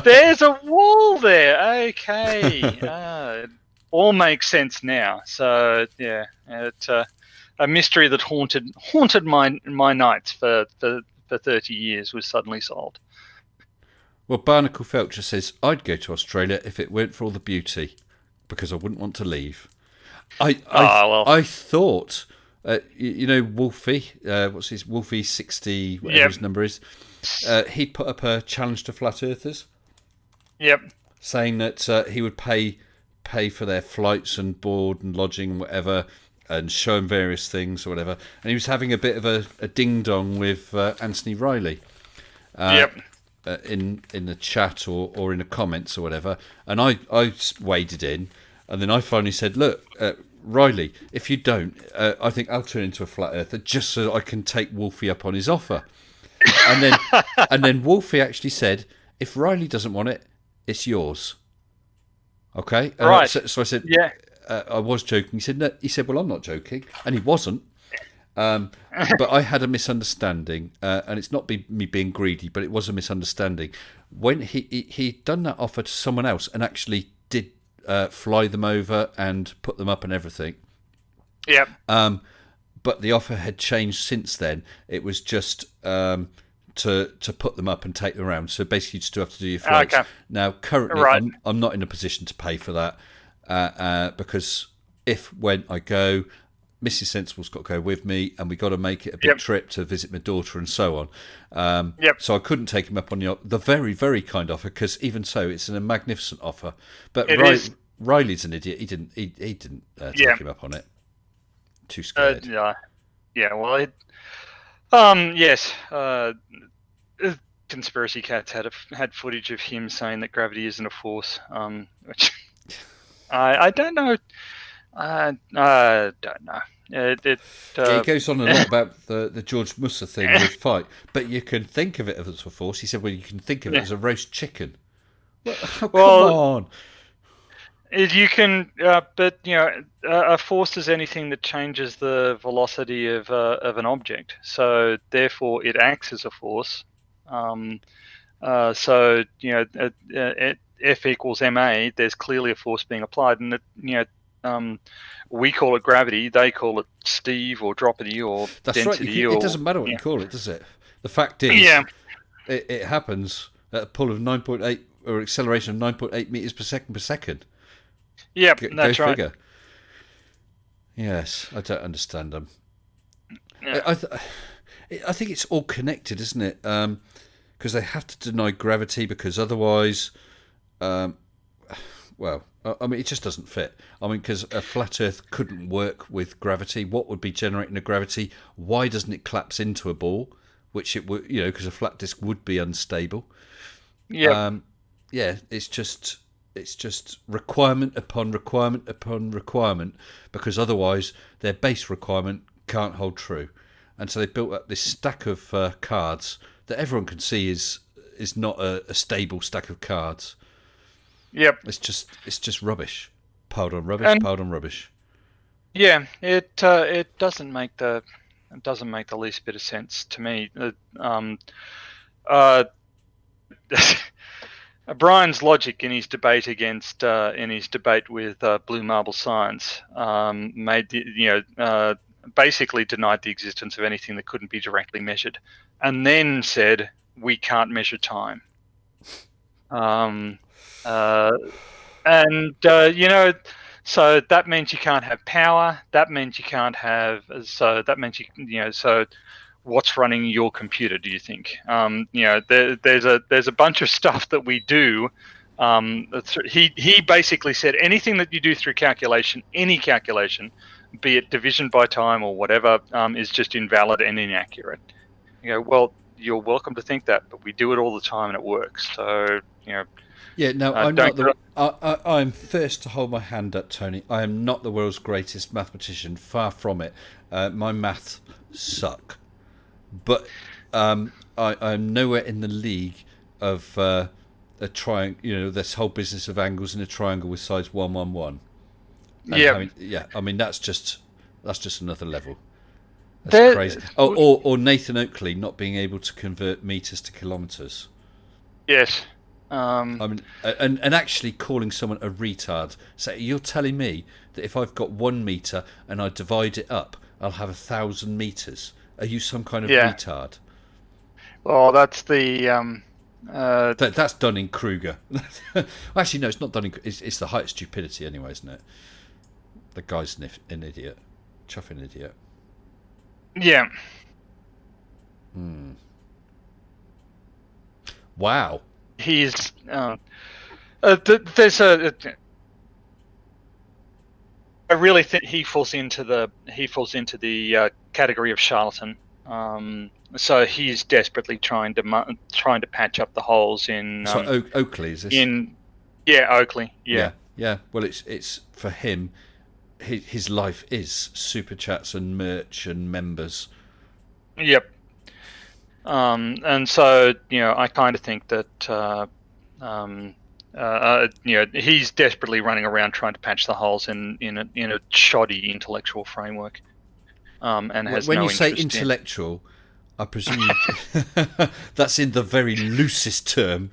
There's a wall there. Okay, it all makes sense now. So yeah, it's a mystery that haunted my nights for 30 years was suddenly solved. Well, Barnacle Felcher says, I'd go to Australia if it weren't for all the beauty, because I wouldn't want to leave. I thought, Wolfie, what's his, Wolfie 60, whatever his number is, he'd put up a challenge to flat earthers. Yep. Saying that he would pay for their flights and board and lodging and whatever, and show them various things or whatever. And he was having a bit of a ding-dong with Anthony Riley. Yep. In the chat or in the comments or whatever, and I waded in, and then I finally said, look, Riley, if you don't, I think I'll turn into a flat earther just so that I can take Wolfie up on his offer. And then Wolfie actually said, if Riley doesn't want it, it's yours. Okay, Right. So I said, Yeah. I was joking. He said, no. He said, well, I'm not joking, and he wasn't. But I had a misunderstanding, and it's not me being greedy, but it was a misunderstanding. When he'd done that offer to someone else and actually did fly them over and put them up and everything. Yep. But the offer had changed since then. It was just to put them up and take them around. So basically, you still have to do your flights. Okay. Now, currently, Right. I'm not in a position to pay for that because when I go, Mrs. Sensible's got to go with me, and we got to make it a big trip to visit my daughter and so on. So I couldn't take him up on the very, very kind offer, because even so, it's a magnificent offer. But Riley's an idiot. He didn't take him up on it. Too scared. Yeah. Well, yes. Conspiracy Cats had footage of him saying that gravity isn't a force, which I don't know. I don't know. It goes on a lot about the George Musa thing with fight, but you can think of it as a force. He said, well, you can think of it as a roast chicken. Well, come on. You can, but a force is anything that changes the velocity of an object. So therefore, it acts as a force. So F equals ma. There's clearly a force being applied, and we call it gravity. They call it Steve or droppity or That's density. Right. It doesn't matter what you call it, does it? The fact is, it happens at a pull of 9.8 or acceleration of 9.8 meters per second. Yep, Go that's right. figure. Yes, I don't understand them. Yeah. I think it's all connected, isn't it? Because they have to deny gravity because otherwise, um, well, I mean, it just doesn't fit. I mean, because a flat Earth couldn't work with gravity. What would be generating the gravity? Why doesn't it collapse into a ball? Which it would, because a flat disk would be unstable. Yep. Yeah, it's just requirement upon requirement upon requirement because otherwise their base requirement can't hold true, and so they built up this stack of cards that everyone can see is not a stable stack of cards. Yep. It's just rubbish, piled on rubbish, And piled on rubbish. yeah, it doesn't make the least bit of sense to me. Uh, Brian's logic in his debate with Blue Marble Science basically denied the existence of anything that couldn't be directly measured, and then said we can't measure time. Um, uh, and so that means you can't have power. That means you can't have. So that means So what's running your computer? Do you think? There's a bunch of stuff that we do. He basically said anything that you do through calculation, any calculation, be it division by time or whatever, is just invalid and inaccurate. Well, you're welcome to think that, but we do it all the time and it works. So Yeah, no, I'm don't. not the. I'm first to hold my hand up, Tony. I am not the world's greatest mathematician. Far from it. My maths suck. But I'm nowhere in the league of a triangle. This whole business of angles in a triangle with sides 1, 1, 1. And Yeah. yeah, I mean that's just another level. That's There, crazy. Oh, or Nathan Oakley not being able to convert meters to kilometers. yes. I mean, and actually calling someone a retard. So you're telling me that if I've got 1 meter and I divide it up, I'll have 1,000 meters. Are you some kind of Yeah. retard? Well, that's the That's Dunning-Kruger. Actually, no, it's not Dunning. It's the height of stupidity, anyway, isn't it? The guy's an idiot, chuffing idiot. yeah. Wow. He's there's a. I really think he falls into the category of charlatan. So he's desperately trying to patch up the holes in So Oakley is this? Oakley. Yeah. Yeah. Well, it's for him. His life is super chats and merch and members. Yep. And so I kind of think that he's desperately running around trying to patch the holes in a shoddy intellectual framework, and has When no you say interest intellectual, I presume that's in the very loosest term.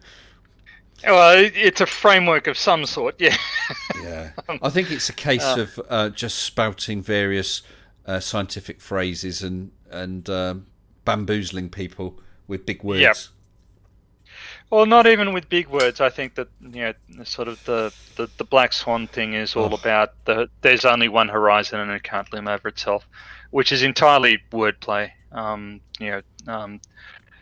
Well, it's a framework of some sort, yeah. Yeah, I think it's a case of just spouting various scientific phrases and bamboozling people with big words. Yep. Well, not even with big words. I think that sort of the black swan thing is all about there's only one horizon and it can't loom over itself, which is entirely wordplay.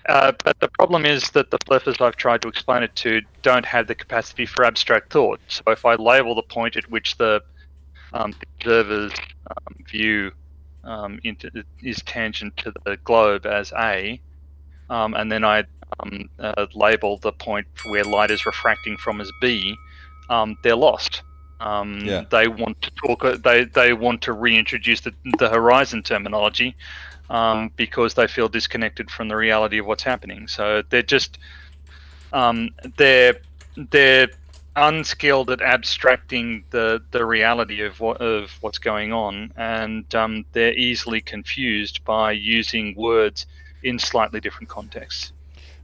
But the problem is that the flippers I've tried to explain it to don't have the capacity for abstract thought. So if I label the point at which the observer's view is tangent to the globe as A, and then I label the point where light is refracting from as B, they're lost. They want to talk. They want to reintroduce the horizon terminology because they feel disconnected from the reality of what's happening. So they're just they're unskilled at abstracting the reality of what's going on, and they're easily confused by using words in slightly different contexts.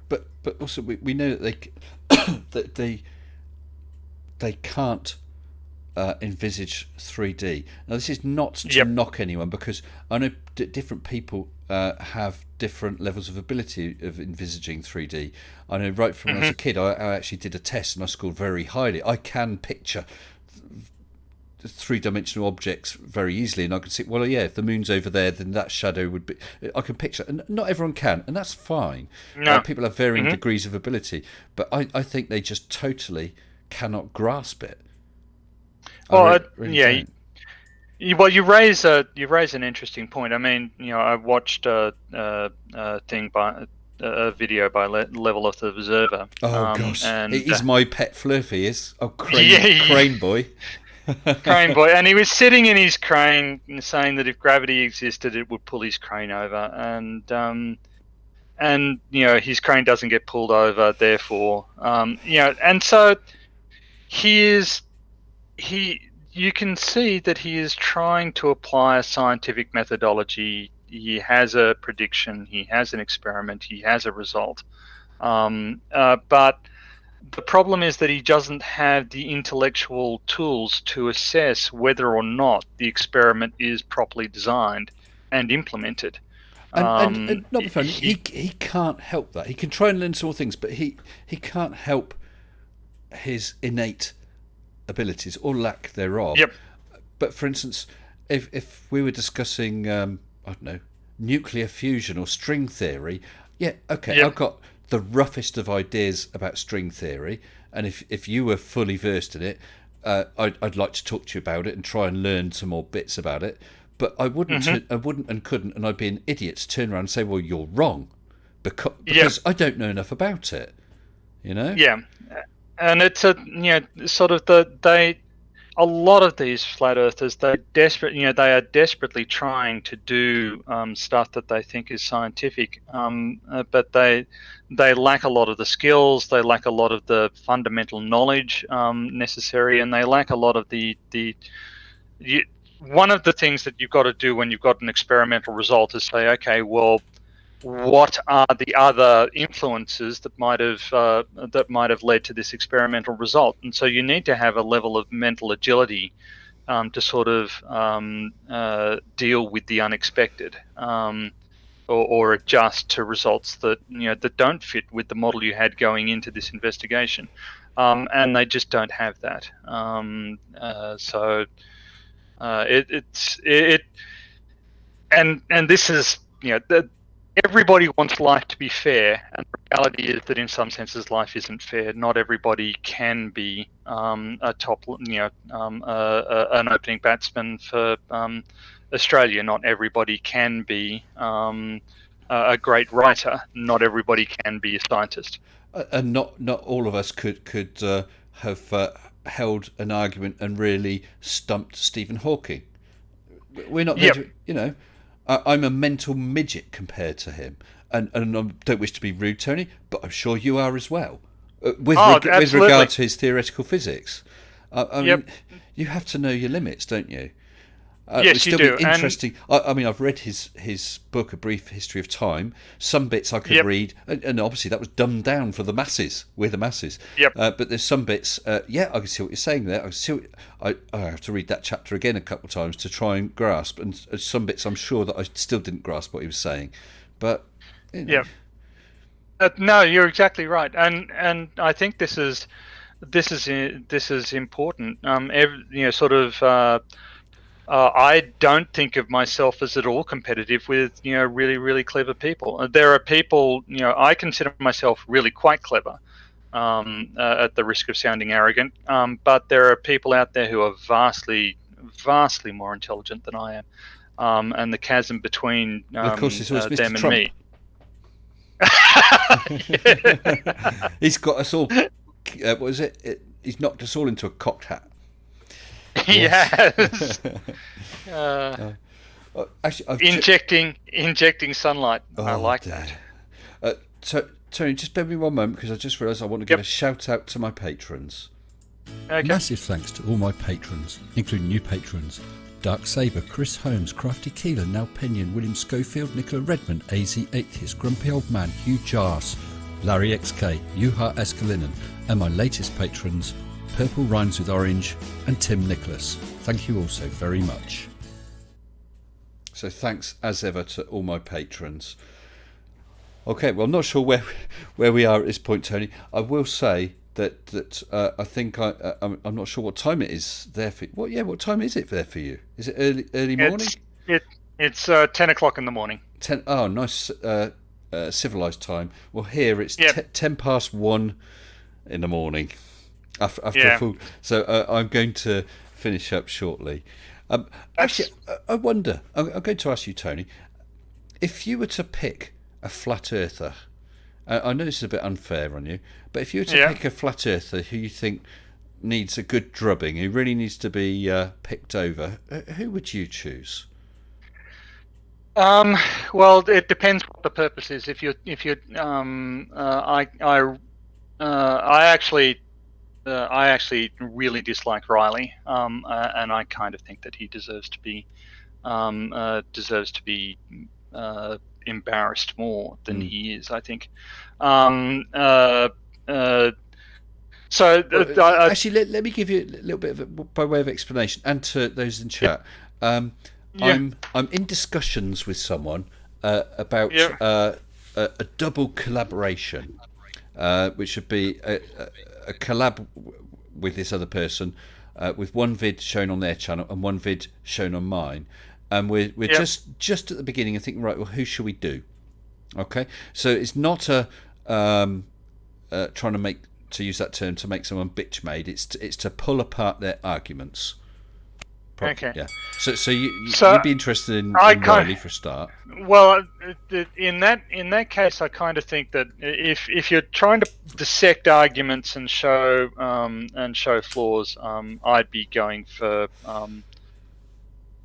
But also we know that that they can't envisage 3D. Now this is not to knock anyone, because I know different people have different levels of ability of envisaging 3D. I know right from when I was a kid, I actually did a test and I scored very highly. I can picture three-dimensional objects very easily, and I can see, well, yeah, if the moon's over there, then that shadow would be. I can picture, and not everyone can, and that's fine. No. People have varying degrees of ability, but I think they just totally cannot grasp it. Well, really yeah. don't. Well, you raise an interesting point. I mean, I watched a video by Level of the Observer. Oh gosh, and he's my pet Flurfy is. Oh, Yeah, crane boy. crane boy, and he was sitting in his crane saying that if gravity existed, it would pull his crane over, and his crane doesn't get pulled over, therefore, and so you can see that he is trying to apply a scientific methodology. He has a prediction, he has an experiment, he has a result. But the problem is that he doesn't have the intellectual tools to assess whether or not the experiment is properly designed and implemented. And not be funny, he can't help that. He can try and learn small things, but he can't help his innate abilities or lack thereof. Yep. But for instance, if we were discussing I don't know, nuclear fusion or string theory, okay, Yep. I've got the roughest of ideas about string theory, and if you were fully versed in it, I'd like to talk to you about it and try and learn some more bits about it. But I wouldn't and couldn't, and I'd be an idiot to turn around and say, well, you're wrong, because I don't know enough about it. Yeah. And it's a a lot of these flat earthers, they are desperately trying to do stuff that they think is scientific, but they lack a lot of the skills, they lack a lot of the fundamental knowledge necessary, and they lack a lot of one of the things that you've got to do when you've got an experimental result is say, okay, well, what are the other influences that might have led to this experimental result? And so you need to have a level of mental agility to sort of deal with the unexpected, or adjust to results that that don't fit with the model you had going into this investigation, and they just don't have that. And this is everybody wants life to be fair, and the reality is that in some senses life isn't fair. Not everybody can be an opening batsman for Australia. Not everybody can be a great writer. Not everybody can be a scientist. And not all of us could have held an argument and really stumped Stephen Hawking. We're not going to, I'm a mental midget compared to him, and I don't wish to be rude, Tony, but I'm sure you are as well. With regard to his theoretical physics, I mean, you have to know your limits, don't you? Yes, you do. Interesting. I mean, I've read his book, A Brief History of Time. Some bits I could read, and obviously that was dumbed down for the masses. We're the masses. But there's some bits. I can see what you're saying there. I have to read that chapter again a couple of times to try and grasp. And some bits I'm sure that I still didn't grasp what he was saying. But no, you're exactly right. And I think this is important. I don't think of myself as at all competitive with really, really clever people. There are people, I consider myself really quite clever, at the risk of sounding arrogant. But there are people out there who are vastly, vastly more intelligent than I am, and the chasm between of course, it's always them Mr. and Trump. me. He's got us all. What is it? He's knocked us all into a cocked hat. Yes. Actually, injecting sunlight. I like that. So, Tony, just bear with me one moment, because I just realised I want to give a shout out to my patrons. Okay. Massive thanks to all my patrons, including new patrons: Dark Saber, Chris Holmes, Crafty Keeler, Nell Pinion, William Schofield, Nicola Redmond, AZ Atheist, Grumpy Old Man, Hugh Jars, Larry XK, Yuha Eskalinen, and my latest patrons, Purple Rhymes with Orange and Tim Nicholas. Thank you all so very much. So thanks as ever to all my patrons. Okay, well, I'm not sure where we are at this point, Tony. I will say I think I'm not sure what time it is there for. What time is it there for you? Is it early morning? It's 10 o'clock in the morning. 10. Oh, nice civilized time. Well, here it's Yep. 1:10 in the morning. After a Yeah. full, so I'm going to finish up shortly. That's Actually, I wonder. I'm going to ask you, Tony, if you were to pick a flat earther. I know this is a bit unfair on you, but if you were to yeah. pick a flat earther who you think needs a good drubbing, who really needs to be picked over, who would you choose? Um, well, it depends what the purpose is. If you I actually really dislike Riley, and I kind of think that he deserves to be embarrassed more than Mm. he is. I think. Um, uh, uh, so Well, actually, let me give you a little bit of by way of explanation, and to those in yeah, chat. yeah, I'm in discussions with someone about yeah, a double collaboration, which would be a collab with this other person, with one vid shown on their channel and one vid shown on mine, and we're yeah. just at the beginning and thinking, right, well, who should we do? Okay, so it's not a trying to make, to use that term, to make someone bitch made. It's to pull apart their arguments. Okay. Yeah. So So you'd be interested I in kind Riley for a start. well, in that case, I kind of think that if you're trying to dissect arguments and show flaws, I'd be going for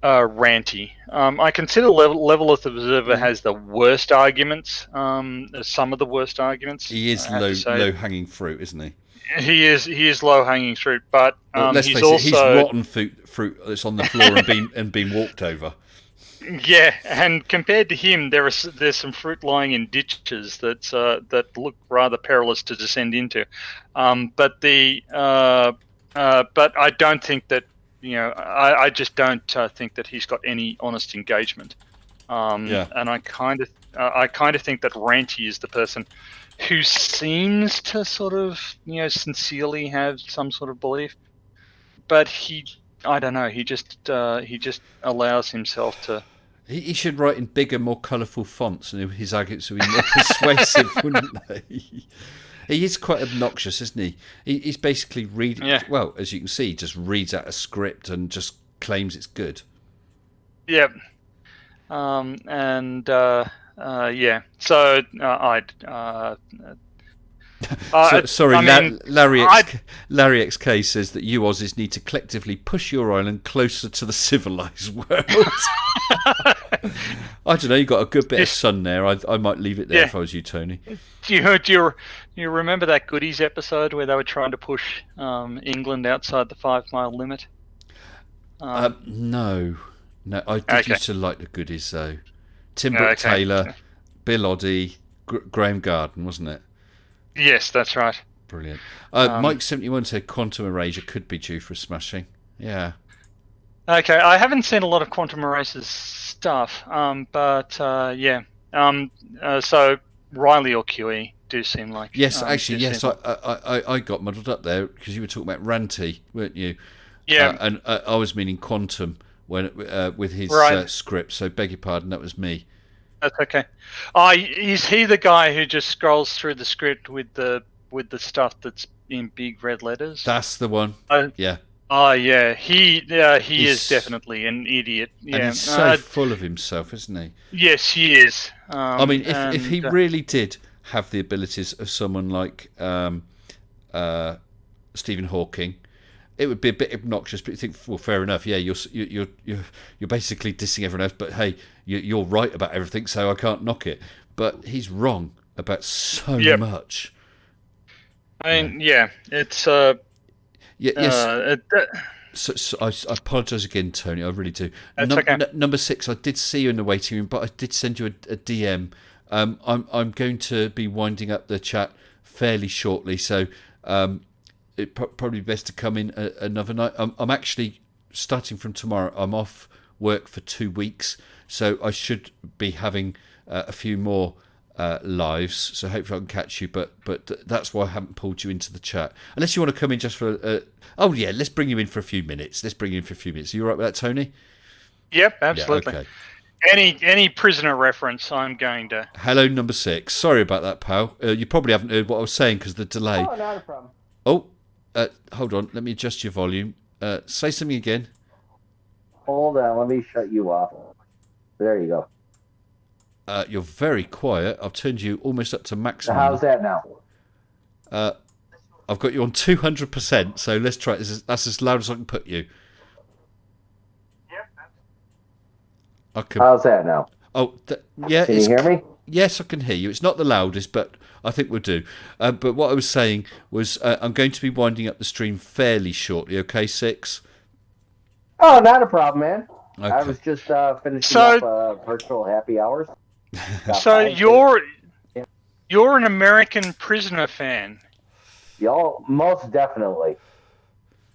Ranty. I consider Level of Observer Mm. has the worst arguments. Some of the worst arguments, He is I have to say. low hanging fruit, isn't he? He is low hanging fruit, but Well, let's he's face it, he's also rotten fruit that's on the floor and been walked over. yeah. And compared to him, there's some fruit lying in ditches that look rather perilous to descend into. But I don't think that I just don't think that he's got any honest engagement. Yeah. And I kind of think that Ranty is the person who seems to sort of sincerely have some sort of belief, but I don't know, he just allows himself to. He should write in bigger, more colourful fonts, and his arguments would be more persuasive, wouldn't they? He is quite obnoxious, isn't he? He's basically reading. Yeah. Well, as you can see, he just reads out a script and just claims it's good. Yeah. And yeah. So I'd. So, sorry, I mean, Larry XK says that you Aussies need to collectively push your island closer to the civilised world. I don't know, you got a good bit of sun there. I might leave it there if I was you, Tony. Do you remember that Goodies episode where they were trying to push England outside the 5 mile limit? No, I did Okay. used to like the Goodies though. Tim Brooke Okay. Taylor, Bill Oddie, Graham Garden, wasn't it? Yes, that's right. Brilliant. Um, Mike71 said Quantum Erasure could be due for a smashing. Yeah. okay, I haven't seen a lot of Quantum Erasers stuff, but yeah. So Riley or QE do seem like. Yes, actually, do yes. seem- I got muddled up there because you were talking about Ranty, weren't you? Yeah. And I was meaning Quantum when with his Right. script. So beg your pardon, that was me. That's okay. Is he the guy who just scrolls through the script with the stuff that's in big red letters? That's the one. Uh, Yeah. Oh yeah, he He's- is definitely an idiot. And Yeah. he's so full of himself, isn't he? Yes, he is. I mean, if he and, really did have the abilities of someone like Stephen Hawking, it would be a bit obnoxious. But you think, well, fair enough. Yeah, you're basically dissing everyone else. But hey, you're right about everything, so I can't knock it. But he's wrong about so Yep. much. I mean, yeah, it's Yes. So I apologise again, Tony. I really do. That's okay. Number 6. I did see you in the waiting room, but I did send you a DM. I'm going to be winding up the chat fairly shortly, so it probably best to come in another night. I'm actually starting from tomorrow. I'm off work for 2 weeks, so I should be having a few more lives, so hopefully I can catch you. But that's why I haven't pulled you into the chat. Unless you want to come in just for. Oh yeah, let's bring you in for a few minutes. Are you all right with that, Tony? Yep, absolutely. Yeah, okay. Any prisoner reference, I'm going to. Hello, number 6. Sorry about that, pal. You probably haven't heard what I was saying because of the delay. Oh, not a problem. Oh, hold on. Let me adjust your volume. Say something again. Hold on, let me shut you off. There you go. You're very quiet. I've turned you almost up to maximum. How's that now? I've got you on 200%, so let's try it. That's as loud as I can put you. How's that now? Oh, yeah. Can you hear me? Yes, I can hear you. It's not the loudest, but I think we'll do. But what I was saying was I'm going to be winding up the stream fairly shortly, okay, 6? Oh, not a problem, man. Okay. I was just finishing up virtual happy hours. So you're an American prisoner fan? Y'all, most definitely.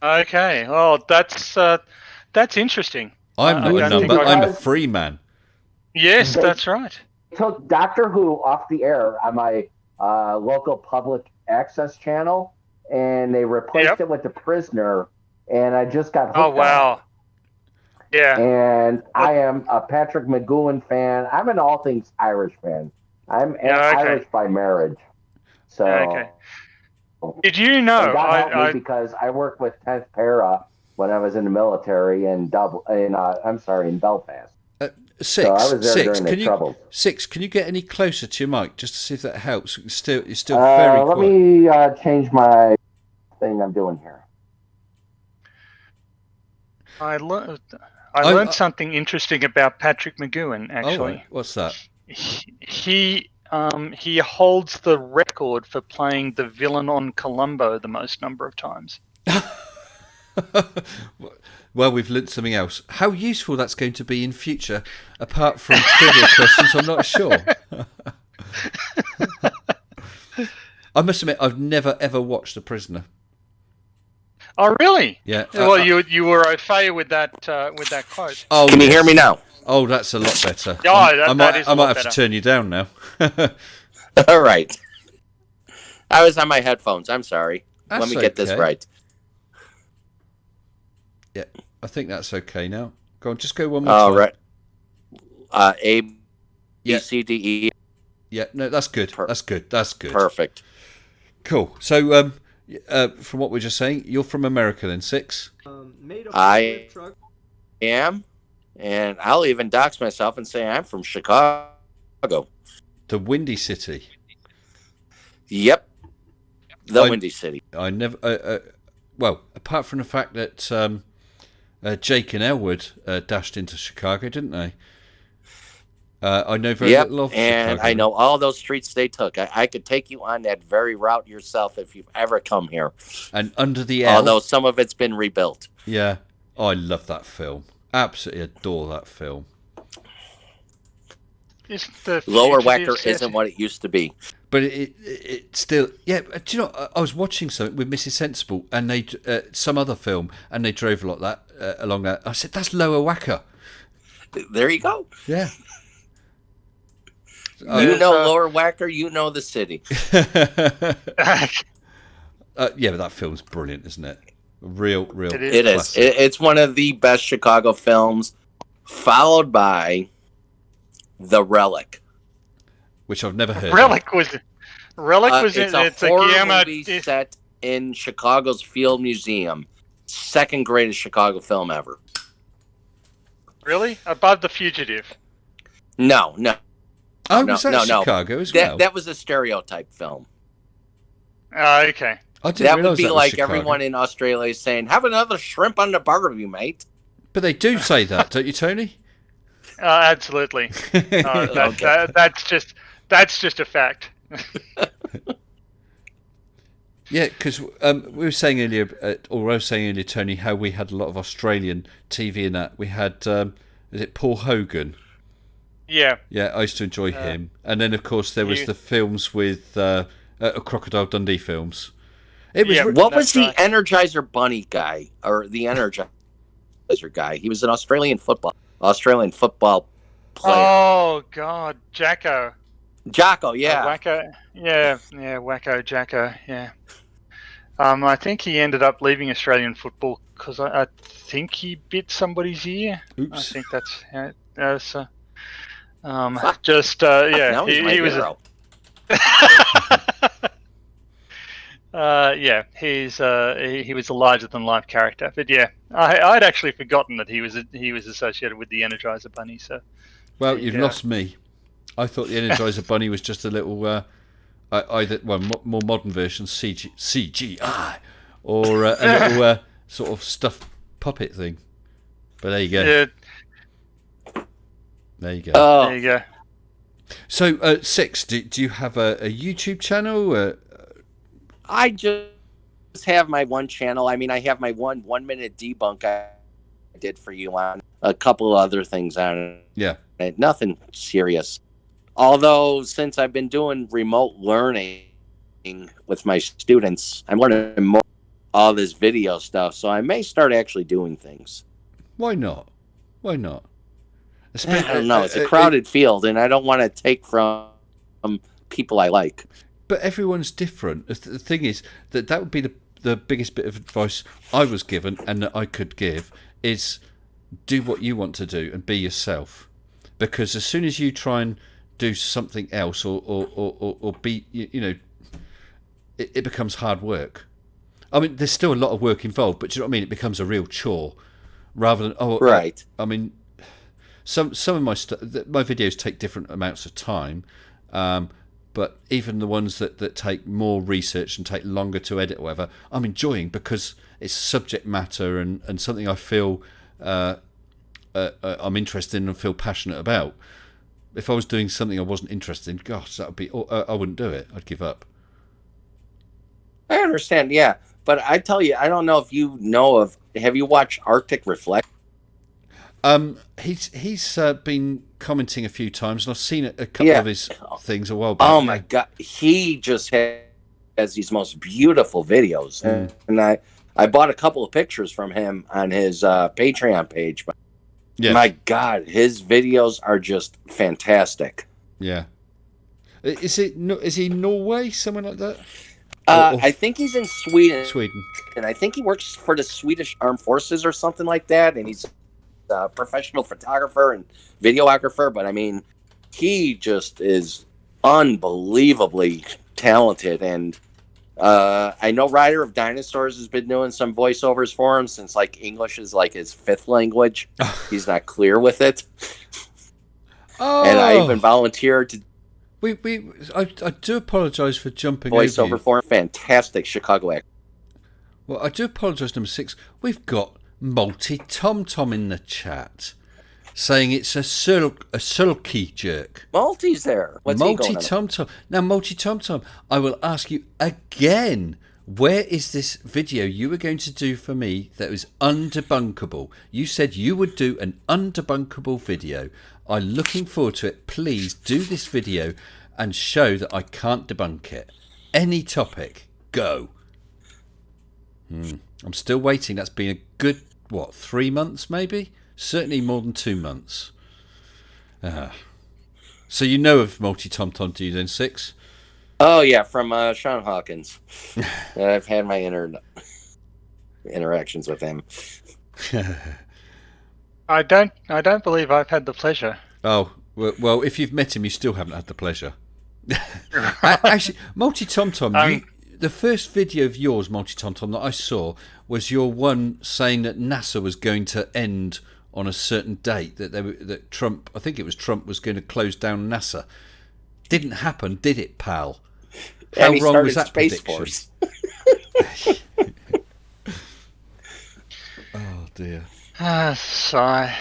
Okay. Oh, that's interesting. I'm not a number. I'm a free man. Yes, that's right. Took Doctor Who off the air on my local public access channel, and they replaced it with The Prisoner, and I just got hooked Oh, wow. Yeah. And I am a Patrick McGowan fan. I'm an all things Irish fan. I'm Irish by marriage. So, okay. Did you know? That helped me because I worked with 10th Para when I was in the military in Belfast. 6. So I was there during the troubles. 6. Can you get any closer to your mic just to see if that helps? You're still very quiet. Let me change my thing I'm doing here. I learned something interesting about Patrick McGowan, actually. Oh, what's that? He holds the record for playing the villain on Columbo the most number of times. Well, we've learnt something else. How useful that's going to be in future, apart from trivia questions, I'm not sure. I must admit, I've never ever watched The Prisoner. Oh, really? Yeah. Well, you were au fait with that quote. Oh, can you hear me now? Oh, that's a lot better. Oh, I might have better. to turn you down now. All right. I was on my headphones. I'm sorry. Let me get this right. Yeah, I think that's okay now. Go on, just go one more time. All right. A, B, C, D, E. Yeah, no, that's good. That's good. Perfect. Cool. So, from what we're just saying, you're from America then, 6? I am, and I'll even dox myself and say I'm from Chicago. The Windy City. Yep. The Windy City. I never... well, apart from the fact that Jake and Elwood dashed into Chicago, didn't they? I know very little of and Chicago. I know all those streets they took. I could take you on that very route yourself if you've ever come here. And Under the L. Although some of it's been rebuilt. Yeah. Oh, I love that film. Absolutely adore that film. Lower Wacker isn't what it used to be. But it still... Yeah, do you know, I was watching something with Mrs. Sensible and they some other film, and they drove a lot along that. I said, that's Lower Wacker. There you go. Yeah. You know Lower Wacker, you know the city. Yeah, but that film's brilliant, isn't it? Real. It is. It's one of the best Chicago films, followed by The Relic, which I've never heard. Relic was it's a horror movie set in Chicago's Field Museum. Second greatest Chicago film ever. Really? Above The Fugitive? No. Oh, was that Chicago as well? That was a stereotype film. Okay. That would be like everyone in Australia saying, "Have another shrimp on the barbecue, mate." But they do say that, don't you, Tony? Absolutely. That's just a fact. Yeah, because we were saying earlier, Tony, how we had a lot of Australian TV in that. We had, is it Paul Hogan? Yeah. Yeah, I used to enjoy him. And then, of course, there was the films with Crocodile Dundee films. What was the Energizer Bunny guy, or the Energizer guy? He was an Australian football player. Oh God, Jacko. Jocko, yeah. Wacko, Wacko Jacko, yeah. I think he ended up leaving Australian football because I think he bit somebody's ear. Oops. I think that's so. Fuck. Yeah, Now he's my hero. Yeah, he was a larger than life character. But yeah, I'd actually forgotten that he was associated with the Energizer Bunny. So, well, you've lost me. I thought the Energizer Bunny was just a little either more modern version CGI or a little sort of stuffed puppet thing. But there you go. Yeah. There you go. Oh. There you go. So, Six, do you have a YouTube channel? I just have my one channel. I mean, I have my 1 minute debunk I did for you on a couple other things on it. Yeah. Nothing serious. Although, since I've been doing remote learning with my students, I'm learning more all this video stuff, so I may start actually doing things. Why not? I don't know. It's a crowded field, and I don't want to take from people I like. But everyone's different. The thing is that would be the biggest bit of advice I was given and that I could give is do what you want to do and be yourself. Because as soon as you try and do something else or be, it becomes hard work. I mean, there's still a lot of work involved, but do you know what I mean? It becomes a real chore rather than, right. I mean, some of my videos take different amounts of time, but even the ones that take more research and take longer to edit or whatever, I'm enjoying because it's subject matter and something I feel I'm interested in and feel passionate about. If I was doing something I wasn't interested in, gosh, that would be. I wouldn't do it. I'd give up. I understand, yeah, but I tell you, I don't know if you know of. Have you watched Arctic Reflect? He's been commenting a few times, and I've seen a couple of his things a while back. Oh my god, he just has these most beautiful videos, and I bought a couple of pictures from him on his Patreon page. But my god, his videos are just fantastic. Yeah, is he Norway, someone like that? I think he's in Sweden. And I think he works for the Swedish Armed Forces or something like that, and he's a professional photographer and videographer, but I mean, he just is unbelievably talented. And I know Rider of Dinosaurs has been doing some voiceovers for him since like English is like his fifth language. He's not clear with it. And I even volunteered to. I do apologise for jumping voiceover over for him. Fantastic Chicago actor. Well, I do apologise, number 6. We've got Multi Tom Tom in the chat saying it's a sulky jerk. Multi's there. What's Multi Tom Tom. Now, Multi Tom Tom, I will ask you again. Where is this video you were going to do for me that was undebunkable? You said you would do an undebunkable video. I'm looking forward to it. Please do this video and show that I can't debunk it. Any topic, go. I'm still waiting. That's been a good, 3 months maybe? Certainly more than 2 months. So you know of Multi Tom Tom, do you then, 6? Oh yeah, from Sean Hawkins. I've had my interactions with him. I don't believe I've had the pleasure. Oh well, if you've met him, you still haven't had the pleasure. Actually, Multi Tom Tom, the first video of yours, Multi Tom Tom, that I saw was your one saying that NASA was going to end on a certain date. That Trump, I think it was Trump, was going to close down NASA. Didn't happen, did it, pal? How wrong was that Space prediction? Force. Oh dear. Sigh.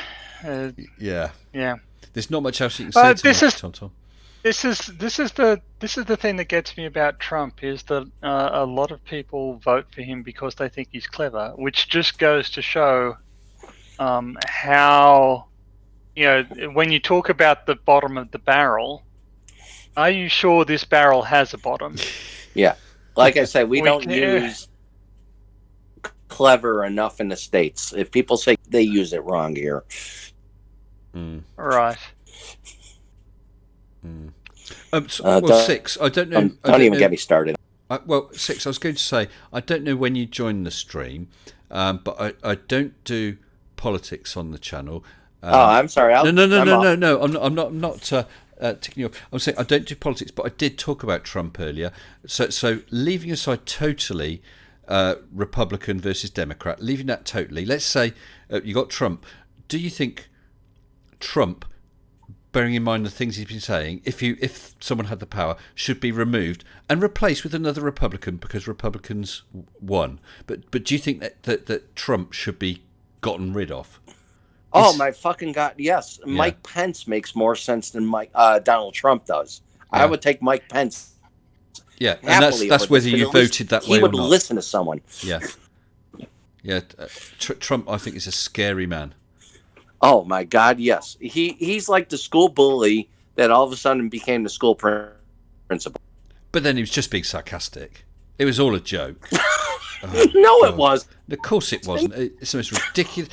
Yeah. Yeah. There's not much else you can say to Tom Tom. This is the thing that gets me about Trump is that a lot of people vote for him because they think he's clever, which just goes to show how, when you talk about the bottom of the barrel, are you sure this barrel has a bottom? Yeah. Like I said, we don't use clever enough in the States. If people say they use it wrong here. Right. Six. I don't know. Don't even get me started. Six. I was going to say I don't know when you joined the stream, but I don't do politics on the channel. I'm sorry. No. I'm not ticking you off. I'm saying I don't do politics, but I did talk about Trump earlier. So leaving aside totally Republican versus Democrat, leaving that totally. Let's say you got Trump. Do you think Trump, bearing in mind the things he's been saying, if someone had the power, should be removed and replaced with another Republican because Republicans won? But do you think that Trump should be gotten rid of? Oh my fucking God! Yes, yeah. Mike Pence makes more sense than Donald Trump does. Yeah. I would take Mike Pence. Yeah, and that's whether you voted that way or not. He would listen to someone. Yeah, yeah. Trump, I think, is a scary man. Oh my God! Yes, he's like the school bully that all of a sudden became the school principal. But then he was just being sarcastic. It was all a joke. It was. Of course, it wasn't. It's the most ridiculous.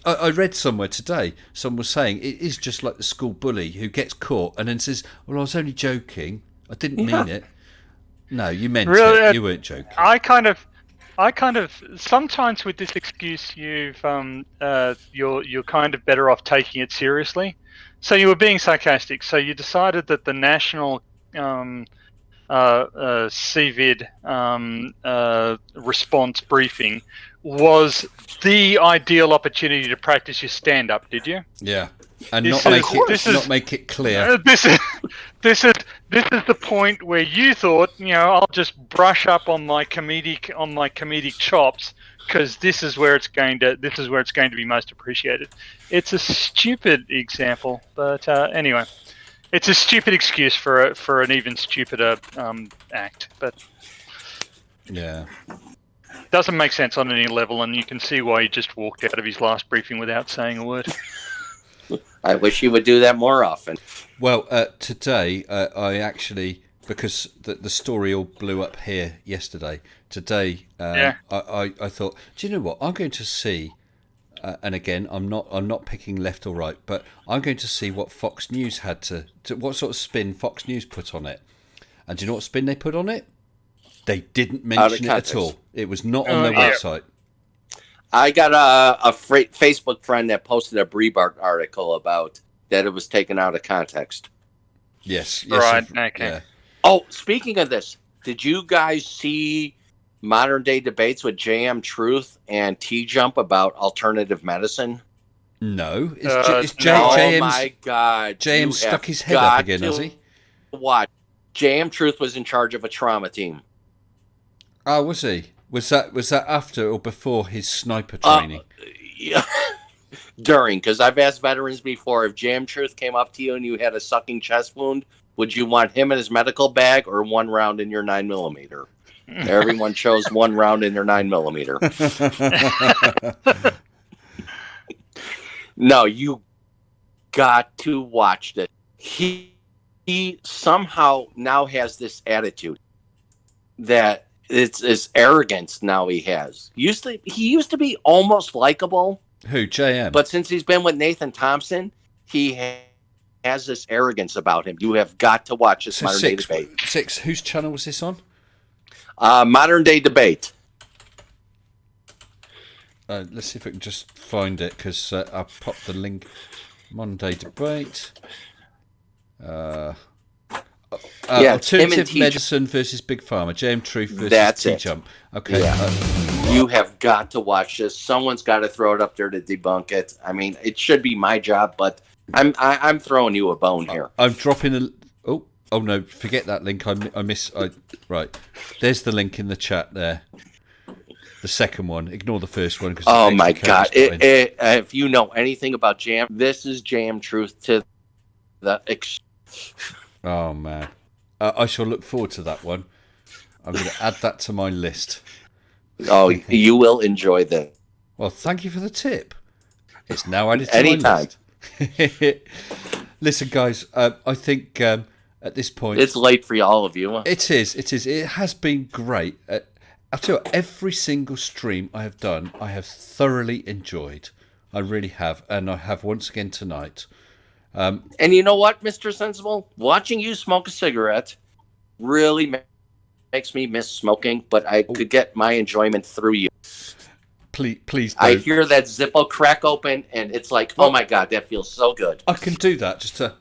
I read somewhere today, someone was saying it is just like the school bully who gets caught and then says, well, I was only joking. I didn't mean it. No, you meant it. You weren't joking. I kind of sometimes with this excuse you're kind of better off taking it seriously. So you were being sarcastic. So you decided that the national CVID response briefing was the ideal opportunity to practice your stand-up, did you? Yeah, and not make it clear. This is the point where you thought, I'll just brush up on my comedic chops because this is where it's going to be most appreciated. It's a stupid example, but anyway, it's a stupid excuse for an even stupider act, but yeah. Doesn't make sense on any level, and you can see why he just walked out of his last briefing without saying a word. I wish he would do that more often. Well, today I actually, because the story all blew up here yesterday. Today, I thought, do you know what? I'm going to see, and again, I'm not picking left or right, but I'm going to see what Fox News had to what sort of spin Fox News put on it. And do you know what spin they put on it? They didn't mention it at all. It was not on their website. I got a Facebook friend that posted a Breitbart article about that it was taken out of context. Yes. Right. Okay. Yeah. Oh, speaking of this, did you guys see modern day debates with JM Truth and T Jump about alternative medicine? No. Oh my God! JM stuck his head up again, has he? Watch. JM Truth was in charge of a trauma team. Oh, was he? Was that after or before his sniper training? Yeah. During, because I've asked veterans before, if JM Truth came up to you and you had a sucking chest wound, would you want him in his medical bag or 1 round in your 9mm? Everyone chose 1 round in their 9mm. No, you got to watch this. He somehow now has this attitude that it's arrogance now he has. He used to be almost likable. Who, JM? But since he's been with Nathan Thompson, he has this arrogance about him. You have got to watch this Modern Day Debate. Six, whose channel was this on? Modern Day Debate. Let's see if I can just find it, because I'll pop the link. Modern Day Debate. Alternative medicine versus Big Pharma. JM Truth versus T-Jump. Okay. Yeah. You have got to watch this. Someone's got to throw it up there to debunk it. I mean, it should be my job, but I'm throwing you a bone here. I'm dropping a... Oh no, forget that link. Right. There's the link in the chat there. The second one. Ignore the first one. Oh my God. If you know anything about JM, this is JM Truth to the... Oh, man. I shall look forward to that one. I'm going to add that to my list. Oh, you will enjoy that. Well, thank you for the tip. It's now added to my list. Listen, guys, I think at this point... It's late for all of you. It is. It has been great. I'll tell you, every single stream I have done, I have thoroughly enjoyed. I really have. And I have once again tonight. And you know what, Mr. Sensible? Watching you smoke a cigarette really makes me miss smoking, but I could get my enjoyment through you. Please don't. I hear that Zippo crack open, and it's like, oh my God, that feels so good. I can do that just to...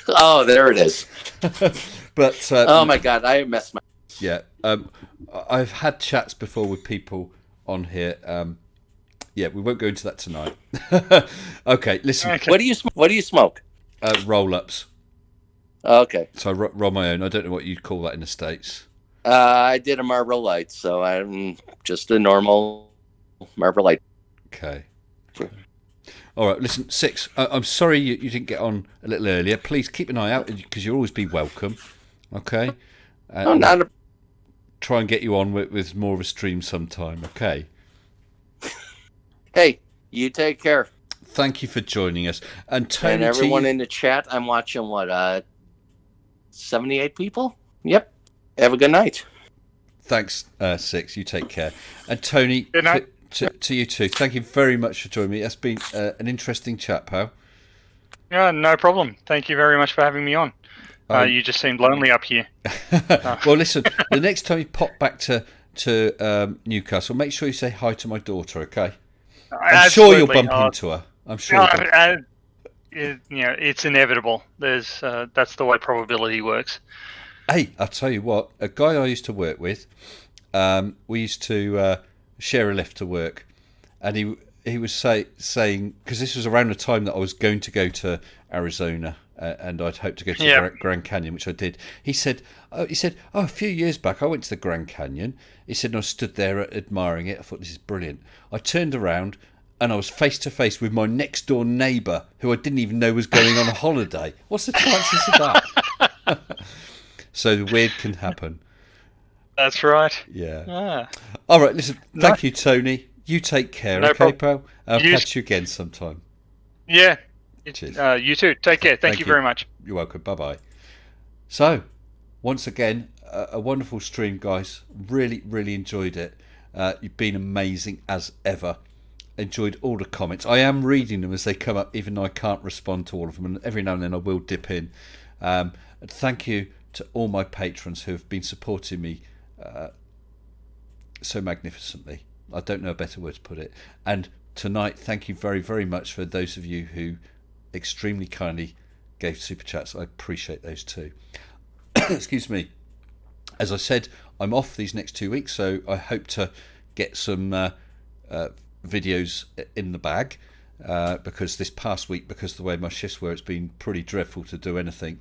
Oh, there it is. But oh my God, I messed my... Yeah. I've had chats before with people on here. Yeah, we won't go into that tonight. Okay, listen. Okay. What do you smoke? Roll-ups. Okay. So I roll my own. I don't know what you'd call that in the States. I did a Marlboro Light, so I'm just a normal Marlboro Light. Okay. All right, listen, Six, I'm sorry you didn't get on a little earlier. Please keep an eye out, because you'll always be welcome. Okay? Try and get you on with more of a stream sometime, okay? Hey, you take care. Thank you for joining us. And Tony, and everyone in the chat, I'm watching, 78 people? Yep. Have a good night. Thanks, Six. You take care. And Tony, good night. To you too. Thank you very much for joining me. That's been an interesting chat, pal. Yeah, no problem. Thank you very much for having me on. You just seemed lonely up here. Well, listen, the next time you pop back to Newcastle, make sure you say hi to my daughter, okay? I'm sure you'll bump into her. I'm sure. It's inevitable. That's the way probability works. Hey, I'll tell you what. A guy I used to work with, we used to share a lift to work, and he was saying, because this was around the time that I was going to go to Arizona, and I'd hoped to go to the Grand Canyon, which I did. He said, a few years back I went to the Grand Canyon. He said, and I stood there admiring it. I thought, this is brilliant. I turned around and I was face to face with my next door neighbour, who I didn't even know was going on a holiday. What's the chances of that? So the weird can happen. That's right. Yeah. All right, listen, thank you, Tony. You take care, okay, pal? I'll catch you again sometime. Yeah. Cheers. You too. Take care. Thank you very much. You're welcome. Bye-bye. So, once again, a wonderful stream, guys. Really, really enjoyed it. You've been amazing as ever. Enjoyed all the comments. I am reading them as they come up, even though I can't respond to all of them. And every now and then I will dip in. Thank you to all my patrons who have been supporting me so magnificently. I don't know a better word to put it. And tonight, thank you very, very much for those of you who extremely kindly gave super chats. I appreciate those too. Excuse me. As I said, I'm off these next 2 weeks, so I hope to get some videos in the bag, because this past week, because of the way my shifts were, it's been pretty dreadful to do anything.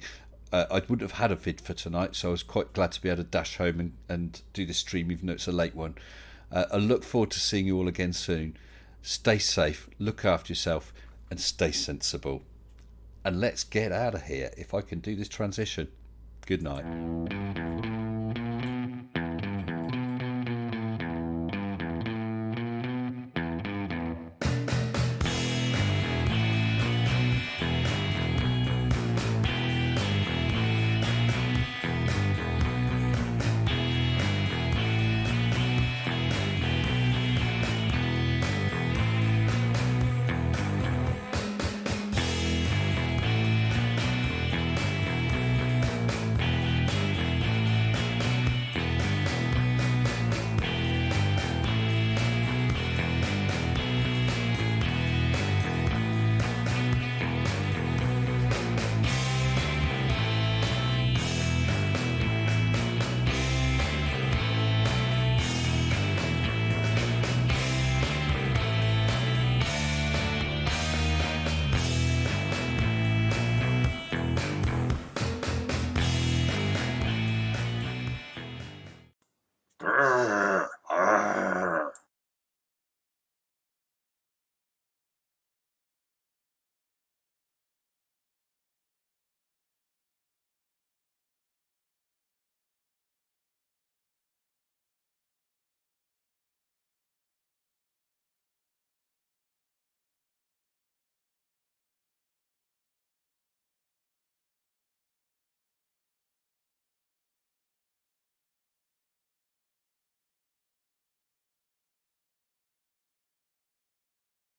I wouldn't have had a vid for tonight, so I was quite glad to be able to dash home and do this stream, even though it's a late one. I look forward to seeing you all again soon. Stay safe, look after yourself, and stay sensible. And let's get out of here, if I can do this transition. Good night.